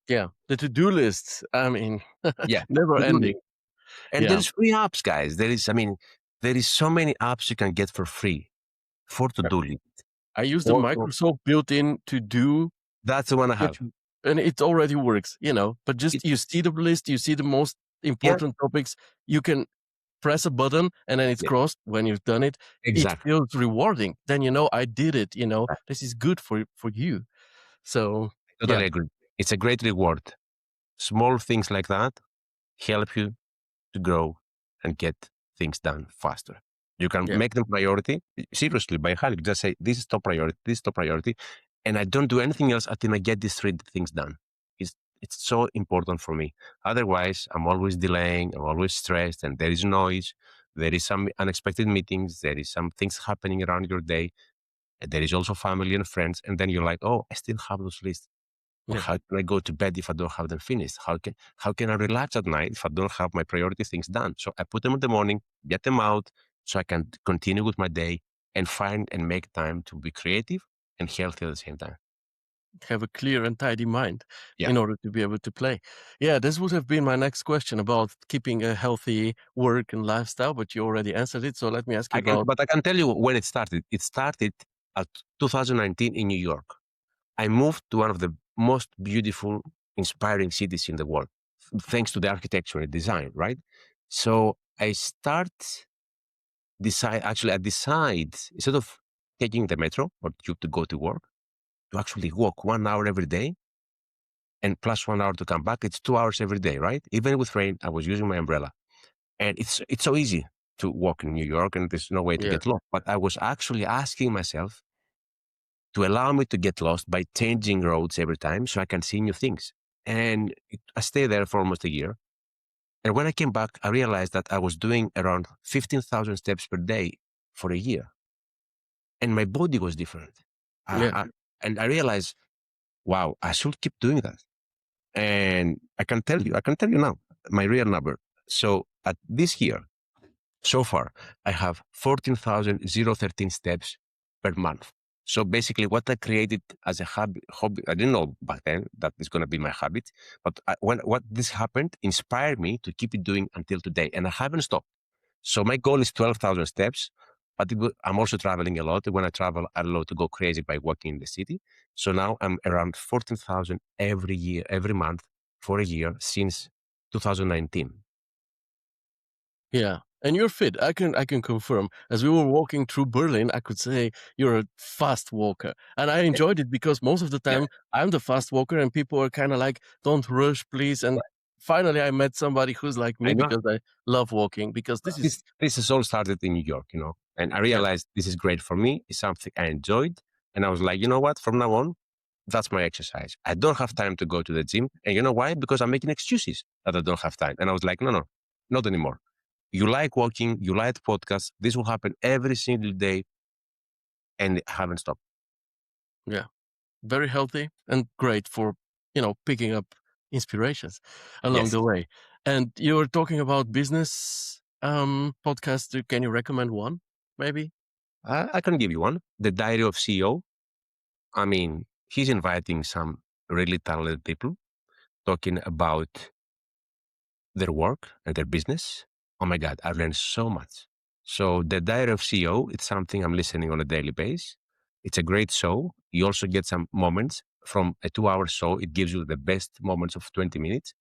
S1: yeah. The to-do lists. I mean,
S2: Yeah.
S1: never
S2: To do list.
S1: ending.
S2: And
S1: Yeah.
S2: there's free apps, guys. There is so many apps you can get for free for to-do list.
S1: I use the
S2: Or
S1: Microsoft built-in to-do,
S2: that's the one I
S1: which
S2: have.
S1: and it already works, but just
S2: It,
S1: you see the list, you see the most
S2: yeah,
S1: important topics, you can press a button and then it's
S2: yeah,
S1: crossed when you've done it. It
S2: exactly.
S1: feels rewarding. Then I did it, this is good for you. So,
S2: I
S1: yeah,
S2: totally agree. It's a great reward. Small things like that help you to grow and get things done faster. You can
S1: yeah,
S2: make them priority seriously by hand. Just say, this is top priority, this is top priority. And I don't do anything else until I get these three things done. It's so important for me. Otherwise, I'm always delaying, I'm always stressed, and there is noise. There is some unexpected meetings. There is some things happening around your day. And there is also family and friends. And then you're like, oh, I still have those lists. Or
S1: yeah.
S2: how can I go to bed if I don't have them finished? How can I relax at night if I don't have my priority things done? So I put them in the morning, get them out, so I can continue with my day and find and make time to be creative and healthy at the same time.
S1: Have a clear and tidy mind
S2: Yeah,
S1: in order to be able to play. Yeah, this would have been my next question about keeping a healthy work and lifestyle, but you already answered it. So let me ask you about,
S2: but I can tell you when it started. It started at 2019 in New York. I moved to one of the most beautiful, inspiring cities in the world, thanks to the architecture and design, right? So I decide instead of taking the metro or tube to go to work, to actually walk 1 hour every day and plus 1 hour to come back. It's 2 hours every day, right? Even with rain, I was using my umbrella. And it's so easy to walk in New York and there's no way to
S1: yeah,
S2: get lost. But I was actually asking myself to allow me to get lost by changing roads every time so I can see new things. And I stayed there for almost a year. And when I came back, I realized that I was doing around 15,000 steps per day for a year. And my body was different.
S1: yeah,
S2: And I realized, wow, I should keep doing that. And I can tell you now my real number. So at this year, so far, I have 14,013 steps per month. So basically, what I created as a hobby, I didn't know back then that it's going to be my habit, but when what this happened inspired me to keep it doing until today, and I haven't stopped. So my goal is 12,000 steps, but I'm also traveling a lot. When I travel, I love to go crazy by walking in the city. So now I'm around 14,000 every year, every month for a year since 2019.
S1: yeah. And you're fit. I can confirm. As we were walking through Berlin, I could say you're a fast walker. And I enjoyed it because most of the
S2: Yeah,
S1: time I'm the fast walker and people are kind of like, don't rush, please. And finally I met somebody who's like
S2: I
S1: me
S2: know.
S1: because I love walking because this is,
S2: This has all started in New York, and I
S1: yeah,
S2: realized this is great for me. It's something I enjoyed, and I was like, you know what? From now on, that's my exercise. I don't have time to go to the gym, and you know why? Because I'm making excuses that I don't have time. And I was like, no, no, not anymore. You like walking, you like podcasts. This will happen every single day, and I haven't stopped.
S1: yeah, very healthy and great for, picking up inspirations along
S2: Yes,
S1: the way. And you were talking about business podcasts. Can you recommend one maybe?
S2: I can give you one. The Diary of CEO. I mean, he's inviting some really talented people talking about their work and their business. Oh my God, I've learned so much. So the Diary of CEO, it's something I'm listening on a daily basis. It's a great show. You also get some moments from a 2 hour show. It gives you the best moments of 20 minutes.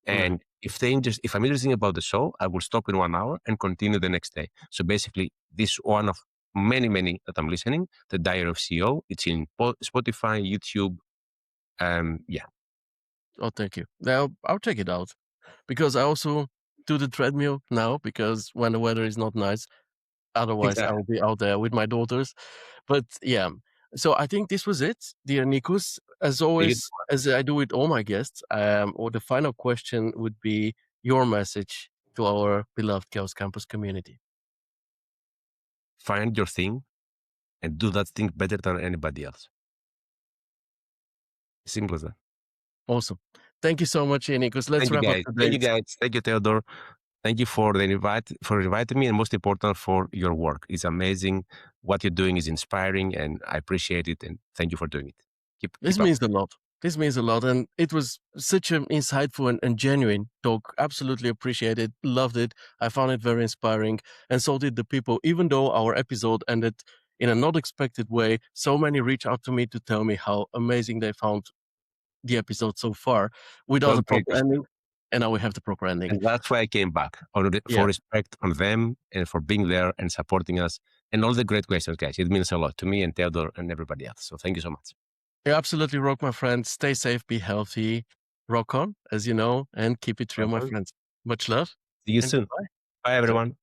S1: Yeah.
S2: And if I'm interested about the show, I will stop in 1 hour and continue the next day. So basically, this one of many, many that I'm listening, the Diary of CEO, it's in Spotify, YouTube. Yeah,
S1: Oh, thank you. Now I'll check it out because I also do the treadmill now because when the weather is not nice, otherwise I
S2: exactly.
S1: will be out there with my daughters. But yeah, so I think this was it, dear Nikos. As always, as I do with all my guests, or the final question would be your message to our beloved Chaos Campus community.
S2: Find your thing and do that thing better than anybody else. Simple as that.
S1: Awesome. Thank you so much, Nikos. Let's
S2: Thank you,
S1: wrap up
S2: guys. Thank you,
S1: today's.
S2: guys. Thank you, Theodore. Thank you for the invite for inviting me, and most important for your work. It's amazing. What you're doing is inspiring, and I appreciate it. And thank you for doing it.
S1: This
S2: Keep up.
S1: means a lot. This means a lot. And it was such an insightful and genuine talk. Absolutely appreciate it. Loved it. I found it very inspiring. And so did the people. Even though our episode ended in a not expected way, so many reached out to me to tell me how amazing they found the episode so far without
S2: Well,
S1: a
S2: great
S1: proper
S2: to hear.
S1: ending. And now we have the proper ending.
S2: And that's why I came back
S1: Yeah.
S2: for respect on them and for being there and supporting us and all the great questions, guys. It means a lot to me and Theodore and everybody else. So thank you so much.
S1: You absolutely rock, my friend. Stay safe, be healthy, rock on, as you know, and keep it real, my
S2: Mhm.
S1: friends. Much love
S2: See you
S1: and
S2: soon.
S1: goodbye.
S2: Bye,
S1: Ciao.
S2: everyone.